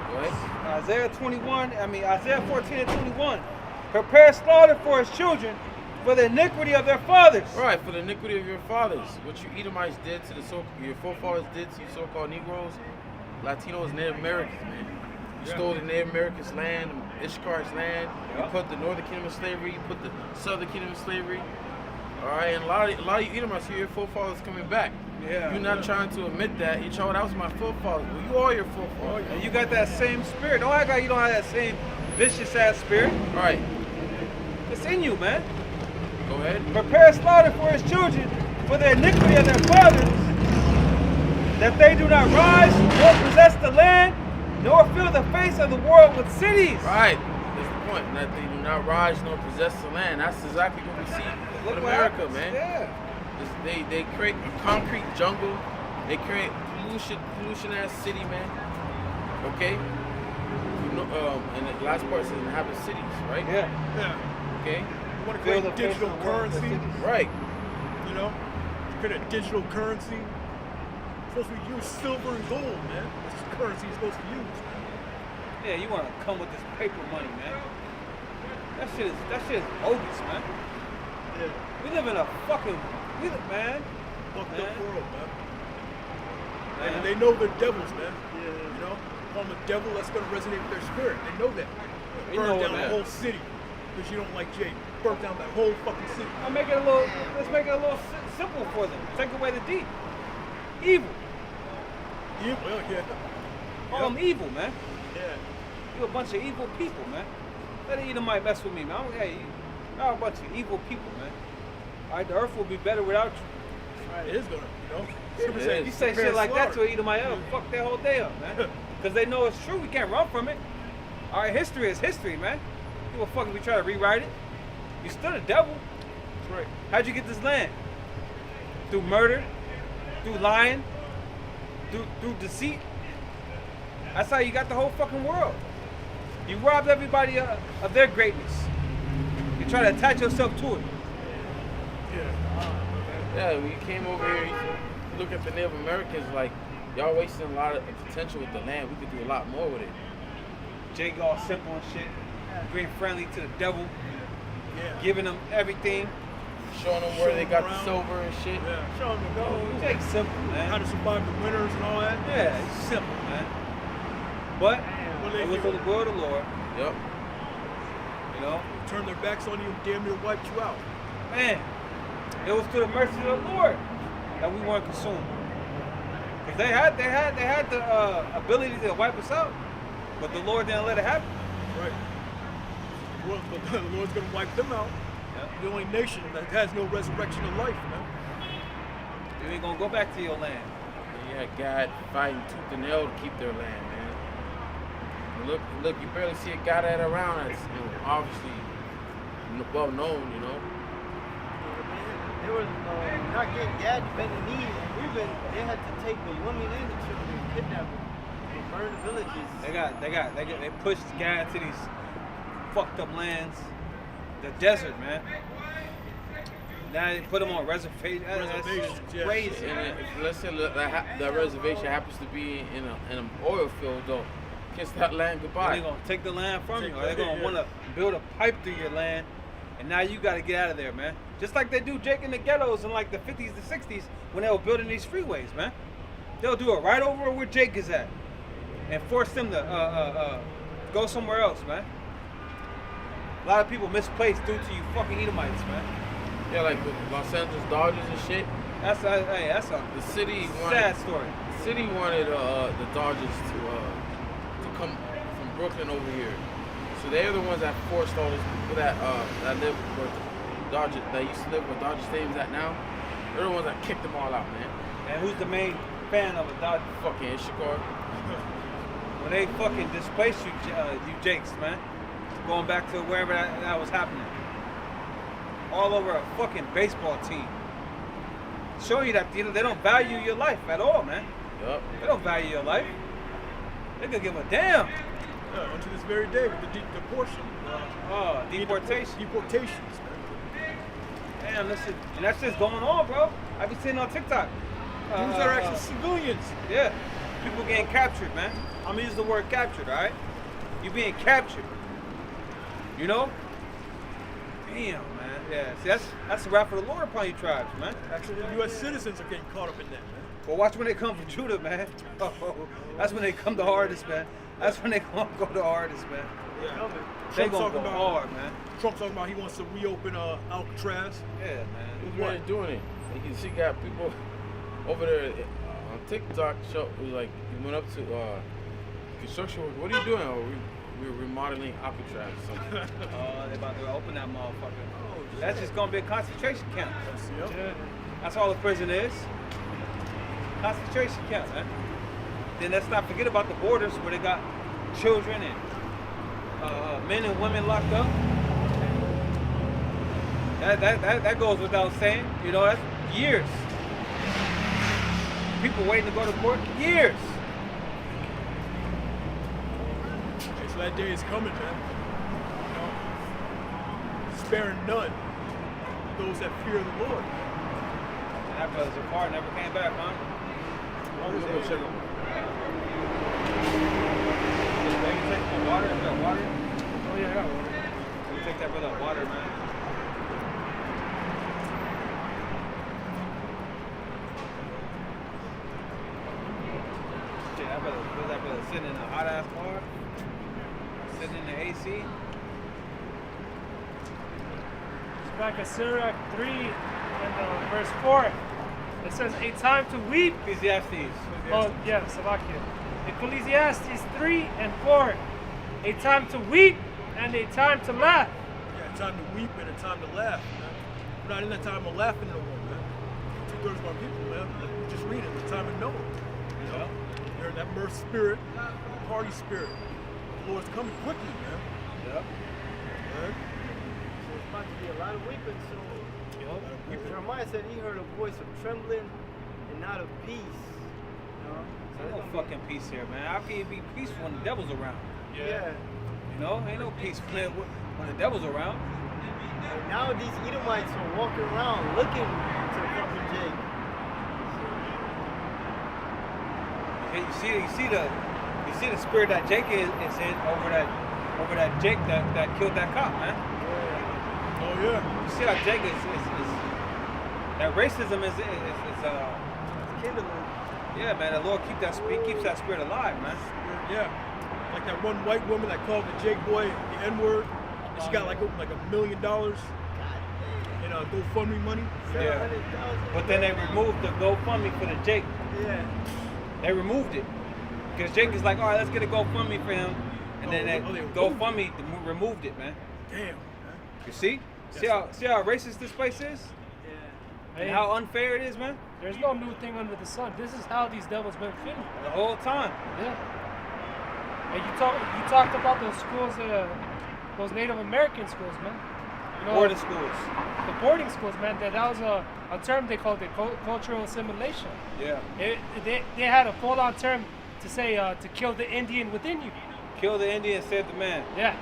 Go ahead. Isaiah 14 and 21. Prepare slaughter for his children for the iniquity of their fathers. Right, for the iniquity of your fathers. What you Edomites did to your forefathers did to you so-called Negroes, Latinos, Native Americans, man. You stole the Native Americans' land, Ishkar's land. You put the Northern Kingdom in slavery. You put the Southern Kingdom in slavery. All right, and a lot of you Edomites, your forefathers coming back. Yeah. You're not trying to admit that. You're trying, that was my forefathers. Well, you are your forefathers. And you got that same spirit. Don't act like you don't have that same vicious ass spirit. Right. It's in you, man. Go ahead. Prepare slaughter for his children for the iniquity of their fathers, that they do not rise nor possess the land, nor fill the face of the world with cities. Right. That's the point. That they do not rise nor possess the land. That's exactly what we see with America, happens. man. Yeah. They create a concrete jungle. They create pollution ass city, man. Okay. And the last part says inhabit cities, right? Yeah. Yeah. Okay. You want to Fill create the face digital of the world with currency, cities. Right. you know? Create a digital currency. It's supposed to use silver and gold, man. That's the currency you're supposed to use. Yeah, you want to come with this paper money, man. That shit is bogus, man. Yeah. We live in a fucking, man. Fucked up world, man. Man. And they know they're devils, man. Yeah. You know? Call them a devil, that's going to resonate with their spirit. They know that. They Burn know it, down the man. whole city because you don't like Jake. Burn down that whole fucking city. Let's make it a little simple for them. Take away the deep. Evil. Yeah, well, yeah. Call them evil, man. Yeah. You a bunch of evil people, man. Let an Edomite mess with me, man. Hey, y'all a bunch of evil people, man. All right, the earth will be better without you. Right, it is going to, you know? It is. You say shit like that to an Edomite, it'll fuck their whole day up, man. Because they know it's true. We can't run from it. All right, history is history, man. Give a fuck if we try to rewrite it. You still the devil. That's right. How'd you get this land? Through murder, through lying, through deceit. That's how you got the whole fucking world. You robbed everybody of their greatness. You try to attach yourself to it. Yeah, when you came over here, you look at the Native Americans like, y'all wasting a lot of potential with the land. We could do a lot more with it. Jake all simple and shit. Being friendly to the devil. Yeah. Giving them everything. Showing them where they got the around. silver and shit. Yeah. Show them the gold. Jake's simple, How man. to survive the winters and all that. Yeah, it's simple, man. But What they it was do? for the will of the Lord, Yep. you know. Turn their backs on you and damn near wiped you out. Man, it was to the mercy of the Lord that we weren't consumed. Cause they had the ability to wipe us out, but the Lord didn't let it happen. Right. Well, but the Lord's going to wipe them out. Yeah. The only nation that has no resurrection of life, man. You ain't gonna go back to your land. And you had God fighting tooth and nail to keep their land, man. And look, you barely see a guy that around that's obviously well known, you know. They were not getting Gad to bend the knee, and they had to take the women and the children and kidnap them and burn the villages. They pushed God to these fucked up lands, the desert, man. Now they put them on reservations. Reservations, That's yeah. crazy. And if, let's say that reservation happens to be in an oil field, though, kiss that land goodbye. They're gonna take the land from you, or they're gonna want to build a pipe through your land, and now you got to get out of there, man. Just like they do Jake in the ghettos in like the 50s to 60s when they were building these freeways, man. They'll do it right over where Jake is at, and force them to go somewhere else, man. A lot of people misplaced due to you fucking Edomites, man. Yeah, like with Los Angeles Dodgers and shit. That's a The city sad story. The city wanted the Dodgers to come from Brooklyn over here. So they're the ones that forced all those people that live where the Dodgers that used to live where Dodger Stadium's at now. They're the ones that kicked them all out, man. And who's the main fan of a Dodger? Fucking Ishikar. When they fucking displaced you, you Jakes, man. Going back to wherever that was happening. All over a fucking baseball team. Showing you that they don't value your life at all, man. Yup. They don't value your life. They gonna give a damn. Yeah, until this very day with the deportation. Deportation. Deportations, man. Damn, and that's just going on, bro. I be seeing on TikTok. Dudes that are actually civilians. Yeah. People getting captured, man. I'm gonna use the word captured, alright? You being captured. You know? Damn, man. Yeah. See, that's the wrath of the Lord upon you tribes, man. Actually, U.S. citizens are getting caught up in that, man. Well, watch when they come from Judah, man. Oh, that's when they come the hardest, man. That's when they gonna go the hardest, man. Yeah. They gonna go hard, man. Trump's talking about he wants to reopen Alcatraz. Yeah, man. Who's really doing it? You can see got people over there on TikTok. Show it was like he went up to construction work. What are you doing? Oh, we're remodeling Alcatraz. Or something. They about to open that motherfucker. That's just gonna be a concentration camp. Yep. That's all the prison is. Concentration camp, man. Then let's not forget about the borders where they got children and men and women locked up. That goes without saying. You know, that's years. People waiting to go to court, years. Okay, so that day is coming, man. You know, sparing none. Those that fear the Lord. And that brother's car never came back, huh? I'm gonna go check him. Maybe take the water. Is that water? Oh yeah, I got water. Maybe take that brother water, man. Shit, that brother sitting in a hot ass car, sitting in the AC. It's back at Sirach 3 and verse 4. It says, a time to weep. Ecclesiastes. Oh, yeah, Salakia. Ecclesiastes 3 and 4. A time to weep and a time to laugh. Yeah, a time to weep and a time to laugh, man. We're not in that time of laughing no more, man. 2/3 of our people, man. We just read it. The time of Noah. You know? They're in that mirth spirit, party spirit. The Lord's coming quickly, man. Yep. Right? So it's about to be a lot of weeping soon. Jeremiah said he heard a voice of trembling and not of peace. You know? So Ain't no it's fucking peace here, man. How can you be peaceful when the devil's around? yeah. You know, ain't no peace when the devil's around. And now these Edomites are walking around looking to fucking Jake. Hey, you see the spirit that Jake is in over that Jake that killed that cop, man. Oh, yeah. You see how Jake is that racism is Kindling. yeah, man. The Lord keeps that spirit alive, man. Yeah. Like that one white woman that called the Jake boy the N-word. And she got like $1 million in GoFundMe money. Yeah. 700,000. But then they removed the GoFundMe for the Jake. Yeah. They removed it because Jake is like, all right, let's get a GoFundMe for him, and then that GoFundMe removed it, man. Damn, man. You see? See how racist this place is? Yeah. And how unfair it is, man? There's no new thing under the sun. This is how these devils been feeling. The whole time. Yeah. And you talked about those schools, those Native American schools, man. You know, Boarding schools. the boarding schools, man. That was a term they called it cultural assimilation. Yeah. They had a full-on term to say to kill the Indian within you. Kill the Indian, save the man. Yeah.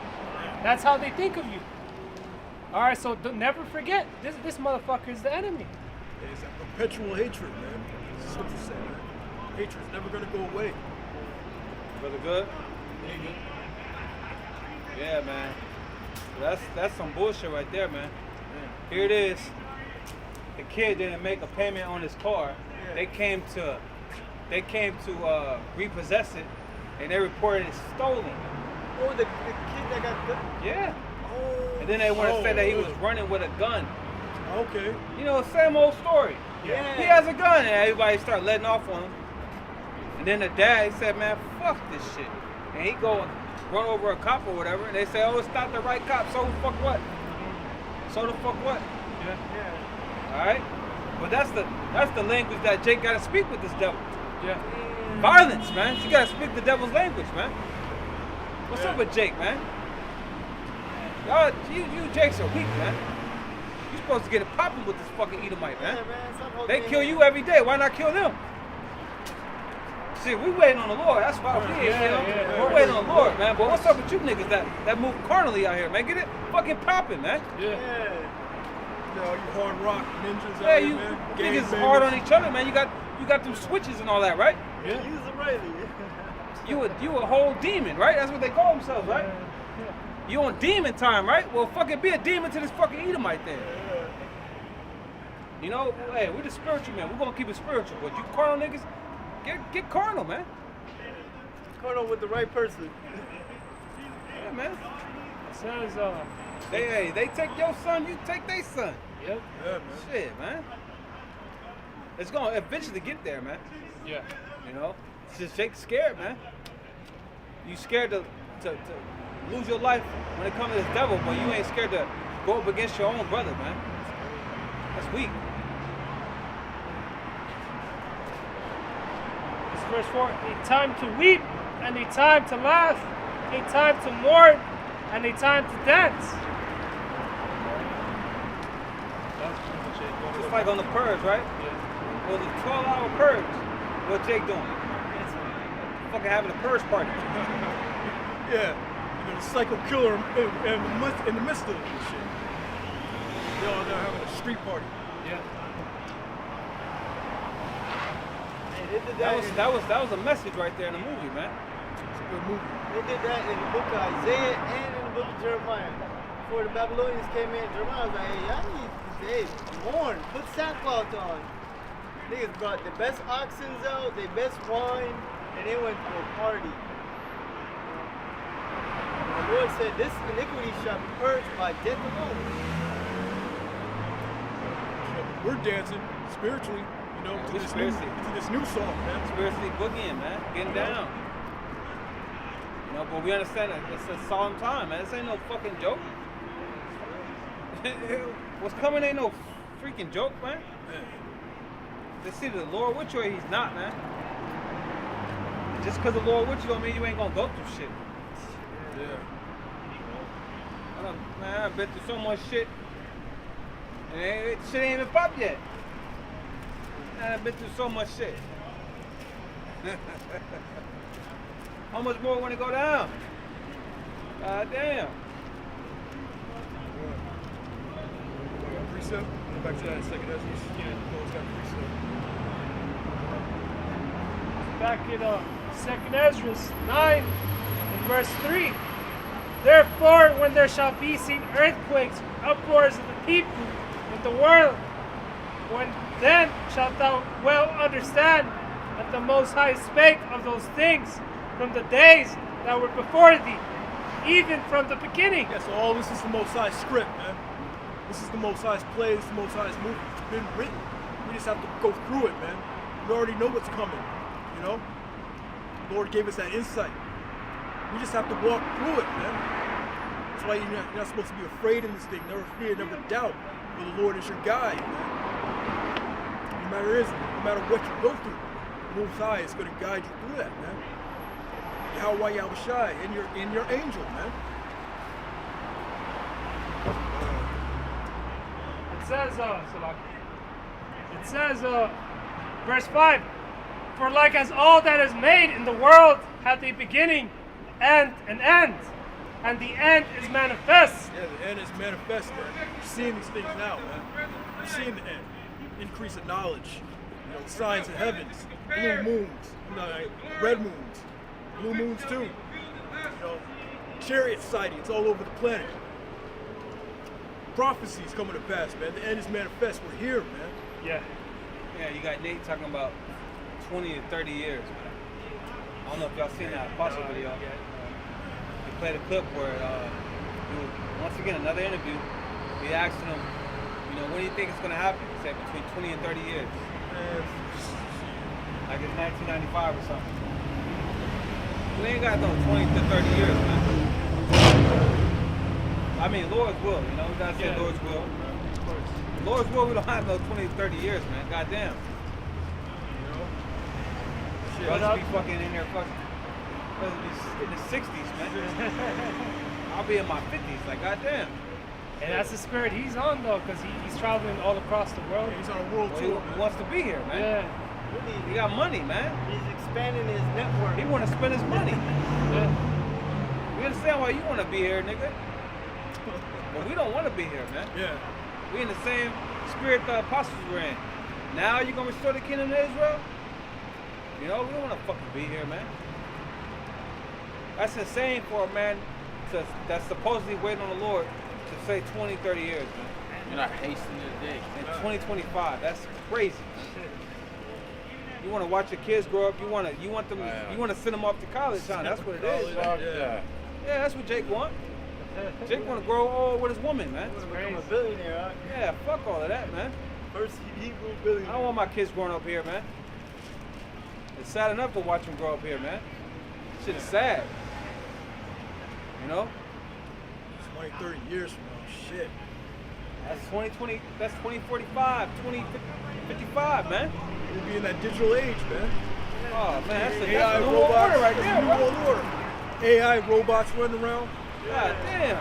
That's how they think of you. All right, so never forget, this motherfucker is the enemy. It's a perpetual hatred, man. This is what you say, man. Hatred's never gonna go away. Brother Good? Yeah, man. That's some bullshit right there, man. Here it is. The kid didn't make a payment on his car. They came to repossess it, and they reported it stolen. Oh, the kid that got the. Yeah. Oh. And then they want to say that he was running with a gun. Okay. You know, same old story. Yeah. He has a gun, and everybody start letting off on him. And then the dad said, "Man, fuck this shit." And he go and run over a cop or whatever, and they say, "Oh, it's not the right cop. So the fuck what? So the fuck what?" Yeah. Yeah. All right. But that's the language that Jake got to speak with this devil. Yeah. Violence, man. You got to speak the devil's language, man. What's up with Jake, man? Y'all, you Jakes are weak, man. You supposed to get it popping with this fucking Edomite, man. Yeah, man. Stop holding They me kill in. you every day. Why not kill them? See, we waiting on the Lord. That's why we here, you know? We're waiting on the Lord, man. But what's up with you niggas that move carnally out here, man? Get it fucking popping, man. Yeah. Yeah. You know, you hard rock ninjas Yeah, out you here, man. Gang niggas hard on bangers. each other, man. You got them switches and all that, right? Yeah. Use it rightly. You a whole demon, right? That's what they call themselves, right? You on demon time, right? Well, fucking be a demon to this fucking Edomite then. You know, hey, we're the spiritual man. We're gonna keep it spiritual. But you carnal niggas, get carnal, man. Carnal with the right person. Yeah, man. It says, They take your son, you take their son. yep. Yeah, man. Shit, man. It's gonna eventually get there, man. Yeah. You know, it's just Jake's scared, man. You scared to lose your life when it comes to this devil, but you ain't scared to go up against your own brother, man. That's weak. It's verse 4. A time to weep and a time to laugh, a time to mourn and a time to dance. Just like on the purge, right? Well, the 12-hour purge. What Jake doing? Fucking having a purge party. Yeah. You know, the psycho killer in the midst of this shit. They're all there having a street party. Yeah. Hey, they did that. That was a message right there in the movie, man. It's a good movie. They did that in the book of Isaiah and in the book of Jeremiah. Before the Babylonians came in, Jeremiah was like, "Hey, y'all need mourn, put sackcloth on." Niggas brought the best oxens out, the best wine, and they went to a party. The Lord said, "This iniquity shall be purged by death alone." We're dancing spiritually, you know, Yeah, to we this new song, man. Spiritually boogieing, man. Getting down. You know, but we understand that it's a solemn time, man. This ain't no fucking joke. What's coming ain't no freaking joke, man. It's either the Lord with you or he's not, man. Just because the Lord with you don't mean you ain't gonna go through shit. Yeah. Man, I've been through so much shit. And shit ain't even popped yet. Man, I've been through so much shit. How much more want to go down? God damn. Precept. Go back to that second Ezra. Yeah. It's got precept. Back in 2nd Ezra 9 and verse 3. Therefore, when there shall be seen earthquakes, uproars of the people in the world, when then shalt thou well understand that the Most High spake of those things from the days that were before thee, even from the beginning. Yeah, so all this is the Most High script, man. This is the Most High's play, this is the Most High's movie. It's been written. We just have to go through it, man. We already know what's coming, you know? The Lord gave us that insight. We just have to walk through it, man. That's why you're not supposed to be afraid in this thing. Never fear, never doubt. For the Lord is your guide, man. No matter what you go through, the Most High is going to guide you through that, man. Yahweh Yahushai, and your angel, man. It says, verse 5, for like as all that is made in the world hath a beginning and an end, and the end is manifest. Yeah, the end is manifest, man. You're seeing these things now, man. You're seeing the end. Increase of knowledge. You know, signs of heavens, blue moons, red moons, blue moons too. know, chariot sightings all over the planet. Prophecies coming to pass, man. The end is manifest. We're here, man. Yeah. Yeah, you got Nate talking about 20 to 30 years, man. I don't know if y'all seen that Apostle video. He played a clip where he was, once again, another interview. He asked him, you know, when do you think it's going to happen? He said between 20 and 30 years. Like it's 1995 or something. We ain't got no 20 to 30 years, man. I mean, Lord's will, you know, we gotta say Lord's will. Lord's will, we don't have no 20 to 30 years, man. Goddamn. You know? Shit. Brothers be fucking in there fucking. Brothers be in the 60s, man. I'll be in my 50s, like goddamn. And that's the spirit he's on, though, because he's traveling all across the world. He's on a world Well, tour, he wants to be here, man. Yeah. Really, He got money, man. he's expanding his network. He want to spend his money. Yeah. We understand why you want to be here, nigga. But we don't want to be here, man. Yeah. We in the same spirit the apostles were in. Now you gonna restore the kingdom of Israel? You know, we don't want to fucking be here, man. That's insane for a man that's supposedly waiting on the Lord to say 20, 30 years, man. You're not hastening the day. In 2025, that's crazy. You want to watch your kids grow up. You want them. You want to send them off to college, huh? That's what it is. Fuck Yeah. that. Yeah, that's what Jake want. Jake want to grow old with his woman, man. He's gonna become a billionaire, huh? Yeah, fuck all of that, man. First Hebrew I billionaire. don't want my kids growing up here, man. It's sad enough to watch them grow up here, man. Shit's sad. You know? 20, 30 years from now, shit. That's 2020, that's 2045, 2055, man. We'll be in that digital age, man. Oh, man, that's the AI new world robots, order right that's there, the new bro. world order. AI robots running around. God damn.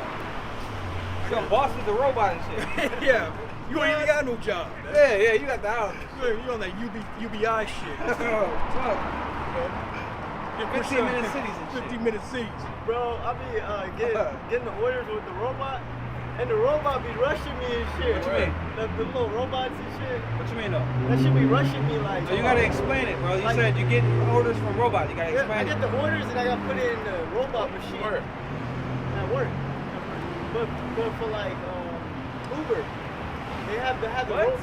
Some bosses the robot and shit. Yeah, you ain't even got no job, man. Yeah, you got the house. You're on that UBI shit. Oh, fuck. Get 15-minute cities and shit. 15-minute cities. Bro, I be getting the orders with the robot, and the robot be rushing me and shit. What you mean? The little robots and shit. What you mean, though? That should be rushing me like. So you gotta explain it, bro. You Like- said you get orders from robots. You gotta Yeah, I explain get it. the orders and I gotta put it in the robot machine. Work. At work. But for like Uber, they have the What?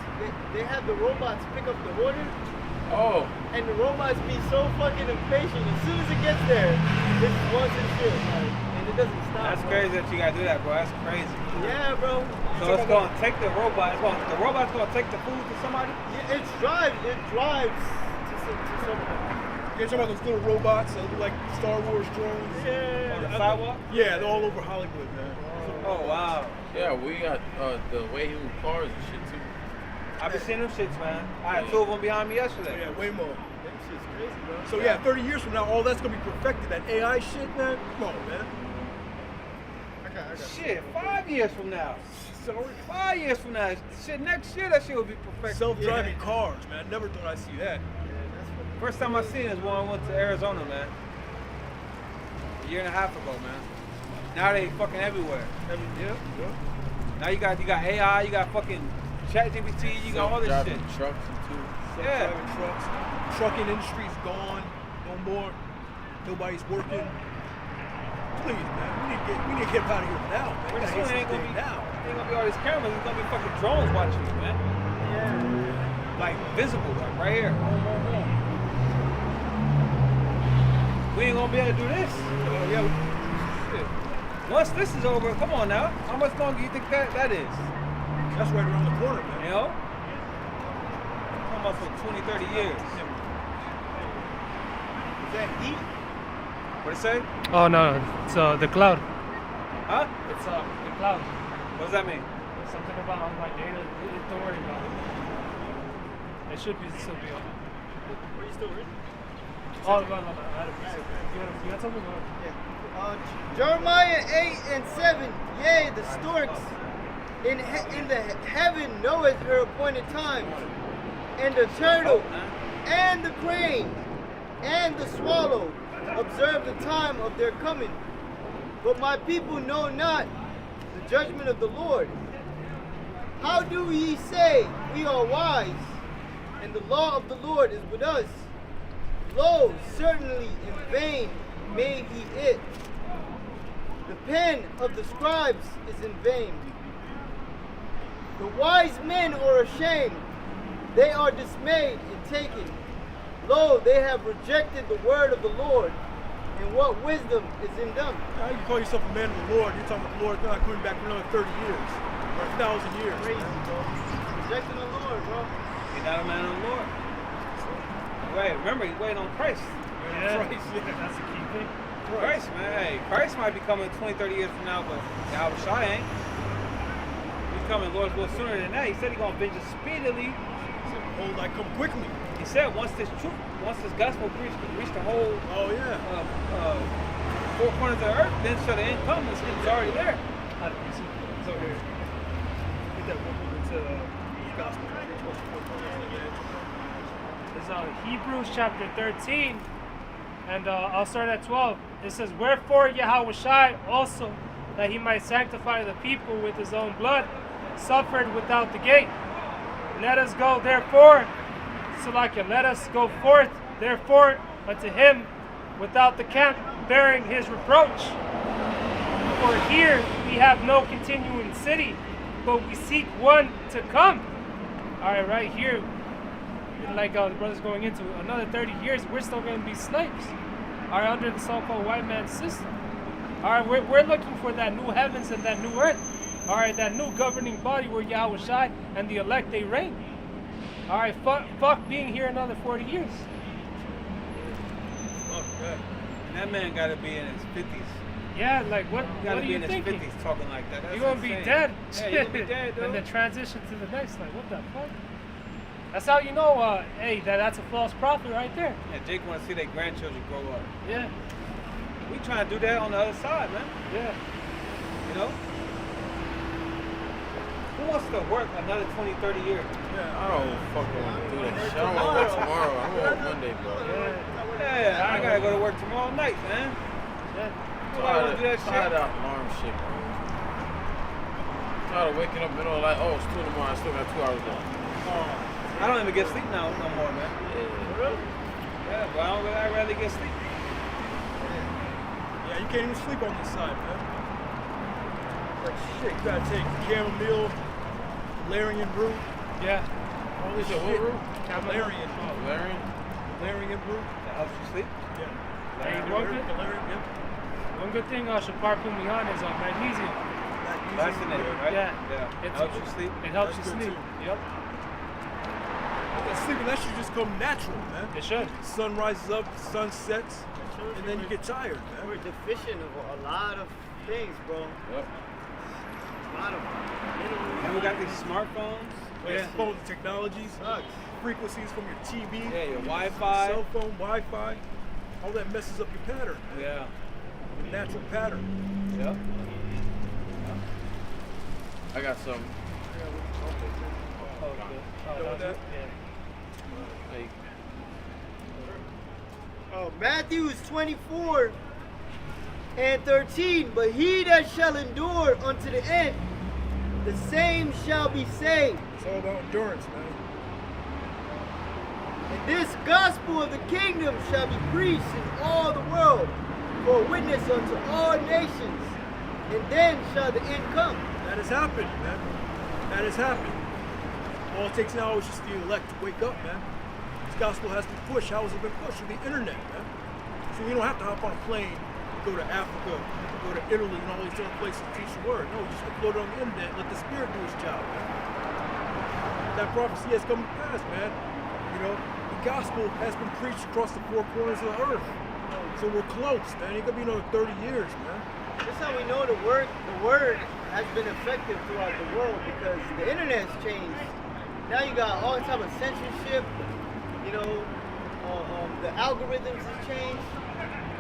they have the robots pick up the order, Oh, and the robots be so fucking impatient. As soon as it gets there, it wants and shit, like, and it doesn't stop. That's bro. crazy that you gotta do that, bro. That's crazy. Yeah, bro. So it's gonna take the robot. The robot's gonna take the food to somebody. Yeah, it drives to someone. You're talking about those little robots that look like Star Wars drones? On Yeah. the sidewalk. Yeah, they're all over Hollywood, man. Oh wow. yeah, we got the way he with cars and shit too. I've been seeing them shits, man. I had 2 of them behind me yesterday. Yeah, way more. That shit's crazy, bro. So yeah, 30 years from now, all that's gonna be perfected. That AI shit, man. Come on, man. Shit, 5 years from now. So 5 years from now. Shit, next year that shit will be perfect. self-driving cars, man. Never thought I'd see that. First time I seen it is when I went to Arizona, man. A year and a half ago, man. Now they fucking everywhere. Yeah. Now you got AI, you got fucking ChatGPT, you got all this shit. Self-driving trucks and too. Yeah. Self-driving trucks. Trucking industry's gone. No more. Nobody's working. Please, man. We need to get out of here now, man. We Pretty gotta soon get ain't gonna something be now. ain't gonna be all these cameras. It's gonna be fucking drones watching you, man. Yeah. Like visible, like right here. Boom, boom, boom. We ain't gonna be able to do this. Yeah. Shit. Once this is over, come on now. How much longer do you think that is? That's right around the corner, You man. know? Talking about for 20, 30 years. Is that heat? What it say? Oh no, it's the cloud. Huh? It's the cloud. What does that mean? Something about on my data. Don't worry about it. It should still be on. Are you still reading? Oh no. You got something? Jeremiah 8 and 7. Yea, the storks in the heaven knoweth her appointed time, and the turtle, and the crane, and the swallow observe the time of their coming. But my people know not the judgment of the Lord. How do ye say, we are wise, and the law of the Lord is with us? Lo, certainly in vain made he it, The pen of the scribes is in vain. The wise men are ashamed. They are dismayed and taken. Lo, they have rejected the word of the Lord. And what wisdom is in them? How you call yourself a man of the Lord? You're talking about the Lord not coming back for another 30 years or 1,000 years. Crazy, bro. Rejecting the Lord, bro. You're not a man of the Lord. Wait, remember, he's waiting on Christ. Yeah, that's a key thing. Christ, man. Hey, Christ might be coming 20, 30 years from now, but Yahweh Shai ain't. He's coming, Lord's will, sooner than that. He said he's going to avenge us speedily. Behold, I come quickly. He said once this gospel reach the whole Oh, yeah. four corners of the earth, then shall the end come. It's already there. So here. Get that one over to the gospel. It's Hebrews chapter 13, and I'll start at 12. It says, Wherefore Yahweh Shai also, that he might sanctify the people with his own blood, suffered without the gate. Let us go therefore, Salakia, let us go forth therefore unto him without the camp, bearing his reproach. For here we have no continuing city, but we seek one to come. All right here, like the brother's going into another 30 years, we're still going to be slaves. All right, under the so-called white man system. All right, we're looking for that new heavens and that new earth. All right, that new governing body where Yahweh Shai and the elect, they reign. All right, fuck being here another 40 years. Okay. And that man got to be in his 50s. Yeah, like what Got to are be you in his thinking? 50s talking like that. That's You're going to be insane. dead. Yeah, you're going to be dead, dude. And then transition to the next, like, what the fuck? That's how you know, hey, that's a false prophet right there. Yeah, Jake want to see their grandchildren grow up. Yeah, We trying to do that on the other side, man. yeah. You know? Who wants to work another 20, 30 years? I don't fucking want to do that shit. I don't want to work tomorrow. I'm going to work Monday, bro. Yeah, I gotta go to work tomorrow night, man. Yeah. Nobody wanna do that shit. Tired of alarm shit, bro. Tired of waking up and all like, oh, it's 2 in the morning. I still got 2 hours left. I don't even get sleep now no more, man. Yeah, but I'd rather get sleep. Yeah, you can't even sleep on this side, man. Like shit, you gotta take chamomile, valerian root, Yeah. all this Is it shit. what root? Valerian. Valerian? Valerian root. That helps you sleep. Yeah. Hey, Valerian, yep. One good thing Shapar put me on is magnesium. That's in it, right? Yeah. It helps you sleep. It helps That's you good sleep. too. Yep. That sleeping, that should just come natural, man. It should. Sun rises up, sun sets, and then you get tired, We're man. deficient of a lot of things, bro. Yep. A lot of And we got these smartphones. Yeah. Phone technologies, sucks. frequencies from your TV, Yeah, your Wi-Fi. cell phone, Wi-Fi, all that messes up your pattern, Yeah. your natural pattern. Yep. I got some. You know that? Like, Oh, Matthew 24 and 13. But he that shall endure unto the end, the same shall be saved. It's all about endurance, man. And this gospel of the kingdom shall be preached in all the world for a witness unto all nations. And then shall the end come. That has happened, man. That has happened. All it takes now is just the elect to wake up, man. This gospel has been pushed. How has it been pushed? Through the internet, man. So you don't have to hop on a plane, go to Africa, go to Italy, and all these other places to teach the word. No, just upload it on the internet and let the Spirit do his job, man. That prophecy has come to pass, man. You know, the gospel has been preached across the four corners of the earth. So we're close, man. It could be another 30 years, man. That's how we know the word has been effective throughout the world, because the internet's changed. Now you got all type of censorship. You know, the algorithms have changed.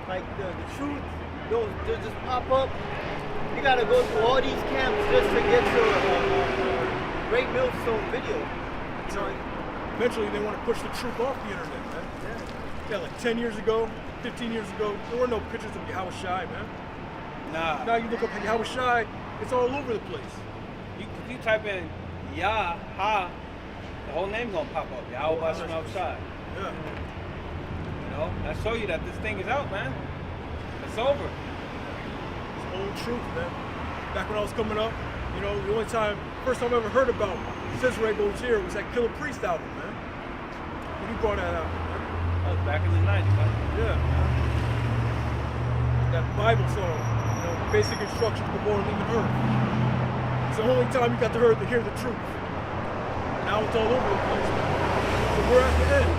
Like the truth, they'll just pop up. You gotta go through all these camps just to get to a Great Millstone video. You know, Eventually, they want to push the truth off the internet, man. Yeah, like 10 years ago, 15 years ago, there were no pictures of Yahweh Shai, man. Nah. Now you look up Yahweh Shai, it's all over the place. You type in Yah, Ha, the whole name gonna pop up. Yahweh Bashem outside. Yeah. You know, that show you that this thing is out, man. It's over. It's old truth, man. Back when I was coming up, you know, the only time, first time I ever heard about Cesare Borgia was that Killer Priest album, man. When you brought that out, man. That was back in the 90s, man. Yeah. That Bible song, you know, basic instructions before leaving Earth. It's the only time you got to hear the truth. Now it's all over the place, man. So we're at the end.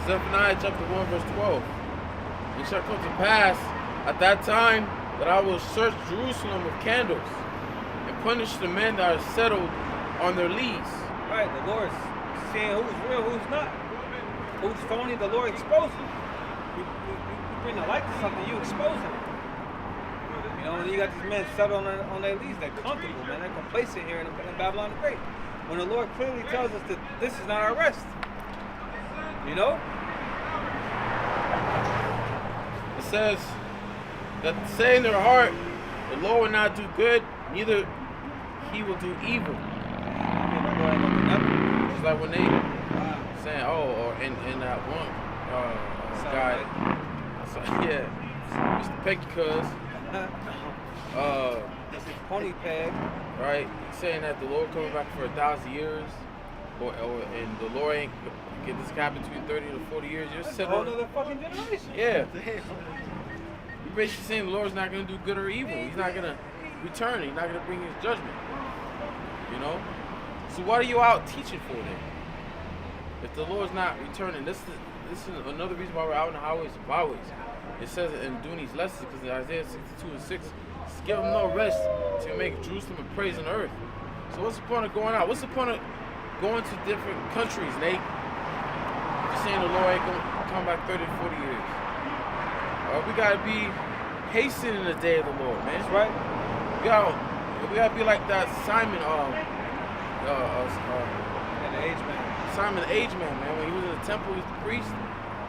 Zephaniah chapter 1 verse 12. It shall come to pass at that time that I will search Jerusalem with candles and punish the men that are settled on their lees. Right, the Lord's seeing who's real, who's not. Who's phony, the Lord exposes. You bring the light to something, you expose it. You know, and you got these men settled on their leads. They're comfortable, man. They're complacent here in Babylon the Great. When the Lord clearly tells us that this is not our rest. You know? It says that say in their heart, the Lord will not do good, neither he will do evil. It's like when they saying, oh, or in that one guy, yeah, Mr. Pecky Cuz, This is pony peg. right, saying that the Lord coming back for 1,000 years, and the Lord ain't get this guy between 30 to 40 years. You're That's a sitting whole on, other fucking generation. yeah. You're basically saying the Lord's not going to do good or evil. He's not going to return. He's not going to bring his judgment. You know? So what are you out teaching for then? If the Lord's not returning, this is another reason why we're out in the highways and byways. It says it in doing these lessons, because in Isaiah 62 and 6, it's give them no rest to make Jerusalem a praise on earth. So what's the point of going out? What's the point of going to different countries, Nate? Just saying the Lord ain't going to come back 30 to 40 years. We got to be hastening the day of the Lord, man. That's right. We gotta be like that Simon, And the age man. Simon the age man, man. When he was in the temple, he was the priest.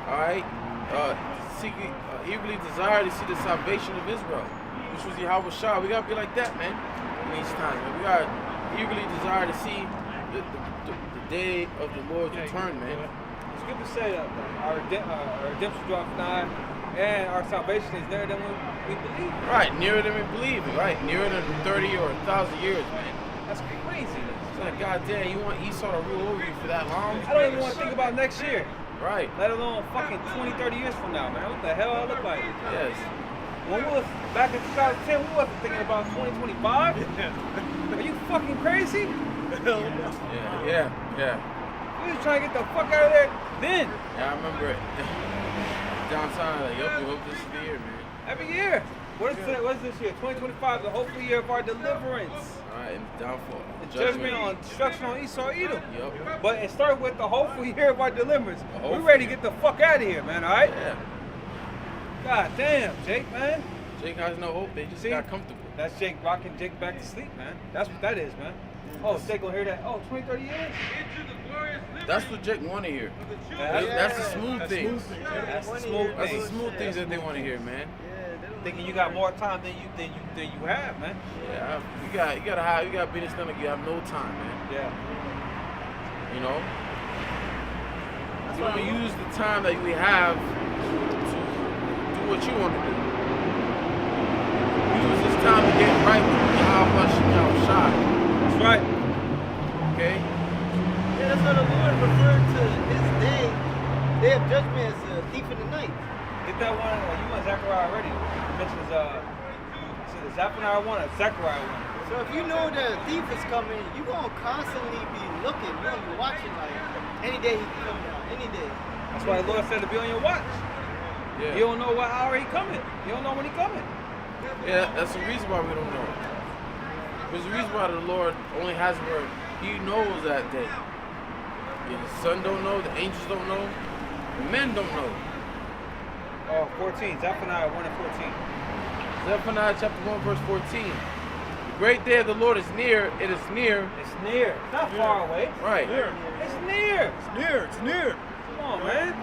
All right, seeking, eagerly desired to see the salvation of Israel, which was Yahweh Shah. We gotta be like that, man. In these times, man. We gotta eagerly desire to see the day of the Lord's return, man. It's good to say that our redemption draws nigh, and our salvation is nearer than we believe. Right, nearer than we believe. Right, nearer than 30 or 1,000 years, man. That's crazy. It's like, goddamn, you want Esau to rule over you for that long? I don't even want to think about next year, Right. let alone fucking 20, 30 years from now, man. What the hell I look like? Yes. When we was back in 2010, we wasn't thinking about 2025. Are you fucking crazy? Hell no. Yeah. We was trying to get the fuck out of there then. Yeah, I remember it. Downtown, like, yo, we hope this is the year, man. Every year. What is this year? 2025, the hopeful year of our deliverance. Alright, and the downfall. The judgment on destruction on Esau, Edom. Yup. But it started with the hopeful year of our deliverance. The We're hopeful ready to year. get the fuck out of here, man, alright? Yeah. God damn, Jake, man. Jake has no hope. They just See? got comfortable. That's Jake rocking Jake back to sleep, man. That's what that is, man. Oh, Jake gonna hear that. Oh, 20, 30 years? That's what Jake want to hear. That's the smooth things. That's the smooth That's the things. smooth things that they want to hear, man. Thinking you got more time than you have, man. Yeah, you gotta be this stomach. You have no time, man. Yeah. You know. You want to use the time that we have to do what you want to do. Use this time to get right with Yahweh Shah. That's right. Okay. Yeah, that's how the Lord referred to his day of judgment as a thief in the night. Get that one. You want Zechariah already? It mentions is it Zephaniah 1 or Zechariah 1? So if you know that a thief is coming, you're going to constantly be looking. You're going to be watching like any day he can come down, any day. That's why the Lord said to be on your watch. Yeah. You don't know what hour he coming. You don't know when he coming. Yeah, that's the reason why we don't know. There's a reason why the Lord only has where He knows that day. The Son don't know, the angels don't know, the men don't know. Oh, 14. Zephaniah 1 and 14. Zephaniah chapter 1 verse 14. The great day of the Lord is near. It is near. It's near. It's not far away. Right. It's near. It's near. Come on, man.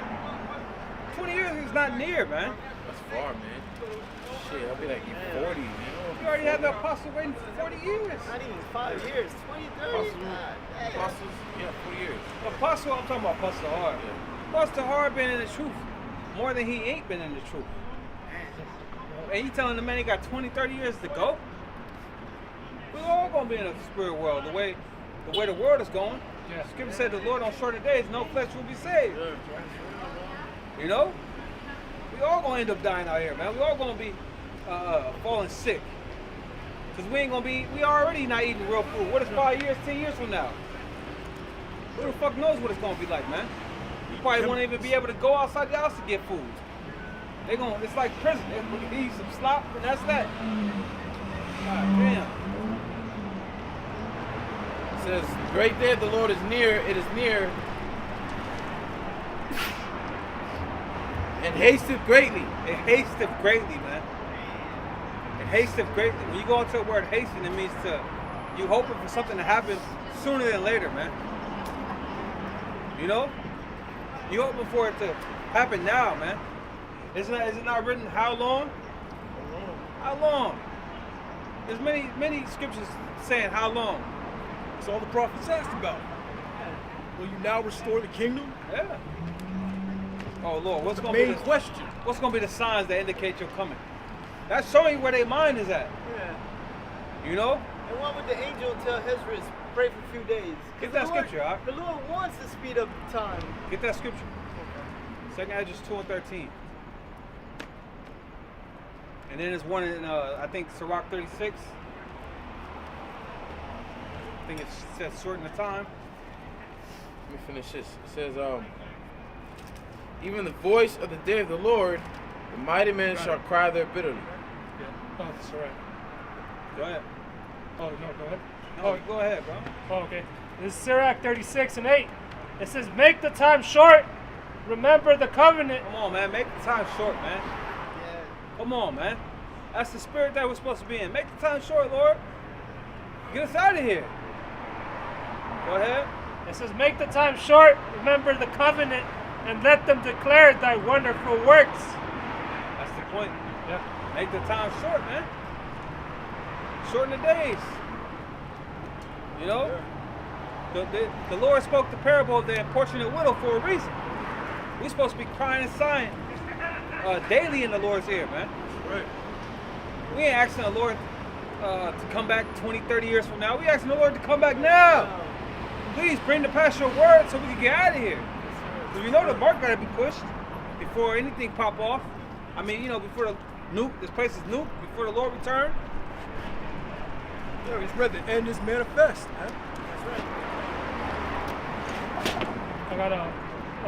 20 years is not near, man. That's far, man. Shit, I'll be like 40, man. You already had the apostle waiting for 40 years. Not even 5 years, 20, 30. Apostles, God, damn. apostles, yeah, 40 years. Apostle, I'm talking about Apostle Hard. Yeah. Apostle Hard been in the truth more than he ain't been in the truth. And you telling the man he got 20, 30 years to go? We're all gonna be in a spirit world the way the world is going. Yeah. Scripture said the Lord on shorter days, no flesh will be saved. You know? We all gonna end up dying out here, man. We all gonna be falling sick. Cause we already not eating real food. What is 5 years, 10 years from now? Who the fuck knows what it's gonna be like, man? You probably won't even be able to go outside the house to get food. It's like prison. They eat some slop and that's that. God damn. It says, great day of the Lord is near, it is near, and hasteth greatly. It hasteth greatly, man. It hasteth greatly. When you go into the word hasten, it means you hoping for something to happen sooner than later, man. You know? You hoping for it to happen now, man. Is it not written how long? How long? There's many scriptures saying how long. That's all the prophets asked about. Will you now restore the kingdom? Yeah. Oh Lord, what's The gonna be main question. What's gonna be the signs that indicate you're coming? That's showing you where their mind is at. Yeah. You know? And why would the angel tell Hezron pray for a few days? Get that scripture, huh? The Lord wants to speed up the time. Get that scripture. 2 Ezra 2:13. And then there's one in I think Sirach 36. I think it says shorten the time. Let me finish this. It says, even the voice of the day of the Lord, the mighty men shall cry there bitterly. Yeah. Oh, that's all right. Go ahead. Oh, no, go ahead. No, go ahead, bro. Oh, okay. This is Sirach 36:8. It says, make the time short, remember the covenant. Come on, man. Make the time short, man. Yeah. Come on, man. That's the spirit that we're supposed to be in. Make the time short, Lord. Get us out of here. Go ahead. It says, make the time short, remember the covenant, and let them declare thy wonderful works. That's the point. Yeah. Make the time short, man. Shorten the days. You know? The Lord spoke the parable of the unfortunate widow for a reason. We're supposed to be crying and sighing daily in the Lord's ear, man. Right. We ain't asking the Lord to come back 20, 30 years from now. We asking the Lord to come back now. Please bring to pass your word so we can get out of here. Because you know the mark got to be pushed before anything pop off. I mean, you know, before the nuke, this place is nuked, before the Lord return. Yeah, it's read the end is manifest, man. I got a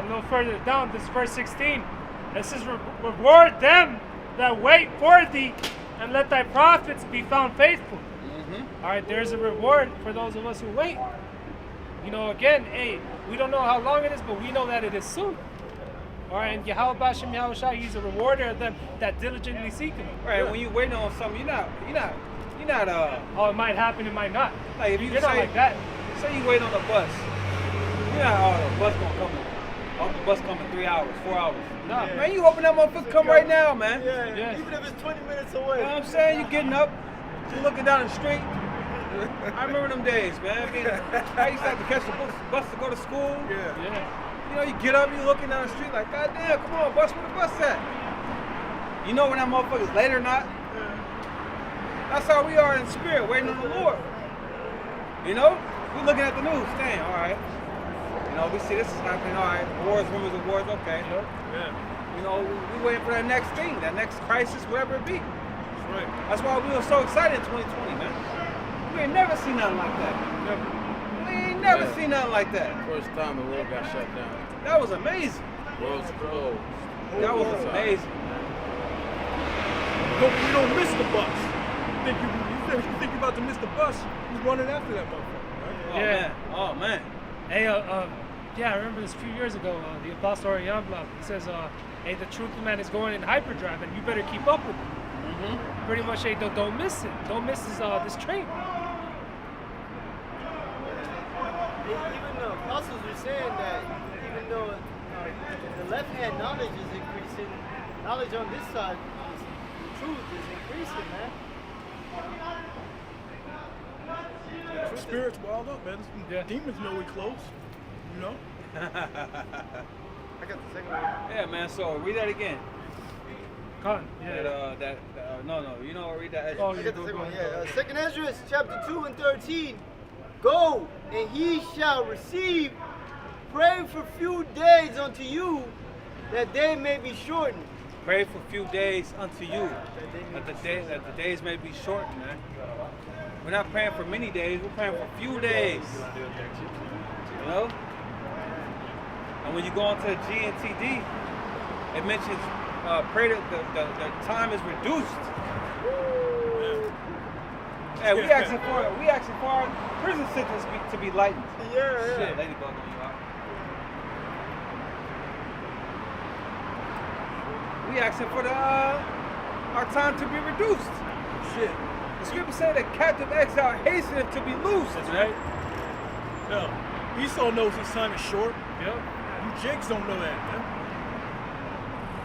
little further down, this is verse 16. It says, reward them that wait for thee, and let thy prophets be found faithful. Mm-hmm. All right, there's a reward for those of us who wait. You know, again, hey, we don't know how long it is, but we know that it is soon. All right, and Yahweh Bashem Yahushua, he's a rewarder of them that diligently seek him. Right, when you waiting on something, you're not Oh, it might happen, it might not. like if you You're not say like that. say you wait on the bus, you're not the bus gonna come. Oh, the bus coming 3 hours, 4 hours. No. Yeah. Man, you hoping that motherfucker come right now, man. Yeah, Yeah. even if it's 20 minutes You away. know what I'm saying? You getting up, you looking down the street. I remember them days, man. I mean, I used to have to catch the bus to go to school. Yeah. Yeah. You know, you get up, you looking down the street like, God damn, come on, bus, where the bus at? You know when that motherfucker's late or not? That's how we are in spirit, waiting on the Lord. You know? We looking at the news, dang, all right. You know, we see this is happening, all right. Wars, rumors of wars, okay. Yeah. You know, we waiting for that next thing, that next crisis, whatever it be. That's right. That's why we were so excited in 2020, man. We ain't never seen nothing like that. Never. We ain't never Yeah. seen nothing like that. First time the world got shut down. That was amazing. World's closed. That was Whole world. amazing. You don't miss the bus. You think you're about to miss the bus, you're running after that motherfucker, right? Oh, Yeah. man. Oh, man. Hey, yeah, I remember this a few years ago, the Apostle Gmsla, he says, hey, the truth man is going in hyperdrive, and you better keep up with it. Mm-hmm. Pretty much, hey, don't miss it. Don't miss this train. Even the apostles were saying that even though the left-hand knowledge is increasing, knowledge on this side, the truth is increasing, man. Spirits wild up, man. Yeah. Demons know we close. You know? I got the second one. Yeah, man. So read that again. Con. Yeah. No, you know, read that. Oh, I yeah. got the second one, yeah. Second Ezra, chapter 2 and 13. Go, and ye shall receive. Pray for few days unto you, that they may be shortened. Pray for few days unto you, that the days may be shortened, man. We're not praying for many days, we're praying for few days. You know? And when you go onto the GNTD, it mentions pray that the time is reduced. Hey, we asking for our prison sentence to be lightened. Yeah. Shit, ladybug on you out. We asking for our time to be reduced. Shit. The scripture say that captive exile hasteneth to be loosed. That's right. No, Esau knows his time is short. Yep. You Jakes don't know that, man.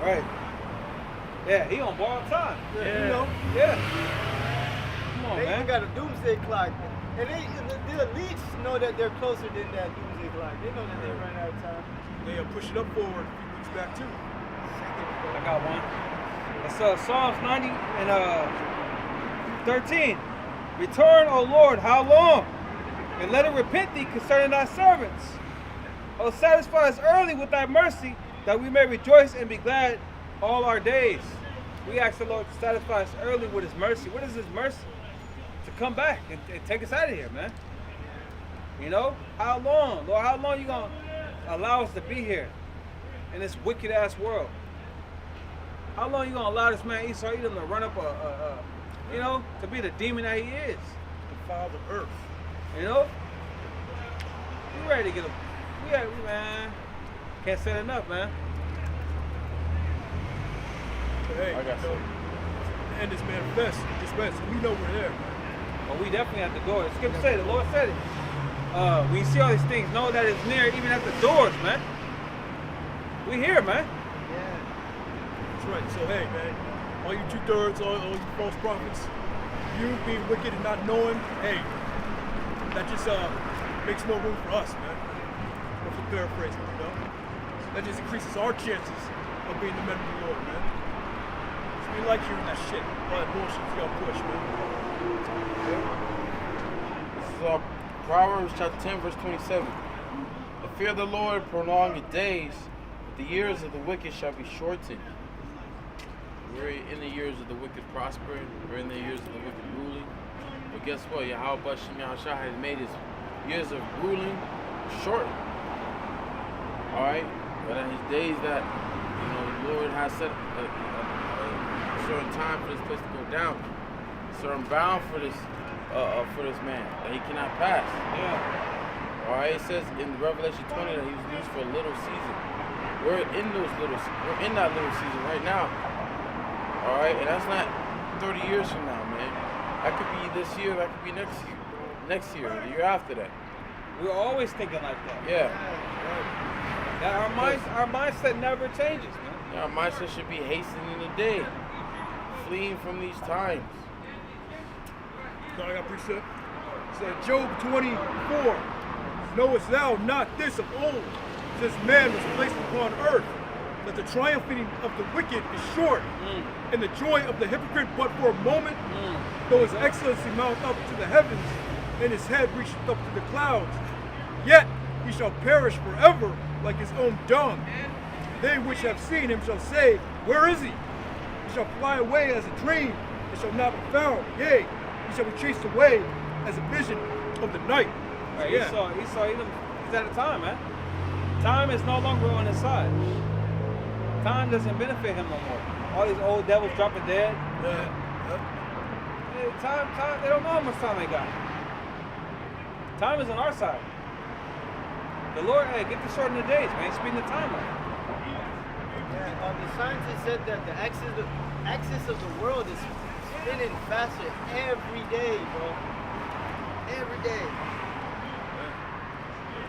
Right. Yeah, he on borrowed time. Yeah. You know? Yeah. Come on, They man. even got a doomsday clock. And the elites know that they're closer than that doomsday clock. They know that they're running out of time. They push it up forward a few weeks back, too. I got one. It's Psalms 90 and 13. Return, O Lord, how long? And let us repent thee concerning thy servants. O satisfy us early with thy mercy, that we may rejoice and be glad all our days. We ask the Lord to satisfy us early with his mercy. What is his mercy? To come back and take us out of here, man. You know? How long? Lord, how long you going to allow us to be here in this wicked ass world? How long you going to allow this man Esau Edom to run up to be the demon that he is? The father earth. You know? We ready to get him. Man. Can't say it enough, man. But hey, I got you know, and this manifest, we know we're there, man. But we definitely at the door. The scripture say, the Lord said it. When you see all these things, know that it's near, even at the doors, man. We here, man. Yeah. That's right. So hey, man, all you 2/3, all you false prophets, you being wicked and not knowing, hey, that just makes more room for us, man. Or for paraphrasing, you know? That just increases our chances of being the men of the Lord, man. So we like hearing that shit, all that bullshit y'all push, man. This is Proverbs chapter 10, verse 27. The fear of the Lord prolong your days, but the years of the wicked shall be shortened. We're in the years of the wicked prospering. We're in the years of the wicked ruling. But guess what? Yahweh Shem Yahushua has made his years of ruling short. Alright? But in his days that, the Lord has set a certain time for this place to go down. A certain bound for this man that he cannot pass. Yeah. Alright, it says in Revelation 20 that he was used for a little season. We're in that little season right now. Alright, and that's not 30 years from now, man. That could be this year, that could be next year, the year after that. We're always thinking like that. Yeah. That our mindset never changes, man. Yeah, our mindset should be hastening the day, fleeing from these times. So I got precept. It said Job 24. Knowest thou not this of old, since man was placed upon earth, that the triumphing of the wicked is short, and the joy of the hypocrite but for a moment, though his excellency mount up to the heavens, and his head reacheth up to the clouds, yet he shall perish forever like his own dung. They which have seen him shall say, where is he? He shall fly away as a dream, and shall not be found. Yea, he shall be chased away as a vision of the night. Right, Yeah. Esau Edom, he's out of time, man. Time is no longer on his side. Time doesn't benefit him no more. All these old devils dropping dead. Time, they don't know how much time they got. Time is on our side. The Lord, hey, get to shorten the days, man. Speeding the time up. Yeah, the scientists said that the axis of the world is spinning faster every day, bro. Every day.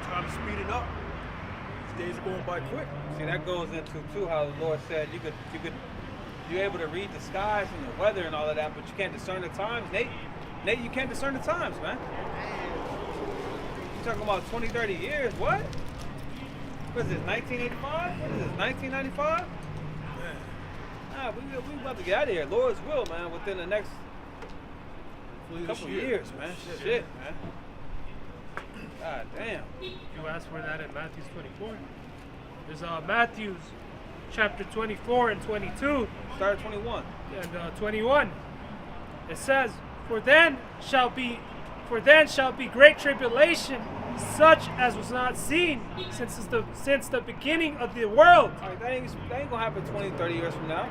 Time is speeding up. These days are going by quick. See, that goes into too how the Lord said you're able to read the skies and the weather and all of that, but you can't discern the times. Nate, you can't discern the times, man. You're talking about 20, 30 years. What? What is this, 1985? What is this, 1995? Nah, we about to get out of here. Lord's will, man, within the next couple years, man. Shit, man. God damn. You asked for that in Matthew 24. There's Matthew chapter 24 and 22 Start at 21. and 21. It says, For then shall be great tribulation, such as was not seen since the beginning of the world. All right, that ain't gonna happen 20, 30 years from now.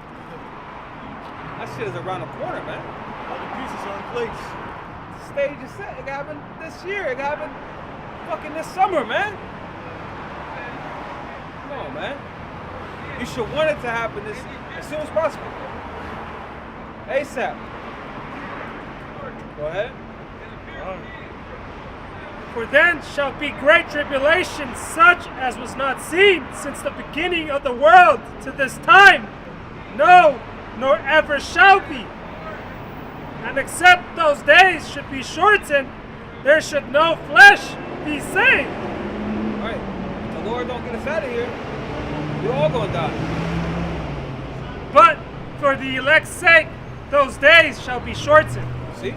That shit is around the corner, man. All the pieces are in place. The stage is set. It can happen this year. It can happen fucking this summer, man. Come on, man. You should want it to happen as soon as possible. ASAP. Go ahead. For then shall be great tribulation, such as was not seen since the beginning of the world to this time, no, nor ever shall be. And except those days should be shortened, there should no flesh be saved. All right. If the Lord don't get us out of here, we're all gonna die. But for the elect's sake, those days shall be shortened. See?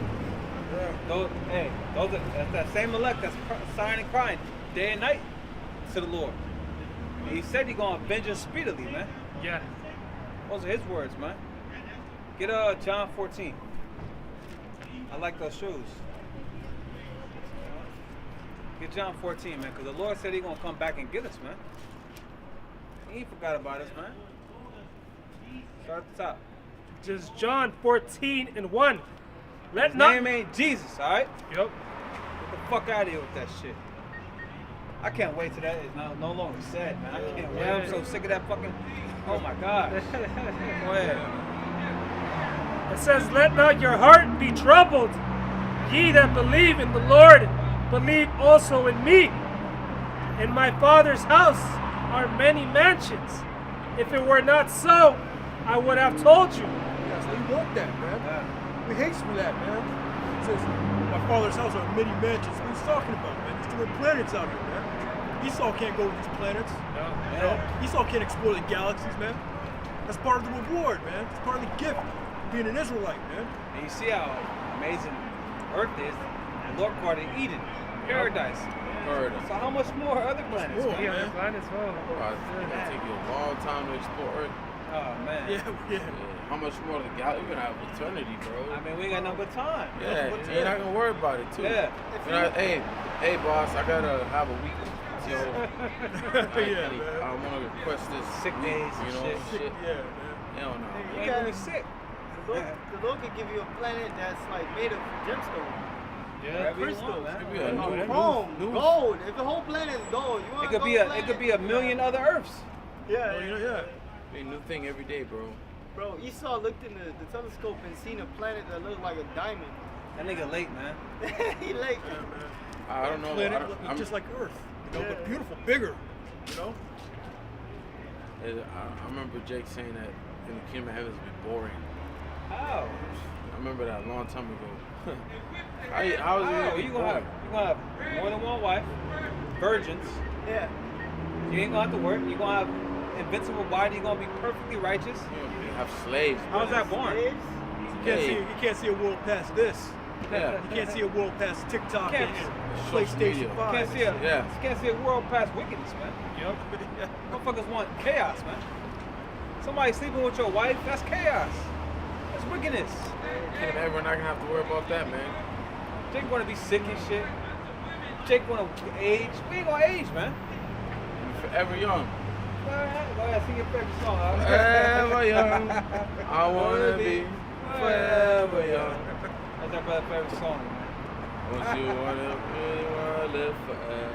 That's that same elect that's sighing and crying day and night to the Lord. And he said he's gonna avenge us speedily, man. Yeah. Those are his words, man. Get John 14. I like those shoes. Get John 14, man, because the Lord said he's gonna come back and get us, man. He ain't forgot about us, man. Start at the top. Just John 14 and 1. Let His not. name ain't Jesus, alright? Yep. Get the fuck out of here with that shit. I can't wait till that is no longer said, man. I can't wait. I'm so sick of that fucking. Oh my gosh. Go ahead. It says, Let not your heart be troubled. Ye that believe in the Lord, believe also in me. In my Father's house are many mansions. If it were not so, I would have told you. Yeah, so we want that, man. Yeah. We hate for that, man. It says, my father's house are many mansions. What he's talking about, man? There's different planets out here, man. Esau can't go to these planets. No. You know? Esau can't explore the galaxies, man. That's part of the reward, man. It's part of the gift of being an Israelite, man. And you see how amazing Earth is. And Lord called it Eden, paradise. So how much more other planets? more, man? Yeah, man. the planets well. It's gonna take you a long time to explore Earth. Oh man. Yeah. How much more the galaxy? We're gonna have eternity, bro. I mean, we ain't got no but time. Yeah, you're not gonna worry about it too. Yeah. Hey, boss, I gotta have a week. Yo, Yeah, man. I want to request this Sick week, days and you know, shit. Yeah, man. Hell no. You ain't gonna be sick. The Lord could give you a planet that's like made of gemstone, Whatever you crystals, want, man. Could be a new- chrome, new- gold. If the whole planet is gold, you want It could be a million other Earths. Yeah, Oh, yeah. Be a new thing every day, bro. Bro, Esau looked in the telescope and seen a planet that looked like a diamond. That nigga late, man. He like, Yeah, man. I don't know. Planet look just like Earth. You know, but beautiful, bigger. You know? I remember Jake saying that in the kingdom of heaven would be boring. How? I remember that a long time ago. How is it gonna be You boring? gonna have more than one wife, virgins. yeah. You ain't gonna have to work. You gonna have invincible body. You gonna be perfectly righteous. You have slaves. How's that born? Slaves? You can't see a world past this. Yeah. You can't see a world past TikTok Can't- and Social media. PlayStation 5. Can't see Yeah. can't see a world past wickedness, man. Yeah. Motherfuckers want chaos, man. Somebody sleeping with your wife, that's chaos. That's wickedness. Kingdom of heaven, we're not gonna have to worry about that, man. Jake wanna be sick and shit. Jake wanna age. We ain't gonna age, man. We're forever young. Go ahead, sing your favorite song. Huh? Forever young. I wanna be forever young. That's our brother's favorite song, man. Don't you really wanna live forever?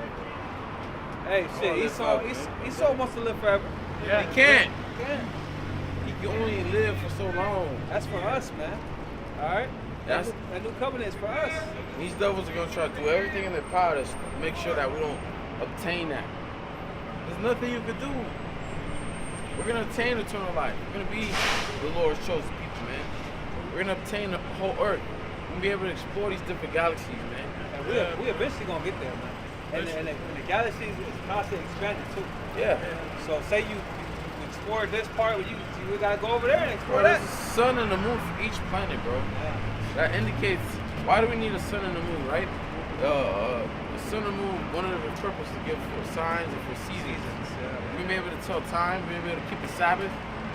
Hey, Oh, shit, live forever, Esau wants to live forever. Yeah. He can't. Yeah. He can only live for so long. That's for us, man. Alright? That's- That new covenant is for us. These devils are gonna try to do everything in their power to make sure that we don't obtain that. There's nothing you can do. We're gonna obtain eternal life. We're gonna be the Lord's chosen people, man. We're gonna obtain the whole earth. We're gonna be able to explore these different galaxies, man. And we eventually gonna get there, man. And the galaxy is constantly expanding too. Yeah. So say you explore this part, you gotta go over there and explore Bro, that. there's a sun and the moon for each planet, bro. Yeah. That indicates why do we need a sun and a moon, right? The sun and moon, one of the purpose to give for signs and for seasons. We may be able to tell time, we may be able to keep the Sabbath.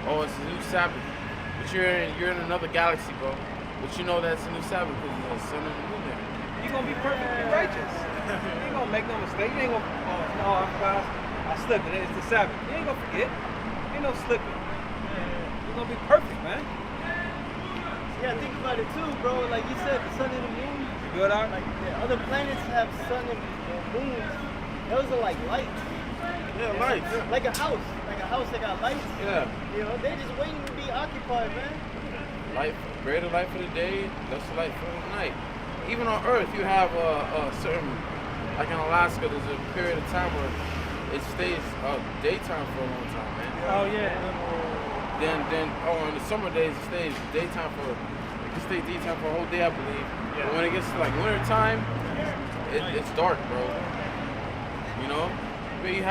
Oh, it's a new Sabbath. But you're in another galaxy, bro. But you know that's a new Sabbath because there's a sun and a moon there. You're gonna be perfectly righteous. You ain't gonna make no mistake. You ain't gonna, oh no, I forgot. I slipped it. It's the Sabbath. You ain't gonna forget. Ain't no slipping. You're gonna be perfect, man. Yeah, think about it too, bro. Like you said, the sun and the moon. You good out? Like other planets have sun and moons. Those are like lights. Yeah, lights. Like a house. Like a house that got lights. Yeah. You know, they're just waiting to be occupied, man. Light, greater light for the day, lesser light for the night. Even on Earth, you have a certain, like in Alaska, there's a period of time where it stays daytime for a long time, man. Oh yeah. Then in the summer days, it stays daytime for, it can stay daytime for a whole day, I believe. Yeah. But when it gets to like winter time, it's dark, bro. You know? But you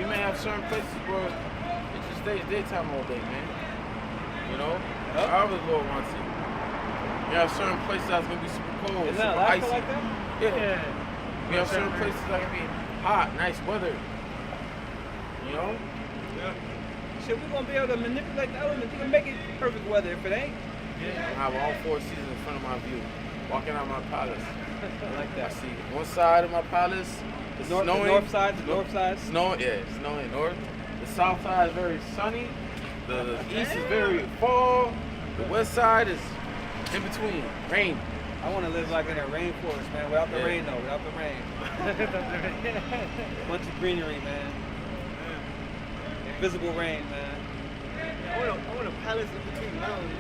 may have certain places where it just stays daytime all day, man. You know? However the Lord wants it. You have certain places that's gonna be super cold, Isn't super that Alaska icy. like that? Yeah. You have certain places that can be hot, nice weather. You know? Yeah. Shit, we're gonna be able to manipulate the elements. You can make it perfect weather. If it ain't, I have all 4 seasons in front of my view. Walking out my palace. I like I that. see one side of my palace, it's The snowing. north side, the north side. Snowing, yeah, it's snowing north. The south side is very sunny. The east is very fall. The west side is in between, rain. I want to live like in a rainforest, man. Without the Yeah. rain, though. Without the rain. Bunch of greenery, man. Invisible rain, man. I want a palace in between mountains.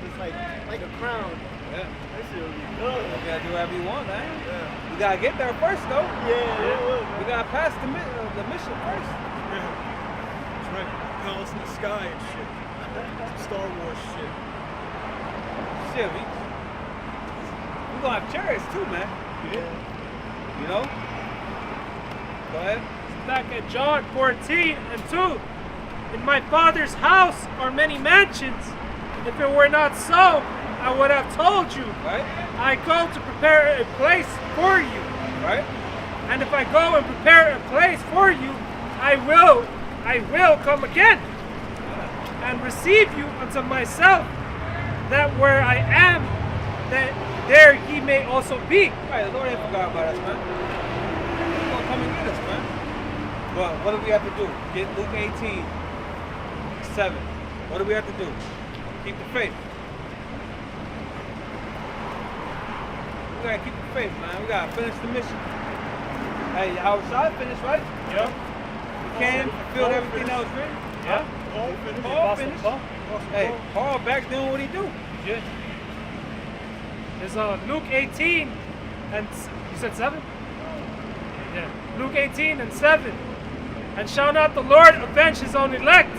It's like a crown. Yeah. That shit would be You good. gotta do whatever you want, man. Yeah. You gotta get there first, though. Yeah. We gotta pass the mission first. That's right. Palace in the sky and shit. Some Star Wars shit. Shit, we gonna have chariots too, man. Yeah. You know? Go ahead. Back at John 14 and 2. In my Father's house are many mansions. If it were not so, I would have told you. Right? I go to prepare a place for you. Right? And if I go and prepare a place for you, I will come again and receive you unto myself, that where I am, that there ye may also be. Right, the Lord ain't forgot about us, man. He's gonna come and get us, man. But what do we have to do? Get Luke 18, 7. What do we have to do? Keep the faith. We gotta keep the faith, man. We gotta finish the mission. Hey, how shall I finish, right? Yep. We came, fulfilled everything that was written. Yeah. All finished. Paul finished. Hey, Paul back doing what he do. Good. There's Luke 18 and you said 7? Yeah. Luke 18 and 7. And shall not the Lord avenge his own elect,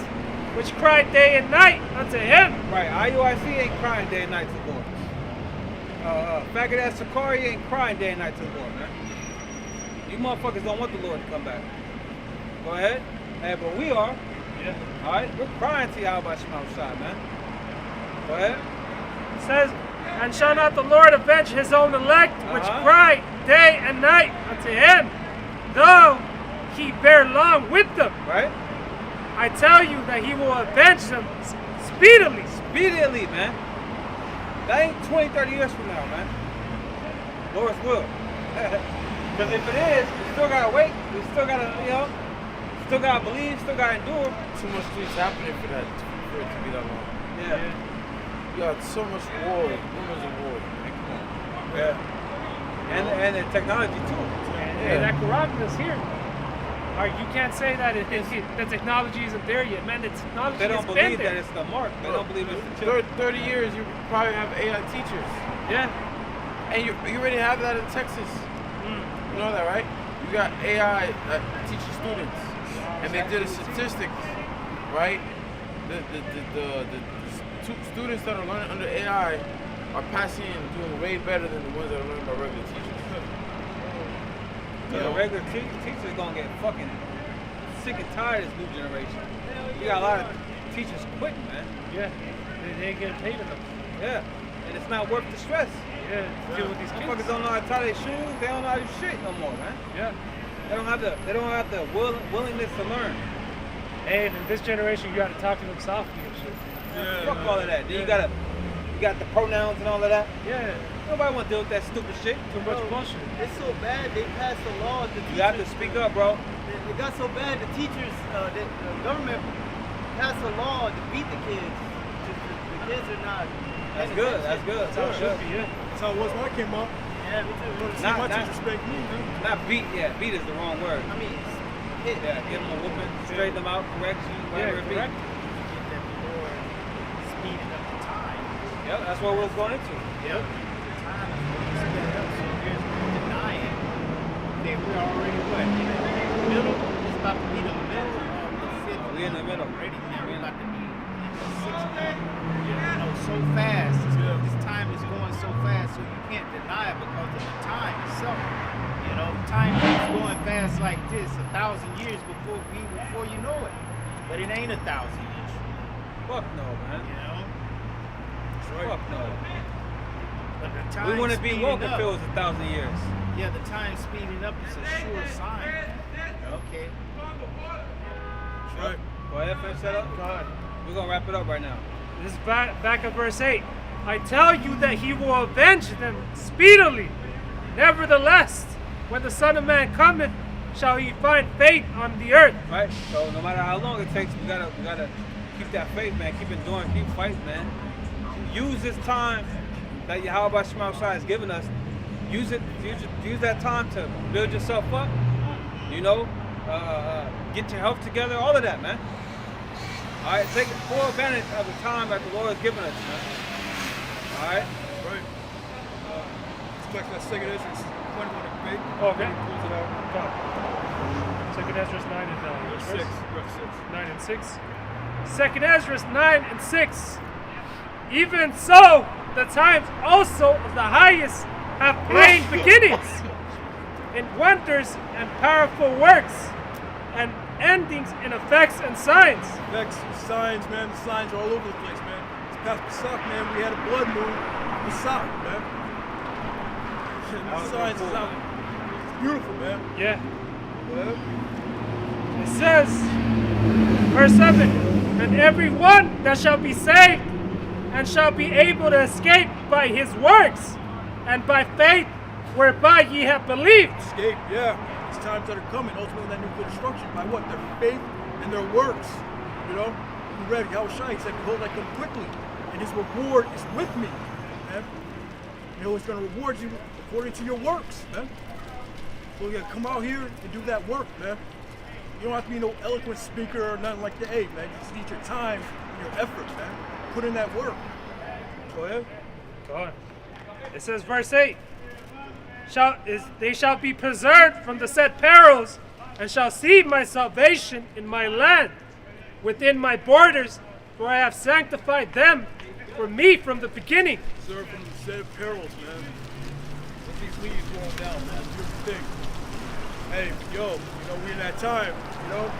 which cry day and night unto him? Right, IUIC ain't crying day and night to the Lord. Faggot ass Sakari ain't crying day and night to the Lord, man. You motherfuckers don't want the Lord to come back. Go ahead. Hey, but we are. Yeah. Alright? We're crying to Yahweh Shema Shai, man. Go ahead. It says, and shall not the Lord avenge his own elect, which Uh-huh. cry day and night unto him, though he bear long with them? Right? I tell you that he will avenge them speedily. Immediately, man. That ain't 20, 30 years from now, man. Lord's will. Because if it is, we still gotta wait. We still gotta, still gotta believe, still gotta endure. Too much things happening for it to be that long. Yeah. You got so much war, rumors of war. Man, come on. Yeah. And the technology too. And that Quran is here. You can't say that the technology isn't there yet, man. The technology They don't has been believe there. that it's the mark. They don't believe it's the chip. 30 years, you probably have AI teachers. Yeah. And you already have that in Texas. You know that, right? You got AI that teaches students. And they did a statistic, right? The students that are learning under AI are passing and doing way better than the ones that are learning by regular teachers. The regular teachers gonna get fucking sick and tired of this new generation. You got a lot of teachers quit, man. Yeah, they ain't getting paid enough. Yeah, and it's not worth the stress. Yeah, to deal with these kids. Motherfuckers don't know how to tie their shoes. They don't know how to do shit no more, man. Yeah. They don't have the willingness to learn. And in this generation, you got to talk to them softly and shit. Yeah, Fuck all of that. Then Yeah. you got the pronouns and all of that. Yeah, Nobody want to deal with that stupid shit. too much bullshit. It's so bad they passed a law. The You have to teachers- speak up, bro. It got so bad the teachers, the government passed a law to beat the kids. The kids are not. That's good. That's good. That's how it should be, yeah. That's how it was when I came up. Yeah, me too. See, Not- my not- teacher spanked me, man. Not beat. Yeah, beat is the wrong word. I mean, hit. Yeah, give them a whooping, straighten them out, correct you, whatever it be. correct. Get that Lord speeding up the time. Yep, that's what we was going into. Yep. The time is going to speed it up. So there's no denying that we're already what? In the middle? It's about to be the middle of the fifth. We in the middle. Already now. We're about to be in the sixth month. You know, so fast. This time is going so fast, so you can't deny it because of the time itself. You know, time keeps going fast like this, 1,000 years before you know it. But it ain't 1,000 years. Fuck no, man. You know? Fuck no. But the time We wouldn't be speeding woke if up. it was 1,000 years. Yeah, the time speeding up is a sure sign. Okay. That's right. Go ahead, finish that up. God. We're gonna wrap it up right now. This is back at verse 8. I tell you that he will avenge them speedily. Nevertheless, when the Son of Man cometh, shall he find faith on the earth. Right? So no matter how long it takes, we gotta keep that faith, man. Keep enduring, keep fighting, man. Use this time that Yahweh Shema Shai has given us. Use that time to build yourself up. You know, get your health together, all of that, man. All right, take full advantage of the time that the Lord has given us, man. All right. That's right. Let's back to that second Ezra 21 and 8. Okay. Close it out. Come. Second Ezra 9 and Verse 6. Verse 6. 9 and 6. Second Ezra 9 and 6. Even so, the times also of the highest have plain beginnings, in wonders and powerful works, and endings in effects and signs. Next, signs, man. The signs are all over the place, man. This past Pesach, man, we had a blood moon. Pesach, man. The signs is out. It's beautiful, man. Yeah. Yeah. It says, verse 7, and every one that shall be saved and shall be able to escape by his works and by faith whereby ye have believed. Escape, yeah. It's times that are coming. Ultimately, that new destruction by what? Their faith and their works. You know? We read Yahushua, he said, behold, I come quickly, and his reward is with me. Man. You know, he's going to reward you according to your works, man. So you got to come out here and do that work, man. You don't have to be no eloquent speaker or nothing like that. Hey, man, you just need your time and your effort, man. Put in that work. Go ahead. Go on. It says, verse 8, they shall be preserved from the said perils, and shall see my salvation in my land, within my borders, for I have sanctified them for me from the beginning. Preserve from the said perils, man. Let these leaves going down, man. Beautiful thing. Hey, yo, you know, we're in that time, you know?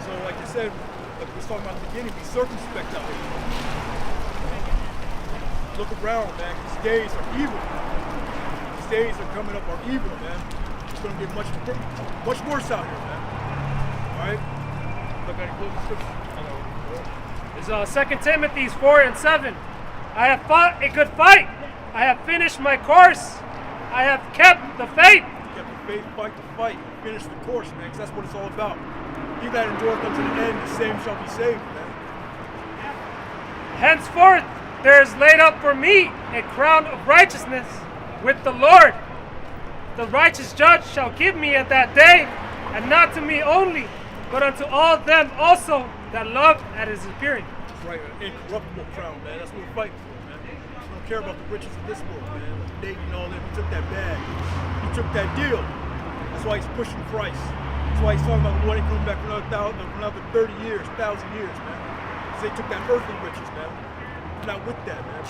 So, like I said, like we was talking about at the beginning, be circumspect out here. Look around, man. These days are evil. These days are coming up are evil, man. It's going to get much worse out here, man. All right? Look at the scripture. It's 2 Timothy 4 and 7. I have fought a good fight. I have finished my course. I have kept the faith. Kept the faith, fight the fight, finish the course, man, because that's what it's all about. He that endureth unto the end, the same shall be saved, man. Henceforth, there is laid up for me a crown of righteousness with the Lord. The righteous judge shall give me at that day, and not to me only, but unto all them also that love at his appearing. That's right, an incorruptible crown, man. That's what we're fighting for, man. We don't care about the riches of this world, man. Nate and all that, he took that bag. He took that deal. That's why he's pushing Christ. That's why he's talking about the one coming back for another 30 years, 1,000 years, man. Because they took that earthly riches, man. We're not with that, man.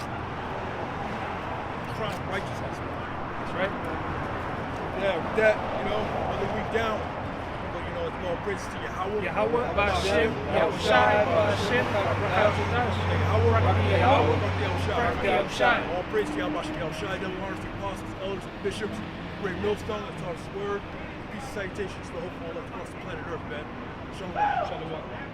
Crown of righteousness, man. That's right. Yeah, with that, you know, another week down. But, you know, All praises to Yahweh. Yahweh, Bashim, Yahushai, Bashim, Rakatodash. All praise to Yahweh, Yahushai, double honors to the apostles, elders, and bishops, great millstone that taught us word. Peace and salutations to the hopeful elect across the planet Earth, man. Shalom.